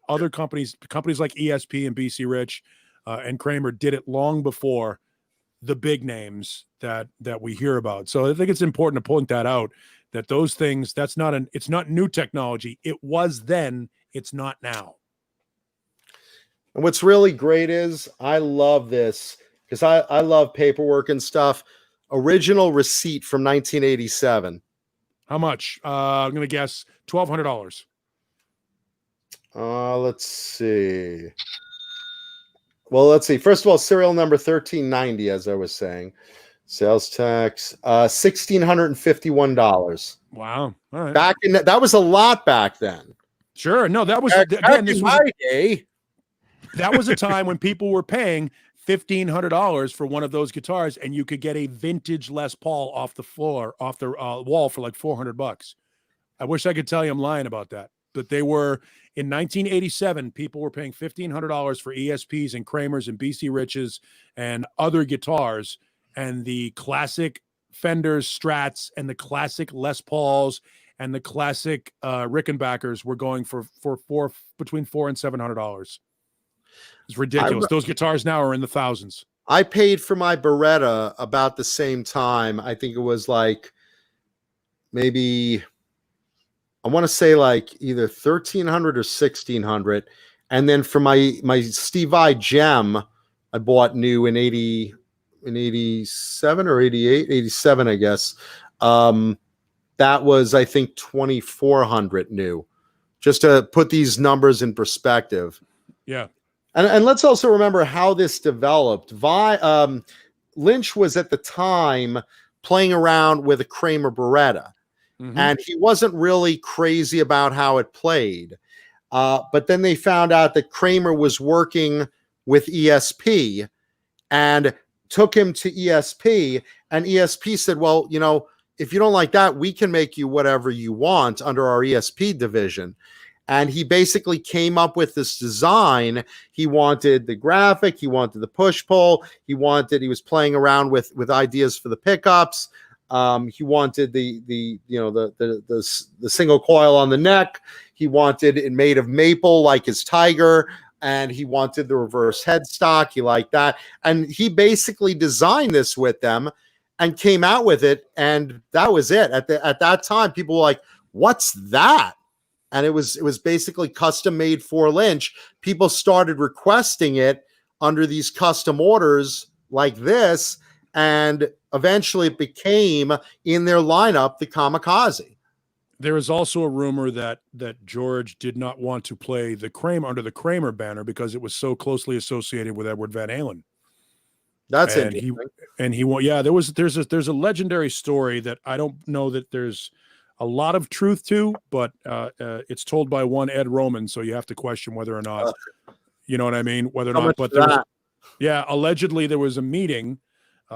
Other companies like ESP and BC Rich and Kramer did it long before the big names that we hear about. So I think it's important to point that out, that those things, it's not new technology. It was then, it's not now. And what's really great is I love this because I love paperwork and stuff. Original receipt from 1987. How much? I'm going to guess $1,200. Let's see. Well, let's see. First of all, serial number 1390, as I was saying. Sales tax, $1,651. Wow. All right. Back in that was a lot back then. Sure. No, that was Back again. in my day. That was a time when people were paying $1,500 for one of those guitars, and you could get a vintage Les Paul off the wall for like $400. I wish I could tell you I'm lying about that, but they were in 1987. People were paying $1,500 for ESPs and Kramers and BC Riches and other guitars, and the classic Fenders, Strats, and the classic Les Pauls and the classic Rickenbackers were going for between $400 and $700. It's ridiculous. Those guitars now are in the thousands. I paid for my Beretta about the same time. I think it was like maybe, I want to say like either 1,300 or 1,600. And then for my Steve Vai Gem, I bought new in 87 or 88, 87, I guess. That was, I think, 2,400 new, just to put these numbers in perspective. Yeah. And let's also remember how this developed. Lynch was at the time playing around with a Kramer Beretta, and he wasn't really crazy about how it played. But then they found out that Kramer was working with ESP and took him to ESP, and ESP said, well, you know, if you don't like that, we can make you whatever you want under our ESP division. And he basically came up with this design. He wanted the graphic, he wanted the push-pull, he was playing around with ideas for the pickups. He wanted the single coil on the neck. He wanted it made of maple like his Tiger, and he wanted the reverse headstock. He liked that. And he basically designed this with them and came out with it, and that was it. At that time, people were like, what's that? And it was basically custom made for Lynch. People started requesting it under these custom orders like this, and eventually it became in their lineup the Kamakazi. There is also a rumor that George did not want to play the Kramer under the Kramer banner because it was so closely associated with Edward Van Halen. That's interesting. There's a legendary story that I don't know that there's a lot of truth to, but it's told by one Ed Roman, so you have to question whether or not, you know what I mean? Whether or not, but allegedly there was a meeting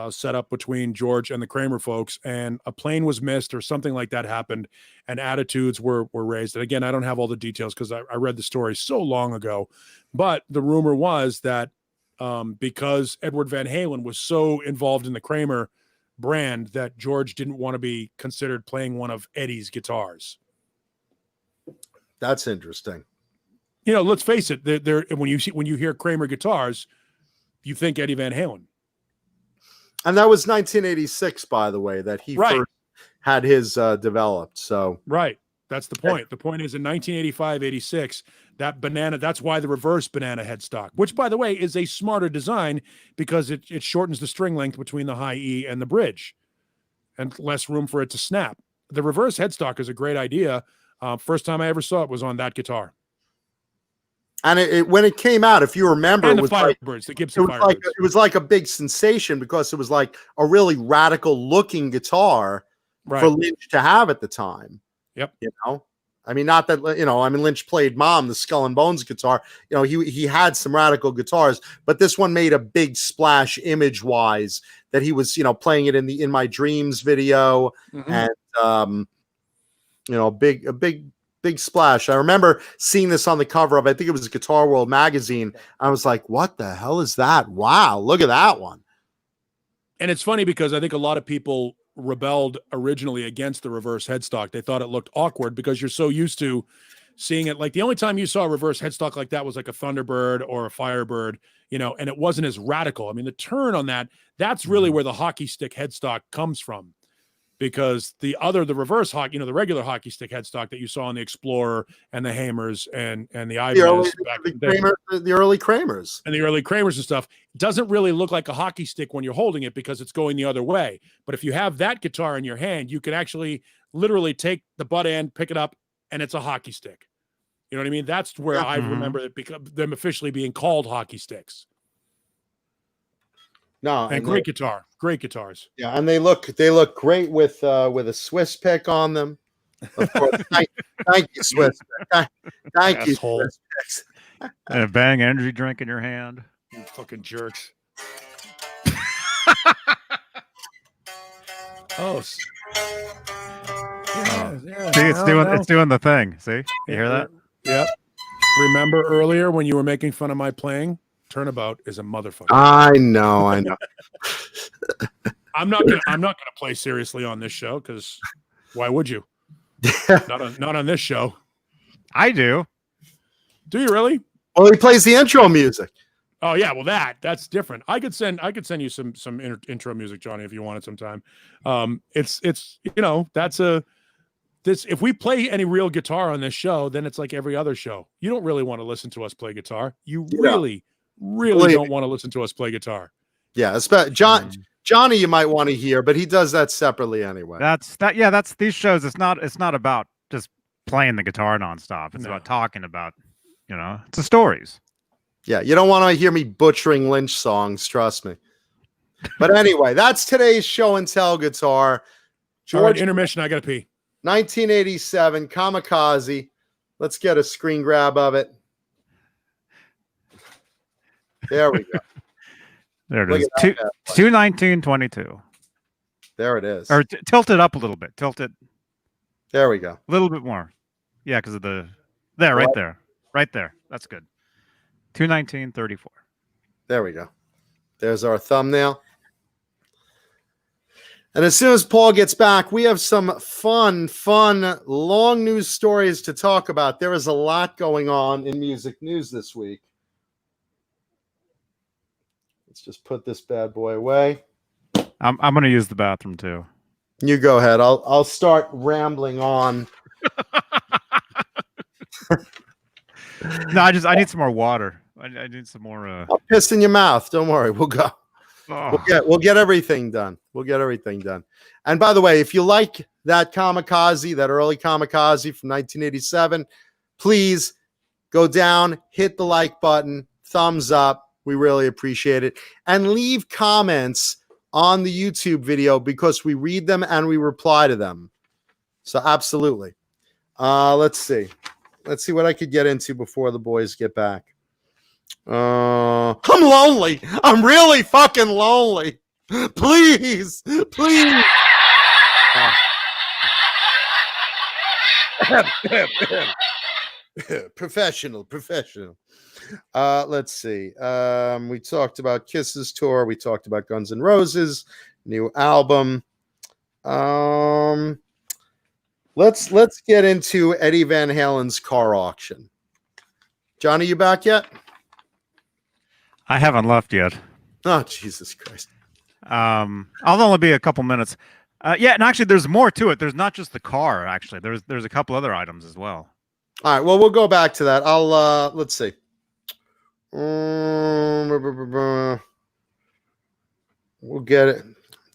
set up between George and the Kramer folks, and a plane was missed or something like that happened, and attitudes were raised. And again, I don't have all the details because I read the story so long ago, but the rumor was that because Edward Van Halen was so involved in the Kramer brand that George didn't want to be considered playing one of Eddie's guitars. That's interesting. You know, let's face it, when you hear Kramer guitars, you think Eddie Van Halen. And that was 1986, by the way, that he first had his developed. So right. That's the point. The point is in 1985, 86, that banana, that's why the reverse banana headstock, which by the way is a smarter design because it shortens the string length between the high E and the bridge and less room for it to snap. The reverse headstock is a great idea. First time I ever saw it was on that guitar. And when it came out, if you remember, And it was the Firebirds, the Gibson Firebirds. it was like a big sensation because it was like a really radical looking guitar for Lynch to have at the time. Yep. You know, I mean, not that, you know, I mean, Lynch played Mom, the Skull and Bones guitar. You know, he had some radical guitars, but this one made a big splash image wise that he was, you know, playing it in My Dreams video, and you know, a big splash. I remember seeing this on the cover of, I think it was Guitar World magazine. I was like, what the hell is that? Wow, look at that one. And it's funny because I think a lot of people rebelled originally against the reverse headstock. They thought it looked awkward because you're so used to seeing it. Like the only time you saw a reverse headstock like that was like a Thunderbird or a Firebird, you know, and it wasn't as radical. I mean, the turn on that's really where the hockey stick headstock comes from. Because the reverse hockey, you know, the regular hockey stick headstock that you saw on the Explorer and the Hamers and the Ibanez the early Kramers and the early Kramers and stuff doesn't really look like a hockey stick when you're holding it because it's going the other way. But if you have that guitar in your hand, you can actually literally take the butt end, pick it up, and it's a hockey stick. You know what I mean? That's where I remember them officially being called hockey sticks. No, and great guitars. Yeah, and they look great with a Swiss pick on them. Of course, thank you, Swiss. Thank you, Swiss picks. And a Bang energy drink in your hand. You fucking jerks. Oh, yeah. See, it's doing the thing. See, you hear that? Yep. Remember earlier when you were making fun of my playing? Turnabout is a motherfucker. I know. I'm not gonna play seriously on this show because why would you? not on this show. I do. Do you really? Well, he plays the intro music. Oh yeah, well that's different. I could send you some intro music, Johnny, if you wanted some time. It's you know, if we play any real guitar on this show, then it's like every other show. You don't really want to listen to us play guitar. You really don't want to listen to us play guitar. Yeah, Johnny you might want to hear, but he does that separately anyway. That's these shows. It's not about just playing the guitar nonstop. It's about talking about, you know, it's the stories. Yeah, you don't want to hear me butchering Lynch songs, trust me. But anyway, that's today's show and tell guitar. All right, intermission, I gotta pee. 1987 Kamakazi. Let's get a screen grab of it. There we go. There it is. 21922. There it is. Or tilt it up a little bit. Tilt it. There we go. A little bit more. Yeah, because of right there. That's good. 21934. There we go. There's our thumbnail. And as soon as Paul gets back, we have some fun, long news stories to talk about. There is a lot going on in music news this week. Let's just put this bad boy away. I'm going to use the bathroom too. You go ahead. I'll start rambling on. No, I need some more water. I need some more. I'll piss in your mouth. Don't worry. We'll go. Oh. We'll get everything done. And by the way, if you like that Kamakazi, that early Kamakazi from 1987, please go down, hit the like button, thumbs up. We really appreciate it. And leave comments on the YouTube video because we read them and we reply to them. So absolutely. Let's see what I could get into before the boys get back. I'm lonely. I'm really fucking lonely. Please. Professional. Let's see. We talked about Kiss's tour. We talked about Guns N' Roses new album. Let's get into Eddie Van Halen's car auction. Johnny, you back yet? I haven't left yet. Oh, Jesus Christ. I'll only be a couple minutes. Yeah, and actually, there's more to it. There's not just the car. Actually, there's a couple other items as well. All right. Well, we'll go back to that. I'll let's see. We'll get it.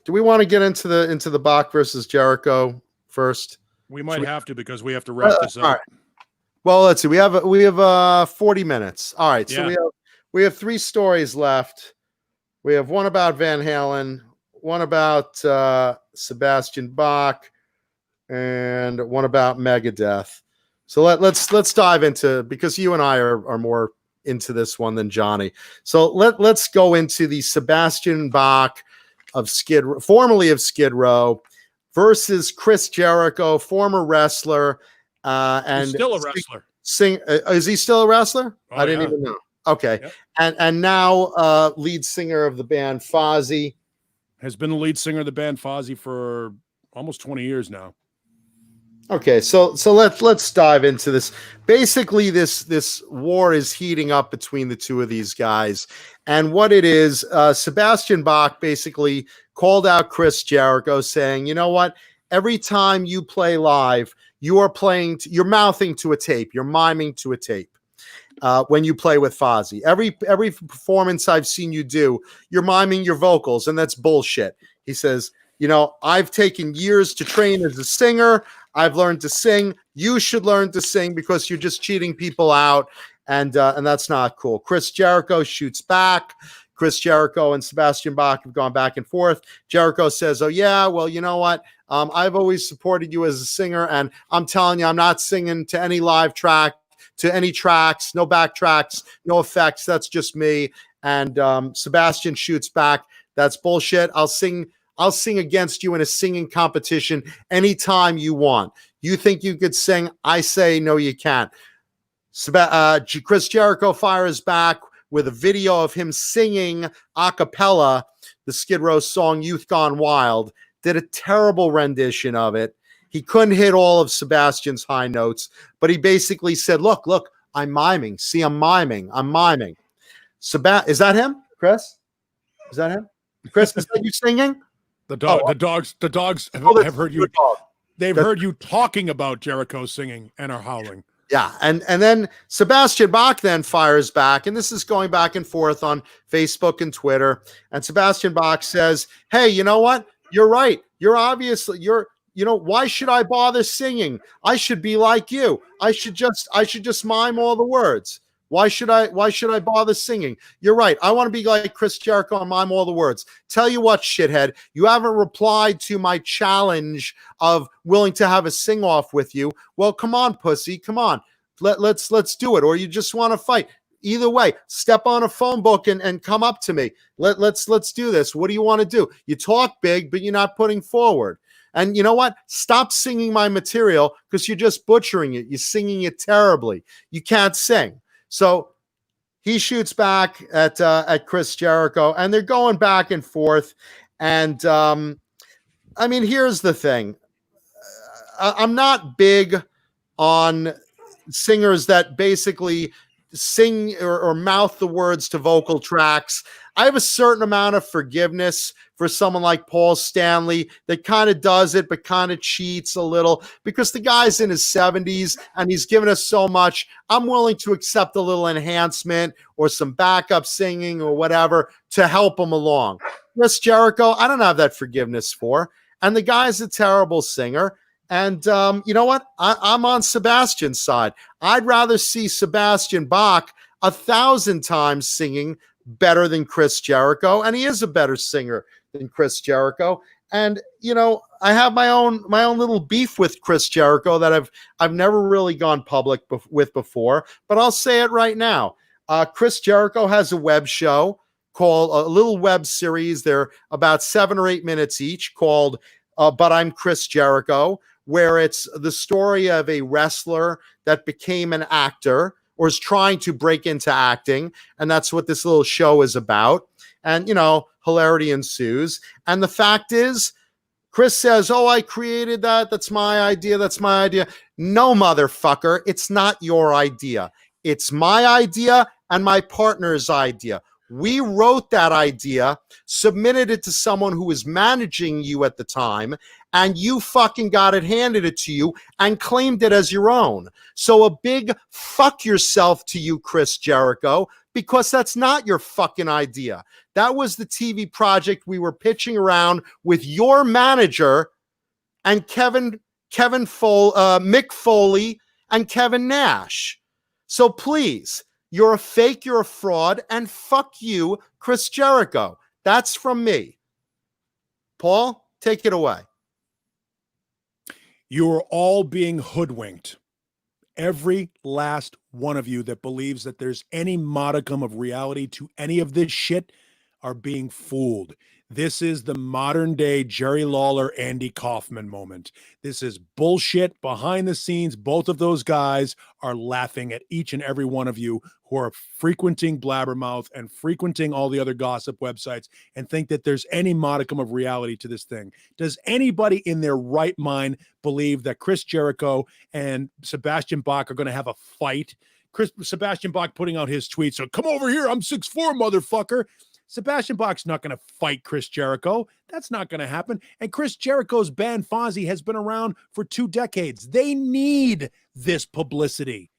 Do we want to get into the Bach versus Jericho first? We might have to because we have to wrap this up. All right. Well, let's see. We have 40 minutes. All right. So we have 3 stories left. We have one about Van Halen, one about Sebastian Bach, and one about Megadeth. So let's dive into, because you and I are more into this one than Johnny. So let's go into the Sebastian Bach of formerly of Skid Row, versus Chris Jericho, former wrestler, and He's still a wrestler. Is he still a wrestler? Oh, I didn't even know. Okay, yep. and now lead singer of the band Fozzy. Has been the lead singer of the band Fozzy for almost 20 years now. Okay, so let's dive into this. Basically, this war is heating up between the two of these guys, and what it is, Sebastian Bach basically called out Chris Jericho, saying, "You know what? Every time you play live, you are you're mouthing to a tape, you're miming to a tape. When you play with Fozzy, every performance I've seen you do, you're miming your vocals, and that's bullshit." He says, "You know, I've taken years to train as a singer. I've learned to sing. You should learn to sing because you're just cheating people out, and that's not cool." Chris Jericho shoots back. Chris Jericho and Sebastian Bach have gone back and forth. Jericho says, "Oh yeah, well, you know what? I've always supported you as a singer, and I'm telling you, I'm not singing to any live track, to any tracks, no backtracks, no effects. That's just me." And Sebastian shoots back, "That's bullshit. I'll sing against you in a singing competition anytime you want. You think you could sing? I say, no, you can't." Chris Jericho fires back with a video of him singing a cappella the Skid Row song Youth Gone Wild. Did a terrible rendition of it. He couldn't hit all of Sebastian's high notes, but he basically said, look, I'm miming. See, I'm miming. Is that him, Chris? Is that him? Chris, is that you singing? The dogs have heard you. They've heard you talking about Jericho singing and are howling. Yeah, and then Sebastian Bach then fires back, and this is going back and forth on Facebook and Twitter. And Sebastian Bach says, "Hey, you know what? You're right. Why should I bother singing? I should be like you. I should just mime all the words. Why should I bother singing? You're right. I want to be like Chris Jericho and mime all the words. Tell you what, shithead, you haven't replied to my challenge of willing to have a sing-off with you. Well, come on, pussy. Come on. Let's do it. Or you just want to fight. Either way, step on a phone book and come up to me. Let's do this. What do you want to do? You talk big, but you're not putting forward. And you know what? Stop singing my material because you're just butchering it. You're singing it terribly. You can't sing." So he shoots back at Chris Jericho, and they're going back and forth. And I mean, here's the thing: I'm not big on singers that basically sing or mouth the words to vocal tracks. I have a certain amount of forgiveness for someone like Paul Stanley that kind of does it, but kind of cheats a little, because the guy's in his 70s and he's given us so much. I'm willing to accept a little enhancement or some backup singing or whatever to help him along. Chris Jericho, I don't have that forgiveness for. And the guy's a terrible singer. And you know what? I'm on Sebastian's side. I'd rather see Sebastian Bach 1,000 times singing better than Chris Jericho, and he is a better singer than Chris Jericho. And you know, I have my own little beef with Chris Jericho that I've never really gone public with before, but I'll say it right now. Chris Jericho has a web show called a little web series. They're about 7 or 8 minutes each, called But I'm Chris Jericho, where it's the story of a wrestler that became an actor or is trying to break into acting. And that's what this little show is about. And, you know, hilarity ensues. And the fact is, Chris says, "Oh, I created that. That's my idea. That's my idea." No, motherfucker. It's not your idea. It's my idea and my partner's idea. We wrote that idea, submitted it to someone who was managing you at the time, and you fucking got it handed it to you and claimed it as your own. So a big fuck yourself to you, Chris Jericho, because that's not your fucking idea. That was the TV project we were pitching around with your manager and Mick Foley and Kevin Nash. So please, you're a fake, you're a fraud, and fuck you, Chris Jericho. That's from me. Paul, take it away. You are all being hoodwinked. Every last one of you that believes that there's any modicum of reality to any of this shit are being fooled. This is the modern day Jerry Lawler, Andy Kaufman moment. This is bullshit behind the scenes. Both of those guys are laughing at each and every one of you who are frequenting Blabbermouth and frequenting all the other gossip websites and think that there's any modicum of reality to this thing. Does anybody in their right mind believe that Chris Jericho and Sebastian Bach are going to have a fight? Sebastian Bach putting out his tweets, so come over here, I'm 6'4", motherfucker. Sebastian Bach's not going to fight Chris Jericho. That's not going to happen. And Chris Jericho's band Fozzy has been around for 2 decades. They need this publicity.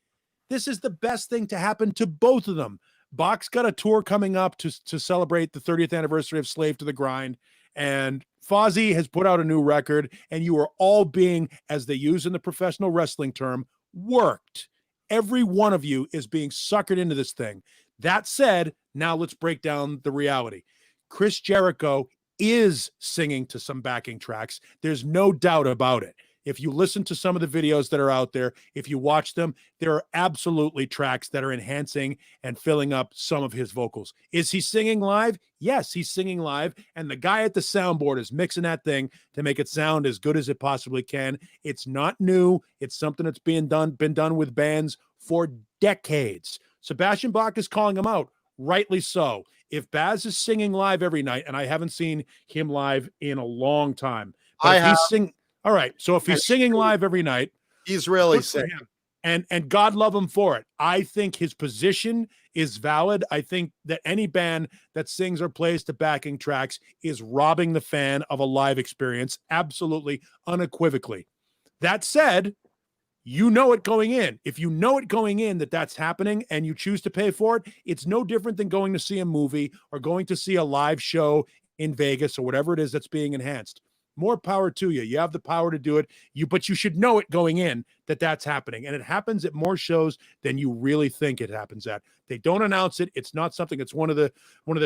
This is the best thing to happen to both of them. Bach's got a tour coming up to celebrate the 30th anniversary of Slave to the Grind. And Fozzy has put out a new record. And you are all being, as they use in the professional wrestling term, worked. Every one of you is being suckered into this thing. That said, now let's break down the reality. Chris Jericho is singing to some backing tracks. There's no doubt about it. If you listen to some of the videos that are out there, if you watch them, there are absolutely tracks that are enhancing and filling up some of his vocals. Is he singing live? Yes, he's singing live. And the guy at the soundboard is mixing that thing to make it sound as good as it possibly can. It's not new. It's something that's been done with bands for decades. Sebastian Bach is calling him out, rightly so. If Baz is singing live every night, and I haven't seen him live in a long time, but all right. So if he's singing live every night, he's really singing, and God love him for it. I think his position is valid. I think that any band that sings or plays to backing tracks is robbing the fan of a live experience, absolutely, unequivocally. That said, you know it going in. If you know it going in that that's happening and you choose to pay for it, it's no different than going to see a movie or going to see a live show in Vegas or whatever it is that's being enhanced. More power to you. You have the power to do it. But you should know it going in that that's happening. And it happens at more shows than you really think it happens at. They don't announce it. It's not something. It's one of the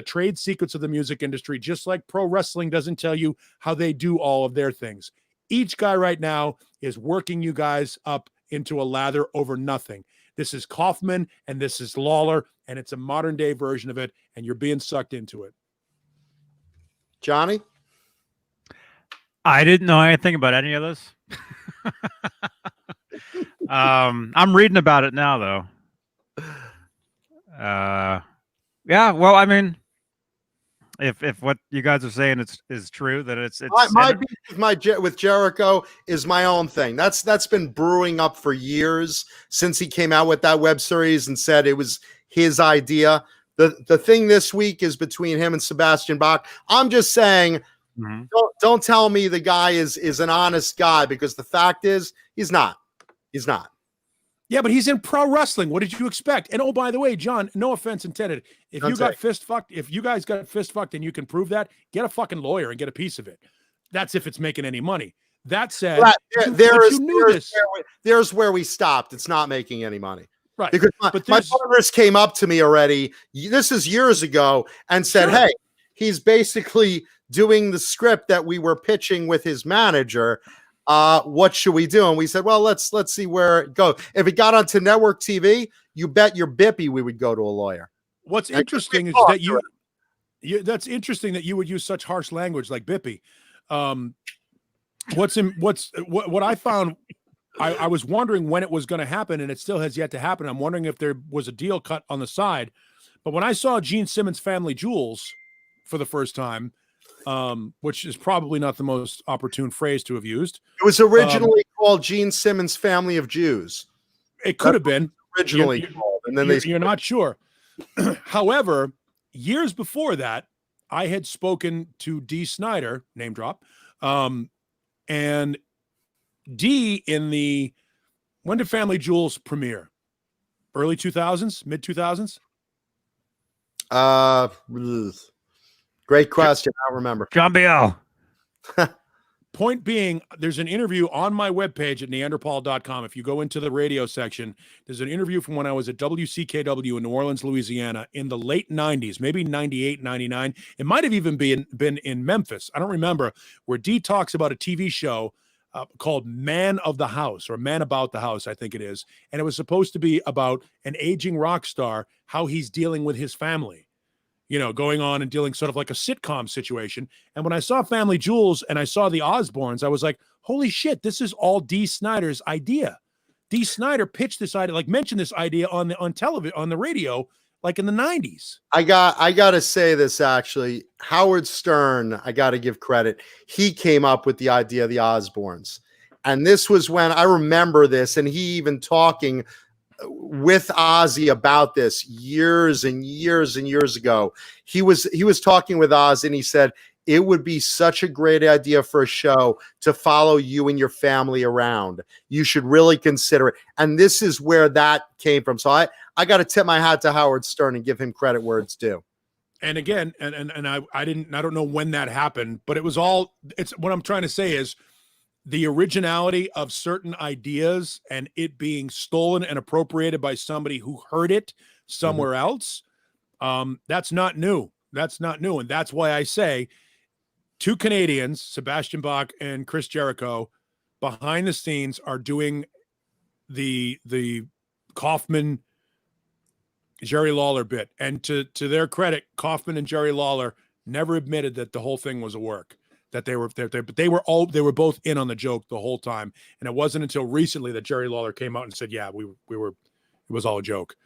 trade secrets of the music industry, just like pro wrestling doesn't tell you how they do all of their things. Each guy right now is working you guys up into a lather over nothing. This is Kaufman and this is Lawler, and it's a modern day version of it, and you're being sucked into it. Johnny? I didn't know anything about any of this. I'm reading about it now, though. Yeah, well, I mean, if what you guys are saying is true, that it's my beef with Jericho is my own thing. That's been brewing up for years since he came out with that web series and said it was his idea. The thing this week is between him and Sebastian Bach. I'm just saying, don't tell me the guy is an honest guy, because the fact is he's not. He's not. Yeah, but he's in pro wrestling. What did you expect? And oh, by the way, John, no offense intended. If you got fist fucked, if you guys got fist fucked and you can prove that, get a fucking lawyer and get a piece of it. That's if it's making any money. That said, there's where we stopped. It's not making any money. Right. Because my partners came up to me already. This is years ago, and said, "Hey, he's basically doing the script that we were pitching with his manager. What should we do?" And we said, well, let's see where it goes. If it got onto network TV, you bet your bippy we would go to a lawyer. What's interesting is that that's interesting that you would use such harsh language like bippy. What I found, I was wondering when it was going to happen, and it still has yet to happen. I'm wondering if there was a deal cut on the side. But when I saw Jean Simmons' Family Jewels for the first time, which is probably not the most opportune phrase to have used. It was originally called Jean Simmons' Family of Jews. It could have been originally called, and then you're not sure. However, years before that, I had spoken to Dee Snider, name drop, and D in the, when did Family Jewels premiere? Early 2000s, mid 2000s? Great question. I don't remember. John Biel. Point being, there's an interview on my webpage at neanderpaul.com. If you go into the radio section, there's an interview from when I was at WCKW in New Orleans, Louisiana in the late 90s, maybe 98, 99. It might have even been in Memphis. I don't remember, where D talks about a TV show called Man of the House, or Man About the House, I think it is. And it was supposed to be about an aging rock star, how he's dealing with his family, you know, going on and dealing sort of like a sitcom situation. And when I saw Family Jewels and I saw the Osbournes, I was like, holy shit, this is all D. Snider's idea. D. Snider pitched this idea, like mentioned this idea on television, on the radio, like in the 90s. I got to say this, actually. Howard Stern, I got to give credit. He came up with the idea of the Osbournes. And this was when I remember this, and he even talking with Ozzy about this years and years and years ago. He was talking with Oz, and he said, it would be such a great idea for a show to follow you and your family around. You should really consider it. And this is where that came from. So I got to tip my hat to Howard Stern and give him credit where it's due. And again, and I don't know when that happened, but it's what I'm trying to say is the originality of certain ideas and it being stolen and appropriated by somebody who heard it somewhere else. That's not new. That's not new. And that's why I say, two Canadians, Sebastian Bach and Chris Jericho, behind the scenes are doing the Kaufman Jerry Lawler bit. And to their credit, Kaufman and Jerry Lawler never admitted that the whole thing was a work, that they were both in on the joke the whole time. And it wasn't until recently that Jerry Lawler came out and said, yeah, it was all a joke.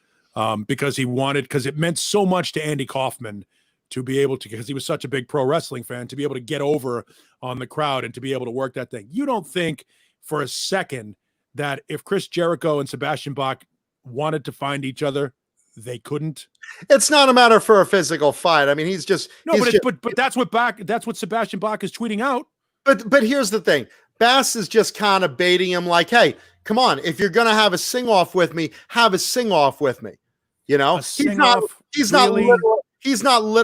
Because it meant so much to Andy Kaufman to be able to, because he was such a big pro wrestling fan, to be able to get over on the crowd and to be able to work that thing. You don't think for a second that if Chris Jericho and Sebastian Bach wanted to find each other, they couldn't? It's not a matter for a physical fight. I mean, but that's what Sebastian Bach is tweeting out. But here's the thing. Bass is just kind of baiting him like, hey, come on, if you're going to have a sing-off with me, have a sing-off with me. You know, he's not literal.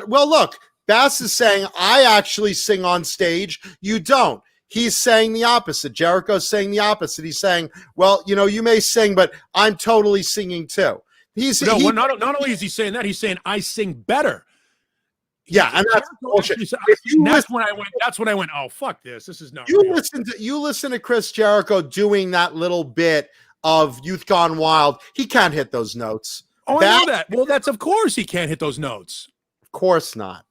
Well, look, Bass is saying, I actually sing on stage. You don't. He's saying the opposite. Jericho's saying the opposite. He's saying, well, you know, you may sing, but I'm totally singing too. Not only is he saying that, he's saying I sing better. Yeah, and that's bullshit. That's when I went, oh, fuck this. This is not real. You listen to Chris Jericho doing that little bit of Youth Gone Wild. He can't hit those notes. Oh, I know that. Well, that's of course he can't hit those notes. Of course not.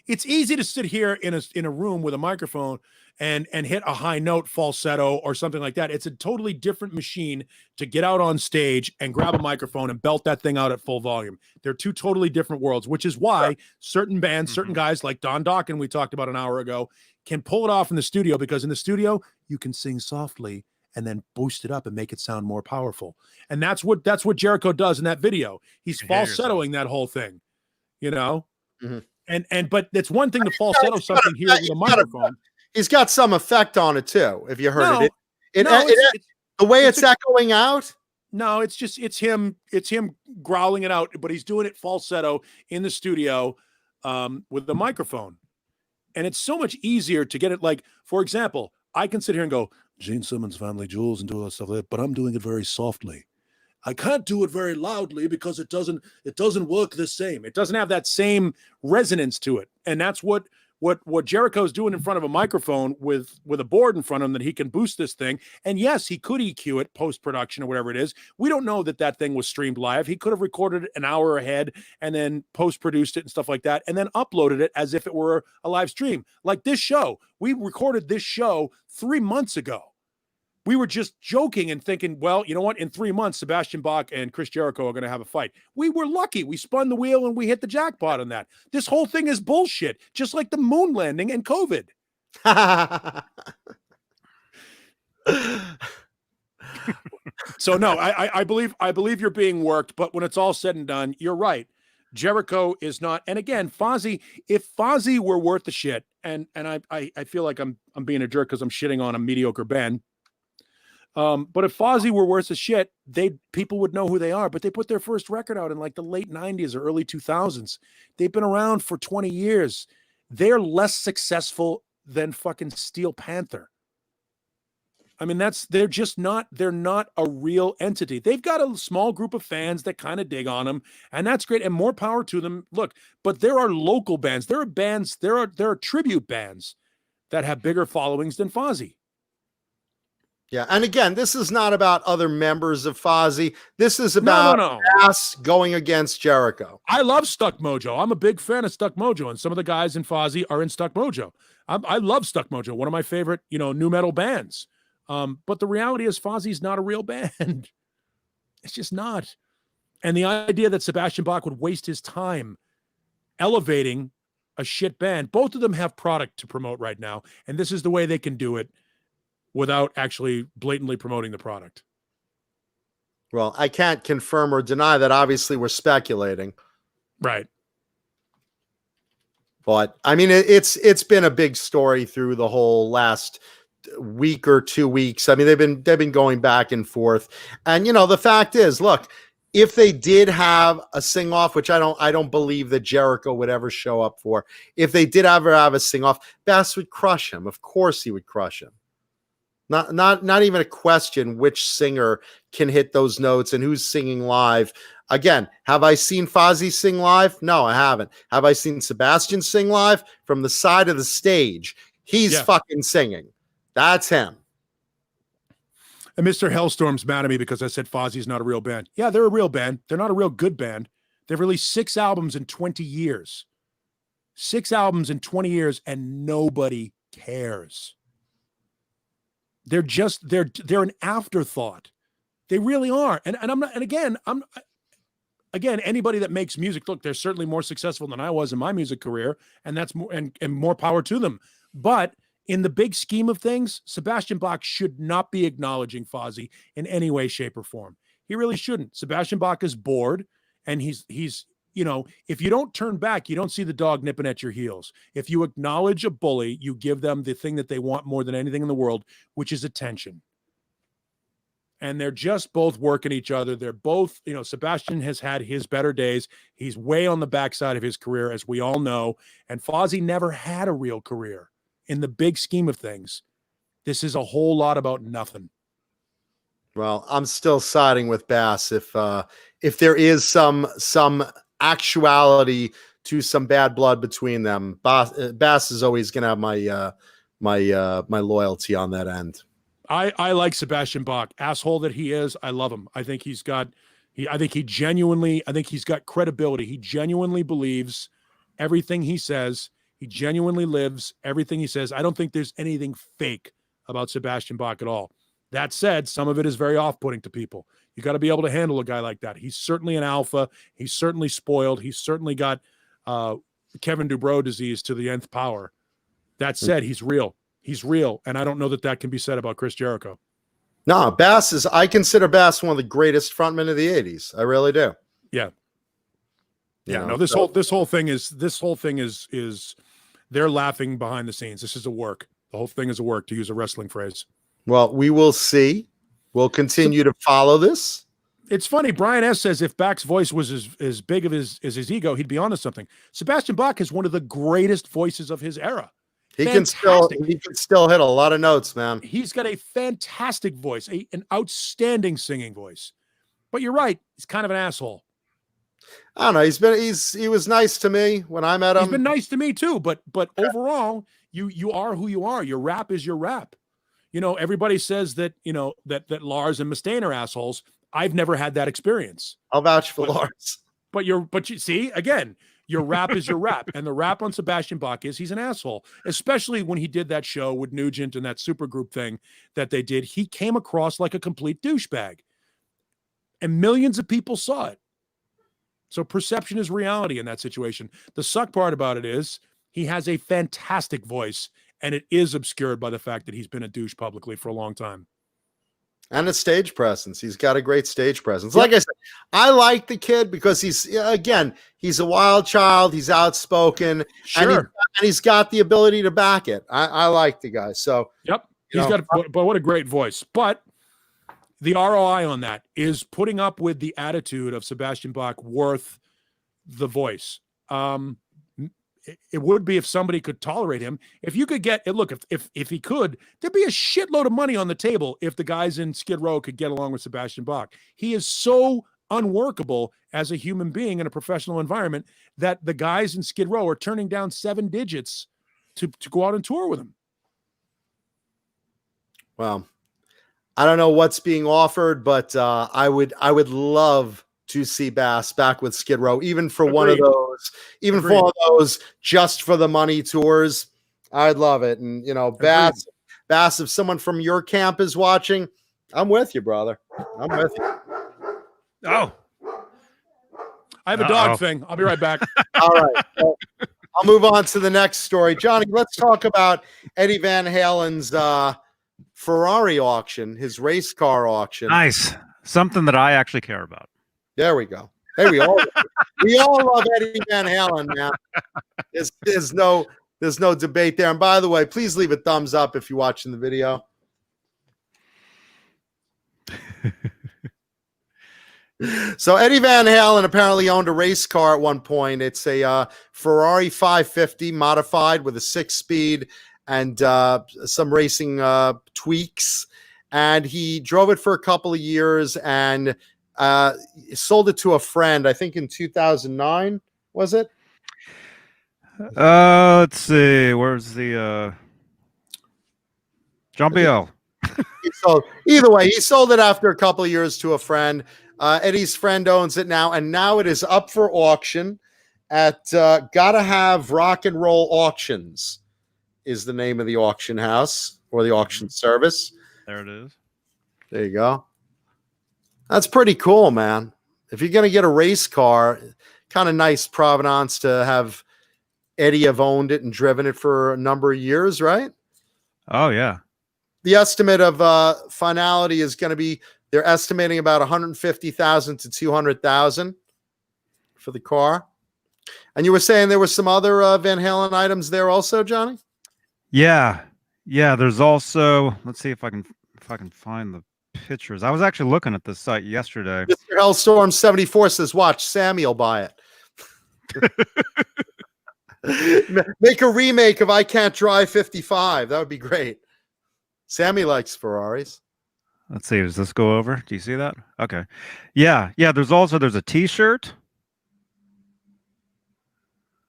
It's easy to sit here in a room with a microphone and hit a high note falsetto or something like that. It's a totally different machine to get out on stage and grab a microphone and belt that thing out at full volume. They're two totally different worlds, which is why certain bands, certain guys like Don Dokken, we talked about an hour ago, can pull it off in the studio, because in the studio you can sing softly and then boost it up and make it sound more powerful. And that's what Jericho does in that video. He's falsettoing that whole thing, you know? But it's one thing to falsetto something here with a microphone. He's got some effect on it too. If you heard the way it's echoing out. No, it's him growling it out, but he's doing it falsetto in the studio with the microphone. And it's so much easier to get it. Like, for example, I can sit here and go, Jean Simmons, Family Jewels, and do all that stuff like that, but I'm doing it very softly. I can't do it very loudly because it doesn't work the same. It doesn't have that same resonance to it. And that's what Jericho's doing in front of a microphone with a board in front of him, that he can boost this thing. And yes, he could EQ it post-production or whatever it is. We don't know that thing was streamed live. He could have recorded it an hour ahead and then post-produced it and stuff like that, and then uploaded it as if it were a live stream. Like this show. We recorded this show 3 months ago. We were just joking and thinking, well, you know what? In 3 months, Sebastian Bach and Chris Jericho are going to have a fight. We were lucky. We spun the wheel and we hit the jackpot on that. This whole thing is bullshit, just like the moon landing and COVID. So no, I believe you're being worked, but when it's all said and done, you're right. Jericho is not. And again, Fozzy, if Fozzy were worth the shit, and I feel like I'm being a jerk because I'm shitting on a mediocre band. But if Fozzy were worth the shit, people would know who they are. But they put their first record out in like the late 90s or early 2000s. They've been around for 20 years. They're less successful than fucking Steel Panther. I mean, they're not a real entity. They've got a small group of fans that kind of dig on them, and that's great. And more power to them. Look, but there are local bands. There are tribute bands that have bigger followings than Fozzy. Yeah, and again, this is not about other members of Fozzy. This is about Bass going against Jericho. I love Stuck Mojo. I'm a big fan of Stuck Mojo, and some of the guys in Fozzy are in Stuck Mojo. I love Stuck Mojo, one of my favorite, nu metal bands. But the reality is Fozzy's not a real band. It's just not. And the idea that Sebastian Bach would waste his time elevating a shit band, both of them have product to promote right now, and this is the way they can do it without actually blatantly promoting the product. Well, I can't confirm or deny that. Obviously, we're speculating. Right. But I mean, it's been a big story through the whole last week or 2 weeks. I mean, they've been going back and forth. And the fact is, look, if they did have a sing-off, which I don't believe that Jericho would ever show up for, if they did ever have a sing-off, Bass would crush him. Of course he would crush him. Not even a question which singer can hit those notes and who's singing live. Again, have I seen Fozzy sing live? No, I haven't. Have I seen Sebastian sing live? From the side of the stage, he's fucking singing. That's him. And Mr. Hellstorm's mad at me because I said Fozzy's not a real band. Yeah, they're a real band. They're not a real good band. They've released 6 albums in 20 years. 6 albums in 20 years, and nobody cares. They're an afterthought. They really are. And I'm not, and again, anybody that makes music, look, they're certainly more successful than I was in my music career, and that's more and more power to them. But in the big scheme of things, Sebastian Bach should not be acknowledging Fozzy in any way, shape, or form. He really shouldn't. Sebastian Bach is bored, and he's if you don't turn back, you don't see the dog nipping at your heels. If you acknowledge a bully, you give them the thing that they want more than anything in the world, which is attention. And they're just both working each other. They're both, Sebastian has had his better days. He's way on the backside of his career, as we all know. And Fozzy never had a real career. In the big scheme of things, this is a whole lot about nothing. Well, I'm still siding with Bass. If there is some actuality to some bad blood between them, Bass is always going to have my loyalty on that end. I like Sebastian Bach, asshole that he is. I love him. I think he's got credibility. He genuinely believes everything he says. He genuinely lives everything he says. I don't think there's anything fake about Sebastian Bach at all. That said, some of it is very off-putting to people. You got to be able to handle a guy like that. He's certainly an alpha. He's certainly spoiled. He's certainly got Kevin Dubrow disease to the nth power. That said, he's real. He's real. And I don't know that can be said about Chris Jericho. No, I consider Bass one of the greatest frontmen of the 80s. I really do. Yeah. This whole thing is they're laughing behind the scenes. This is a work. The whole thing is a work, to use a wrestling phrase. Well, we will see. We'll continue to follow this. It's funny. Brian S. says if Bach's voice was as big of as his ego, he'd be onto something. Sebastian Bach is one of the greatest voices of his era. He can still hit a lot of notes, man. He's got a fantastic voice, an outstanding singing voice. But you're right. He's kind of an asshole. I don't know. He was nice to me when I met him. He's been nice to me too, but overall, you are who you are. Your rap is your rap. Everybody says that, that Lars and Mustaine are assholes. I've never had that experience. I'll vouch for Lars. But you see, again, your rap is your rap. And the rap on Sebastian Bach is he's an asshole, especially when he did that show with Nugent and that supergroup thing that they did. He came across like a complete douchebag. And millions of people saw it. So perception is reality in that situation. The suck part about it is he has a fantastic voice, and it is obscured by the fact that he's been a douche publicly for a long time. And a stage presence. He's got a great stage presence. Like I said, I like the kid because he's a wild child. He's outspoken, Sure. and he's got the ability to back it. I like the guy. So Yep. But what a great voice. But the ROI on that is putting up with the attitude of Sebastian Bach worth the voice. It would be if somebody could tolerate him. If you could get it, look, if he could, there'd be a shitload of money on the table if the guys in Skid Row could get along with Sebastian Bach. He is so unworkable as a human being in a professional environment that the guys in Skid Row are turning down 7 digits to go out and tour with him. Well, I don't know what's being offered, but I would love to see Bass back with Skid Row, even for one of those, for one of those just for the money tours. I'd love it. And Bass, if someone from your camp is watching, I'm with you, brother. I'm with you. Oh, I have a dog thing. I'll be right back. All right. Well, I'll move on to the next story. Johnny, let's talk about Eddie Van Halen's Ferrari auction, his race car auction. nice. Something that I actually care about. There we go. Hey, we all love Eddie Van Halen, man. There's no debate there. And by the way, please leave a thumbs up if you're watching the video. So Eddie Van Halen apparently owned a race car at one point. It's a Ferrari 550 modified with a 6-speed and some racing tweaks. And he drove it for a couple of years and sold it to a friend, I think in 2009, was it? Let's see. Where's the Jean Biel? Either way, he sold it after a couple of years to a friend. Eddie's friend owns it now, and now it is up for auction at Gotta Have Rock and Roll Auctions is the name of the auction house or the auction service. There it is. There you go. That's pretty cool, man. If you're going to get a race car, kind of nice provenance to have Eddie have owned it and driven it for a number of years, right? Oh, yeah. The estimate of finality is going to be, they're estimating about 150,000 to 200,000 for the car. And you were saying there were some other Van Halen items there also, Johnny? Yeah. There's also, let's see if I can find the pictures. I was actually looking at this site yesterday. Mr. Hellstorm 74 says, watch, Sammy'll buy it. Make a remake of I Can't Drive 55. That would be great. Sammy likes Ferraris. Let's see. Does this go over? Do you see that? Okay. Yeah. There's a T-shirt.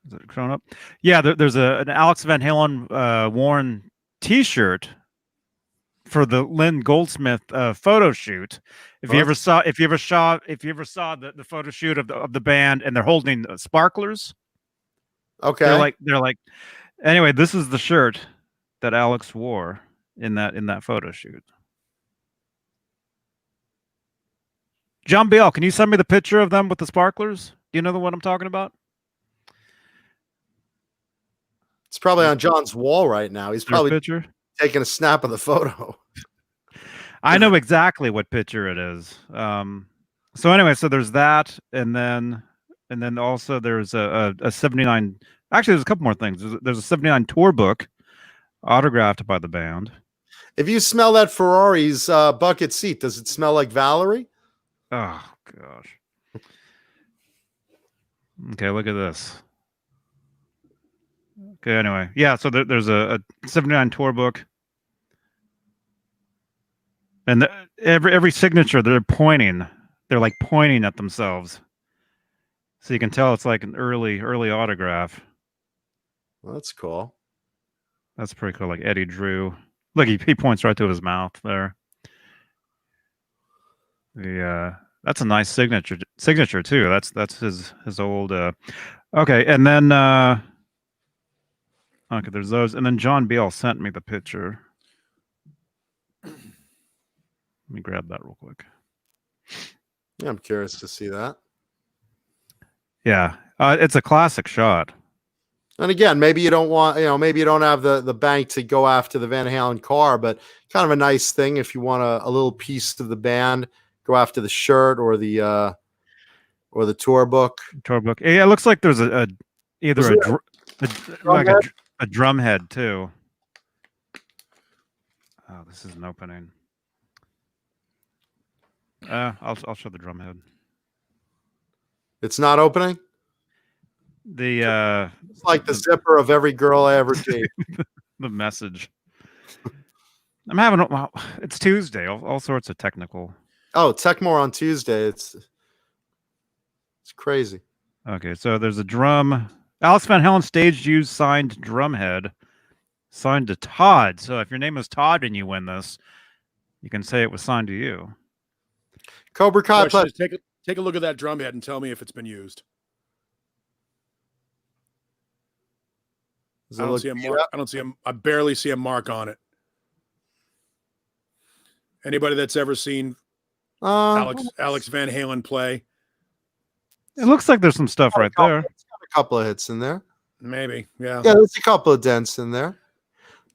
Is it showing up? Yeah. There's an Alex Van Halen worn T-shirt for the Lynn Goldsmith photo shoot. If you ever saw the photo shoot of the band, and they're holding sparklers. Okay. They're like. Anyway, this is the shirt that Alex wore in that photo shoot. John Biel, can you send me the picture of them with the sparklers? Do you know the one I'm talking about? It's probably on John's wall right now. He's probably picture? Taking a snap of the photo. I know exactly what picture it is. So anyway, so there's that, and then also there's a 79. Actually, there's a couple more things. There's a 79 tour book autographed by the band. If you smell that Ferrari's bucket seat, does it smell like Valerie? Oh gosh. Okay, look at this. Okay, anyway, yeah. So there's a 79 tour book, and every signature they're like pointing at themselves, so you can tell it's like an early autograph. Well, that's cool. That's pretty cool. Like Eddie Drew. Look, he points right to his mouth there. Yeah, that's a nice signature too. That's his old. Okay, and then okay, there's those, and then John Biel sent me the picture. Let me grab that real quick. Yeah, I'm curious to see that. Yeah, it's a classic shot. And again, maybe you don't want, maybe you don't have the bank to go after the Van Halen car, but kind of a nice thing if you want a little piece of the band, go after the shirt or the tour book. Tour book. Yeah, it looks like there's either a drum head too. Oh, this isn't opening. I'll show the drum head. It's not opening. It's like the zipper of every girl I ever dated. The message. I'm having. It's Tuesday. All sorts of technical. Oh, Tech More on Tuesday. It's crazy. Okay, so there's a drum. Alex Van Halen staged used signed drum head, signed to Todd. So if your name is Todd and you win this, you can say it was signed to you. Cobra Kai. Take a look at that drum head and tell me if it's been used. I don't see a mark. I don't see him. I barely see a mark on it. Anybody that's ever seen Alex Van Halen play? It looks like there's some stuff right there. It's got a couple of hits in there. Maybe, yeah. Yeah, there's a couple of dents in there.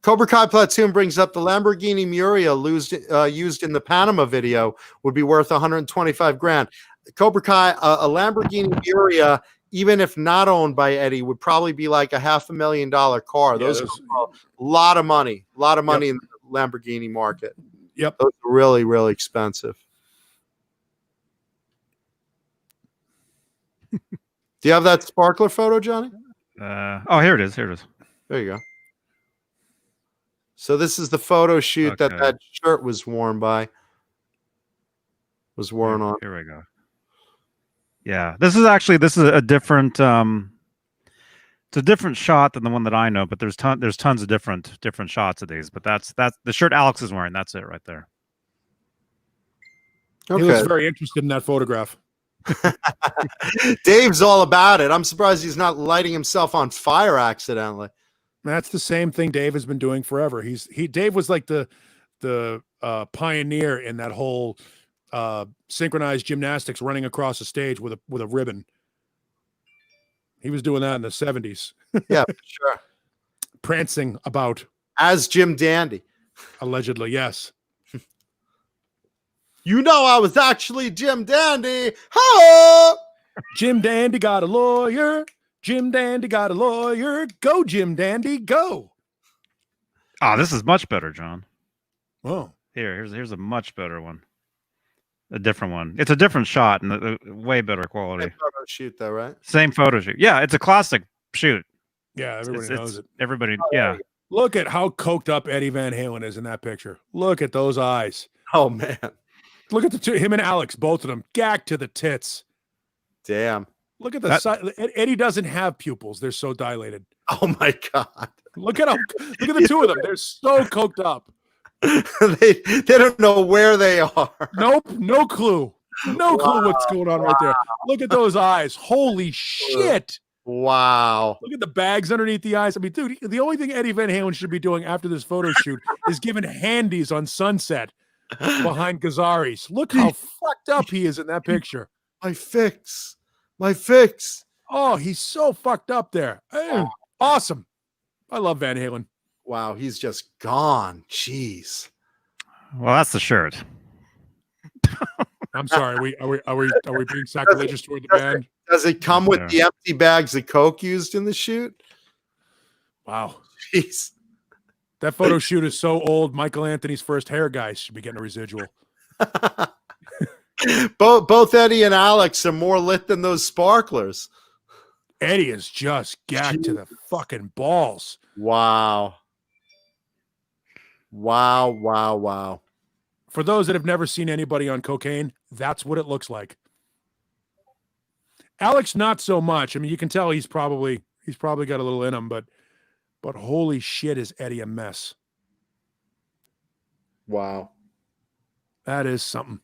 Cobra Kai Platoon brings up the Lamborghini Miura used in the Panama video would be worth 125 grand. Cobra Kai, a Lamborghini Miura, even if not owned by Eddie, would probably be like a $500,000 car. Those are a lot of money. A lot of money in the Lamborghini market. Yep. Those are really, really expensive. Do you have that sparkler photo, Johnny? Oh, here it is. Here it is. There you go. So this is the photo shoot that shirt was worn on. Here we go. Yeah, this is a different. It's a different shot than the one that I know, but there's tons of different shots of these. But that's the shirt Alex is wearing. That's it right there. Okay. He looks very interested in that photograph. Dave's all about it. I'm surprised he's not lighting himself on fire accidentally. That's the same thing Dave has been doing forever. Dave was like the pioneer in that whole synchronized gymnastics, running across the stage with a ribbon. He was doing that in the 70s. Yeah, for sure. Prancing about as Jim Dandy. Allegedly, yes. I was actually Jim Dandy. Ha! Jim Dandy got a lawyer. Jim Dandy got a lawyer. Go, Jim Dandy, go. Oh, this is much better, John. Oh, here's a much better one. A different one. It's a different shot and a way better quality. Same photo shoot, though, right? Same photo shoot. Yeah, it's a classic shoot. Yeah, everybody knows it. Everybody, yeah. Look at how coked up Eddie Van Halen is in that picture. Look at those eyes. Oh, man. Look at the two, him and Alex, both of them, gagged to the tits. Damn. Look at the side. Eddie doesn't have pupils. They're so dilated. Oh, my God. Look at the two of them. They're so coked up. they don't know where they are. Nope, no clue. No clue what's going on right there. Look at those eyes. Holy shit. Wow. Look at the bags underneath the eyes. I mean, dude, the only thing Eddie Van Halen should be doing after this photo shoot is giving handies on Sunset behind Gazzari's. Look how fucked up he is in that picture. My fix. Oh, he's so fucked up there. Awesome. I love Van Halen. Wow, he's just gone. Jeez. Well, that's the shirt. I'm sorry. Are we being sacrilegious toward the band? Does it come with the empty bags of Coke used in the shoot? Wow. Jeez. That photo shoot is so old. Michael Anthony's first hair guy should be getting a residual. Both Eddie and Alex are more lit than those sparklers. Eddie is just gagged to the fucking balls. Wow. For those that have never seen anybody on cocaine, that's what it looks like. Alex, not so much. I mean, you can tell he's probably got a little in him, but holy shit, is Eddie a mess. Wow. That is something.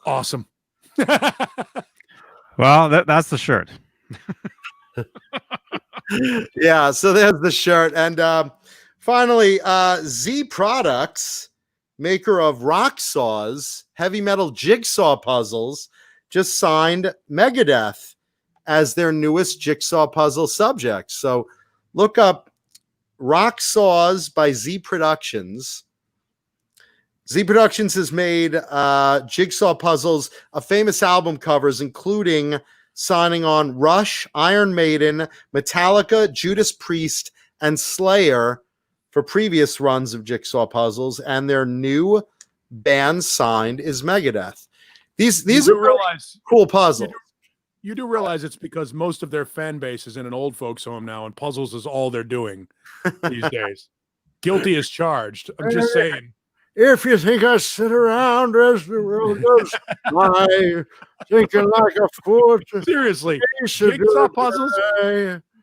Awesome. Well, that's the shirt. Yeah, so there's the shirt. And finally, Z Products, maker of rock saws, heavy metal jigsaw puzzles, just signed Megadeth. as their newest jigsaw puzzle subject. So look up Rock Saws by Z Productions. Z Productions has made jigsaw puzzles of famous album covers, including signing on Rush, Iron Maiden, Metallica, Judas Priest, and Slayer for previous runs of jigsaw puzzles, and their new band signed is Megadeth. These are really cool puzzles. You do realize it's because most of their fan base is in an old folks home now, and puzzles is all they're doing these days. Guilty as charged. I'm just saying. If you think I sit around as the world goes by, thinking like a fool. Seriously, jigsaw puzzles.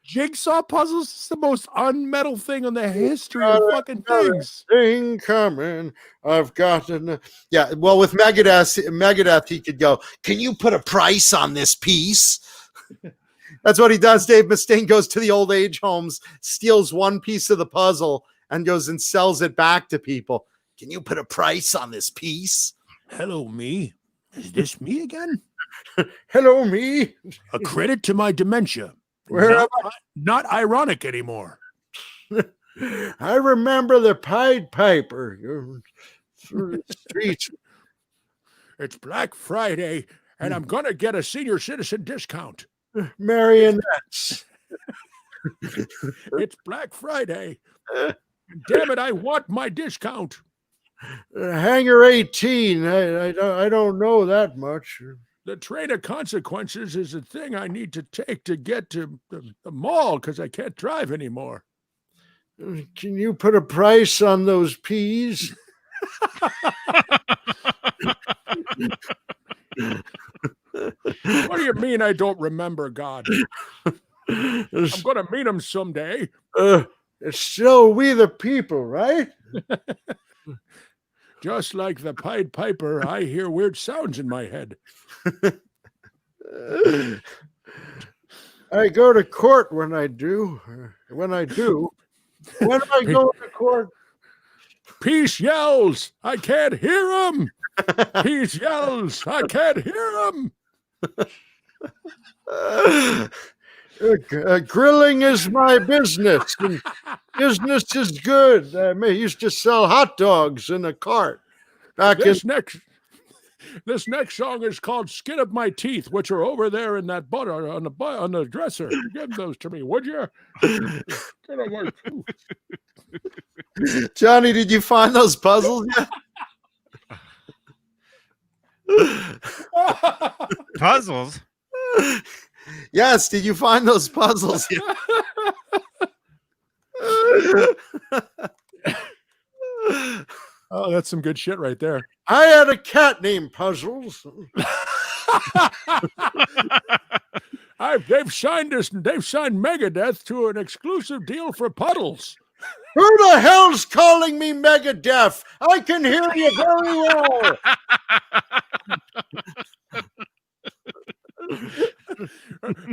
Jigsaw puzzles is the most unmetal thing in the history of fucking things. Thing coming, I've got to. Yeah, well, with Megadeth, he could go, can you put a price on this piece? That's what he does. Dave Mustaine goes to the old age homes, steals one piece of the puzzle, and goes and sells it back to people. Can you put a price on this piece? Hello, me. Is this me again? Hello, me. A credit to my dementia. Where not ironic anymore. I remember the Pied Piper through the streets. It's Black Friday, and I'm going to get a senior citizen discount. Marionettes. It's Black Friday. Damn it, I want my discount. Hangar 18. I don't know that much. The train of consequences is a thing I need to take to get to the mall because I can't drive anymore. Can you put a price on those peas? What do you mean I don't remember, God? I'm going to meet him someday. It's still we the people, right? Just like the Pied Piper, I hear weird sounds in my head. I go to court when I do. When I go to court. Peace yells, I can't hear him. Peace yells, I can't hear him. Grilling is my business. And business is good. I used to sell hot dogs in a cart. This next song is called "Skin of My Teeth," which are over there in that butter on the dresser. Give those to me, would you? Skin of my teeth. Johnny, did you find those puzzles yet? Puzzles? Yes, did you find those puzzles yet? Oh, that's some good shit right there. I had a cat named Puzzles. They've signed Megadeth to an exclusive deal for Puddles. Who the hell's calling me Megadeth? I can hear you very well.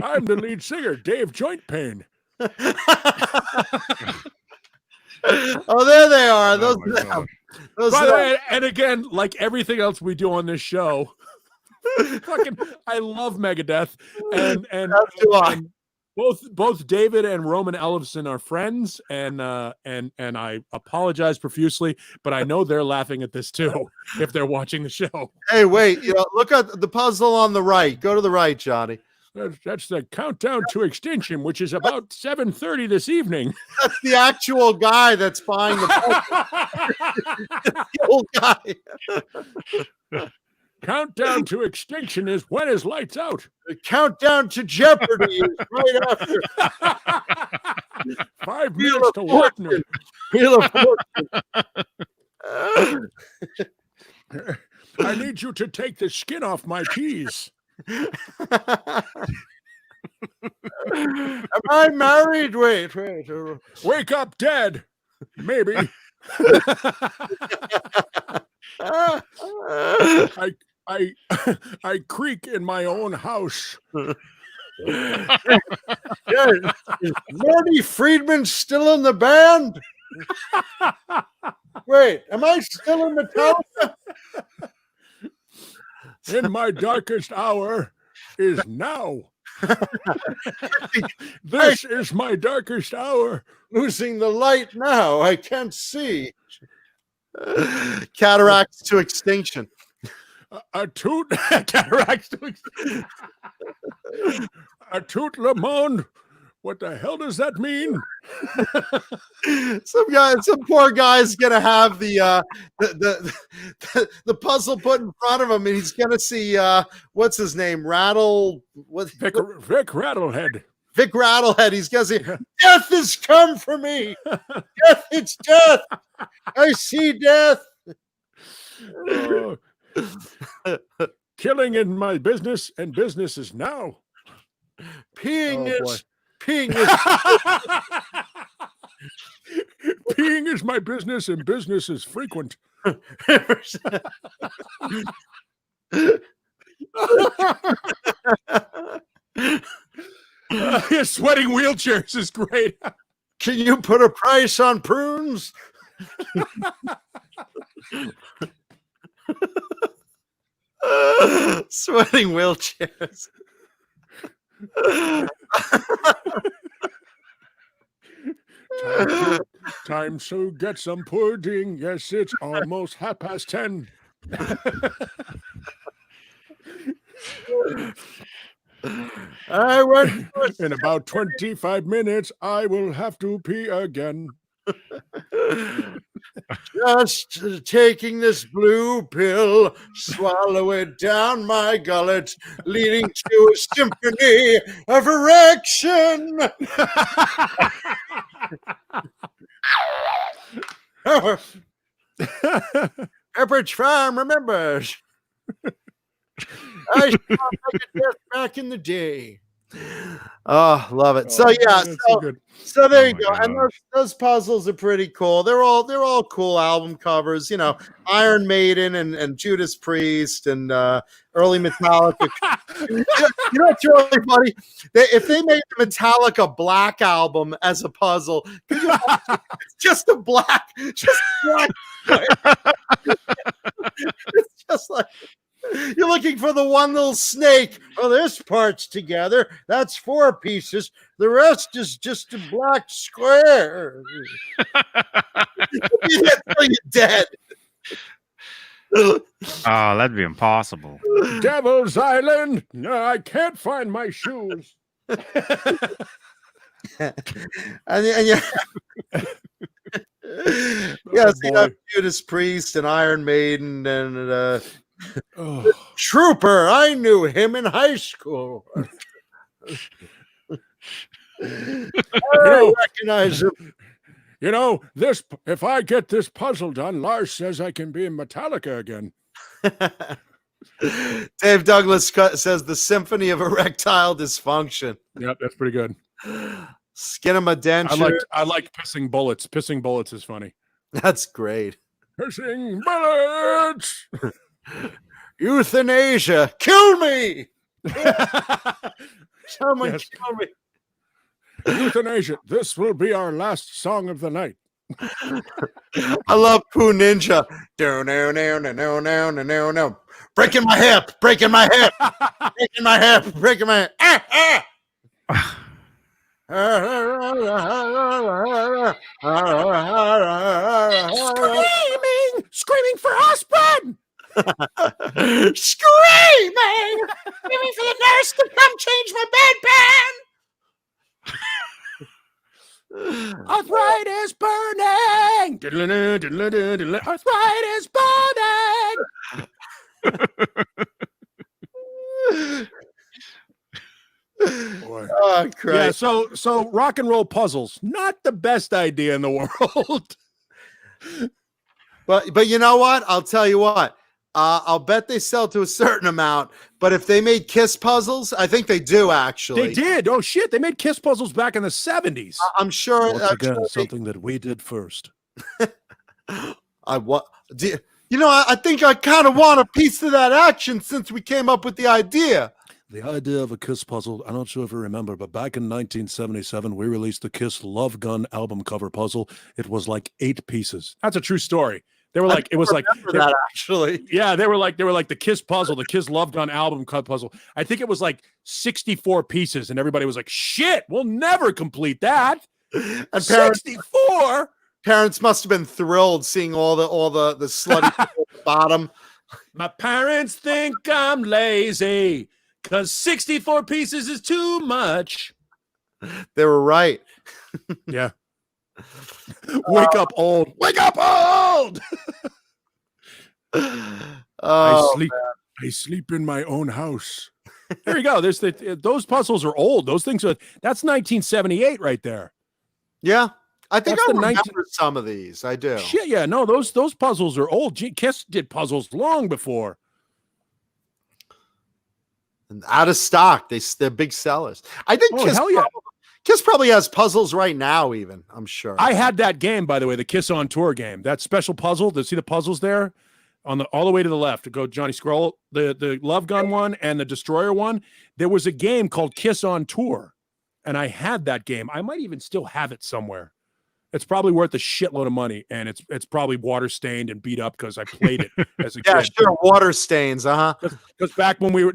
I'm the lead singer, Dave Joint Pain. Oh, there they are. Those. By the way, and again, like everything else we do on this show, I love Megadeth, and both David and Roman Ellefson are friends, and I apologize profusely, but I know they're laughing at this too if they're watching the show. Hey, wait! Look at the puzzle on the right. Go to the right, Johnny. That's the countdown to extinction, which is about 7:30 this evening. That's the actual guy that's buying the puzzle. The old guy. Countdown to extinction is when his lights out. The countdown to Jeopardy is right after. 5 minutes to Wagner. Wheel of Fortune. I need you to take the skin off my peas. Am I married? Wait. Wake up dead. Maybe. I creak in my own house. Is Marty Friedman still in the band? Wait, am I still in Metallica? In my darkest hour is now. This is my darkest hour. Losing the light now. I can't see. Cataracts to extinction. A toot cataracts to extinction. A toot le monde. What the hell does that mean? Some poor guy's gonna have the puzzle put in front of him, and he's gonna see what's his name, Vic Rattlehead. Vic Rattlehead. He's gonna say, "Death has come for me. Death, it's death. I see death." Killing in my business, and business is now. Peeing is Peeing is my business, and business is frequent. Sweating wheelchairs is great. Can you put a price on prunes? Sweating wheelchairs. Time to get some pudding. Yes, it's almost 10:30. I went In about 25 minutes, I will have to pee again. just taking this blue pill, swallow it down my gullet, leading to a symphony of erection. Pepperidge Farm remembers. I saw Megadeth back in the day. Oh, love it. So yeah, so there you go. And those puzzles are pretty cool. They're all cool album covers. You know, Iron Maiden and Judas Priest and early Metallica. You know what's really funny? If they made the Metallica Black album as a puzzle, it's just black. It's just like. You're looking for the one little snake. Oh, this part's together. That's 4 pieces. The rest is just a black square. Until you're dead. Oh, that'd be impossible. Devil's Island. No, I can't find my shoes. and yeah. Yes, you have Judas Priest and Iron Maiden and Trooper, I knew him in high school. I recognize him. You know, this. If I get this puzzle done, Lars says I can be in Metallica again. Dave Douglas says the Symphony of Erectile Dysfunction. Yep, that's pretty good. Skin him a denture. I like pissing bullets. Pissing bullets is funny. That's great. Pissing bullets. Euthanasia. Kill me. Someone Yes. kill me. Euthanasia. This will be our last song of the night. I love Pooh Ninja. No. Breaking my hip. Breaking my hip. Breaking my hip. Breaking my hip. Screaming for husband. Screaming for the nurse to come change my bedpan. Arthritis burning. Arthritis burning. Boy. Oh, Christ. Yeah, so rock and roll puzzles, not the best idea in the world. But you know what? I'll tell you what. I'll bet they sell to a certain amount. But if they made Kiss puzzles, I think they do actually. They did. Oh shit! They made Kiss puzzles back in the 70s. I'm sure. Once again, something that we did first. I think I kind of want a piece of that action since we came up with the idea. The idea of a Kiss puzzle, I'm not sure if you remember, but back in 1977, we released the Kiss Love Gun album cover puzzle. It was like 8 pieces. That's a true story. They were like, it was like that actually. Yeah, they were like the Kiss puzzle, the Kiss Love Gun album cut puzzle. I think it was like 64 pieces, and everybody was like, "Shit, we'll never complete that." And 64. Parents must have been thrilled seeing all the slutty people at the bottom. My parents think I'm lazy because 64 pieces is too much. They were right. Yeah. Wake up old. Wake up old. Oh, I sleep in my own house. There you go. Those puzzles are old. Those things are that's 1978 right there. yeah. I think That's I the remember some of these. I do. Shit, yeah. No, those puzzles are old. Kiss did puzzles long before. And out of stock. They're big sellers. I think Oh, hell yeah. Kiss probably has puzzles right now, even, I'm sure. I had that game, by the way, the Kiss on Tour game. That special puzzle. See the puzzles there? All the way to the left. Go, Johnny, scroll. The Love Gun one and the Destroyer one. There was a game called Kiss on Tour, and I had that game. I might even still have it somewhere. It's probably worth a shitload of money, and it's probably water stained and beat up because I played it as a Yeah, kid. sure. Water stains, Because back when we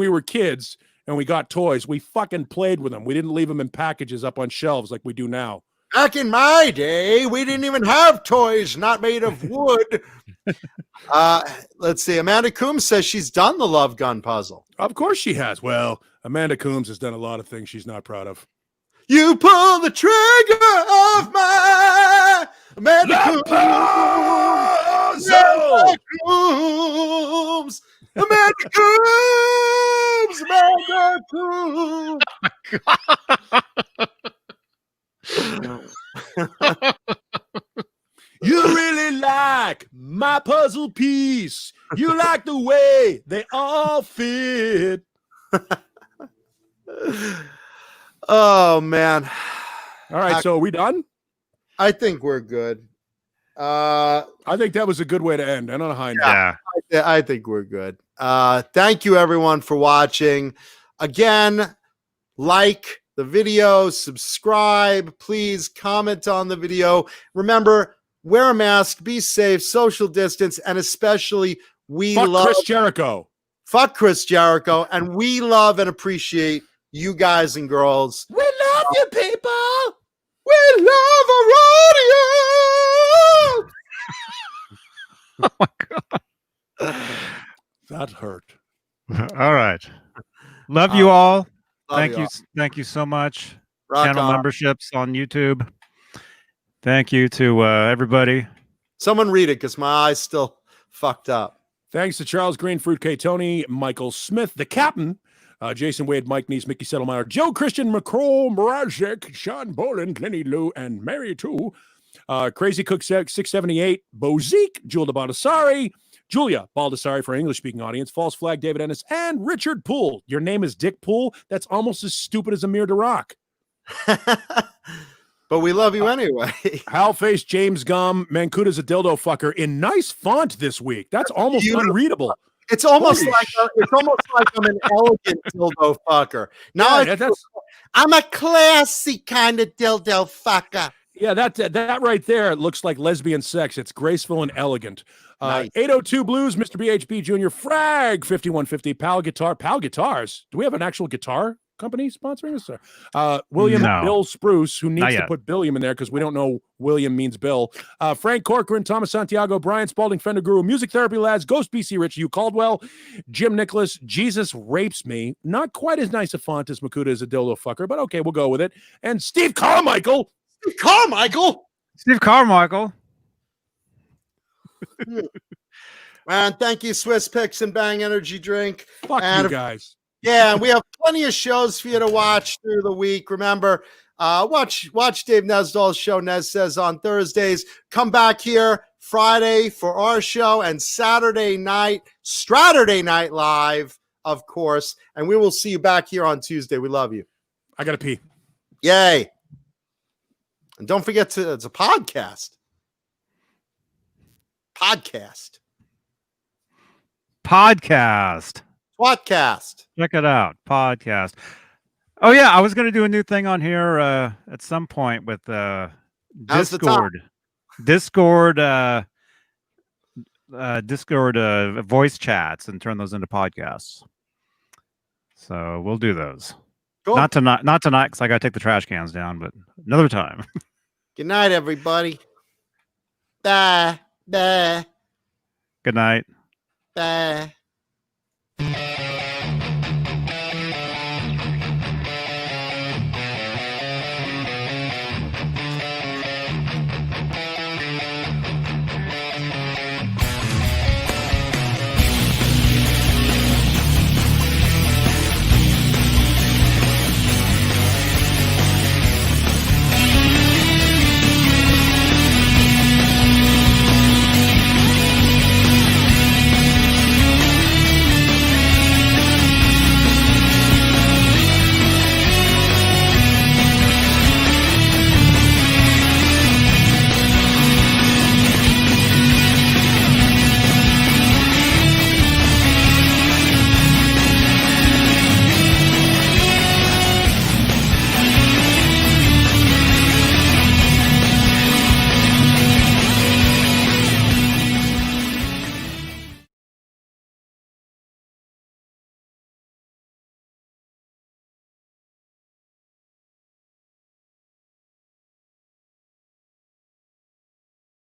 were kids and we got toys, we fucking played with them. We didn't leave them in packages up on shelves like we do now. Back in my day, we didn't even have toys not made of wood. Let's see. Amanda Coombs says she's done the Love Gun puzzle. Of course she has. Well, Amanda Coombs has done a lot of things she's not proud of. You pull the trigger of my Amanda Coombs. Amanda Coombs. Amanda Coombs. Amanda Coombs. You really like my puzzle piece. You like the way they all fit. Oh, man. All right, so are we done? I think we're good. I think that was a good way to end. I don't know how I know. Yeah. I think we're good. Thank you, everyone, for watching. Again, like the video, subscribe, please comment on the video. Remember, wear a mask, be safe, social distance, and especially Fuck Chris Jericho. Fuck Chris Jericho, and we love and appreciate you guys and girls. We love you, people. We love a rodeo. Oh my God. That hurt. All right. Love you all. Love Thank you you. all. Thank you so much. Rock Channel on. memberships on YouTube. Thank you to everybody. Someone read it because my eyes still fucked up. Thanks to Charles Green, Fruit K. Tony, Michael Smith, the captain, Jason Wade, Mike Neese, Mickey Settlemeyer, Joe Christian, McCrow, Mrazek, Sean Boland, Lenny Lou, and Mary too. Crazy Cook 678, Bozique, Julia Baldessari for English-speaking audience, False Flag, David Ennis, and Richard Poole. Your name is Dick Poole. That's almost as stupid as Amir Darak. But we love you anyway. Halface, James Gum, Mancuta's a dildo fucker in nice font this week. That's almost unreadable. It's almost Holy like I'm an elegant dildo fucker. No, Yeah, I'm a classy kind of dildo fucker. Yeah, that right there looks like lesbian sex. It's graceful and elegant. Nice. 802 Blues, Mr. BHB Jr., Frag 5150, Pal Guitars. Do we have an actual guitar company sponsoring us? William No. Bill Spruce, who Not needs to yet. put Billiam in there because we don't know William means Bill. Frank Corcoran, Thomas Santiago, Brian Spalding, Fender Guru, Music Therapy Lads, Ghost BC Rich, Hugh Caldwell, Jim Nicholas, Jesus Rapes Me. Not quite as nice a font as Makuta is a dildo fucker, but okay, we'll go with it. And Steve Carmichael. Steve Carmichael. And thank you, Swiss Picks and Bang Energy Drink. Fuck And you guys. Yeah, we have plenty of shows for you to watch through the week. Remember, watch Dave Nesdall's show, Nez Says, on Thursdays. Come back here Friday for our show, and Saturday Night Live, of course. And we will see you back here on Tuesday. We love you. I gotta pee. Yay. And don't forget it's a podcast. Podcast. Podcast. Check it out. Podcast. Oh yeah, I was going to do a new thing on here at some point with Now's the time. Discord. Discord voice chats and turn those into podcasts. So we'll do those. Cool. Not tonight, because I got to take the trash cans down, but another time. Good night, everybody. Bye. Bye. Good night. Bye.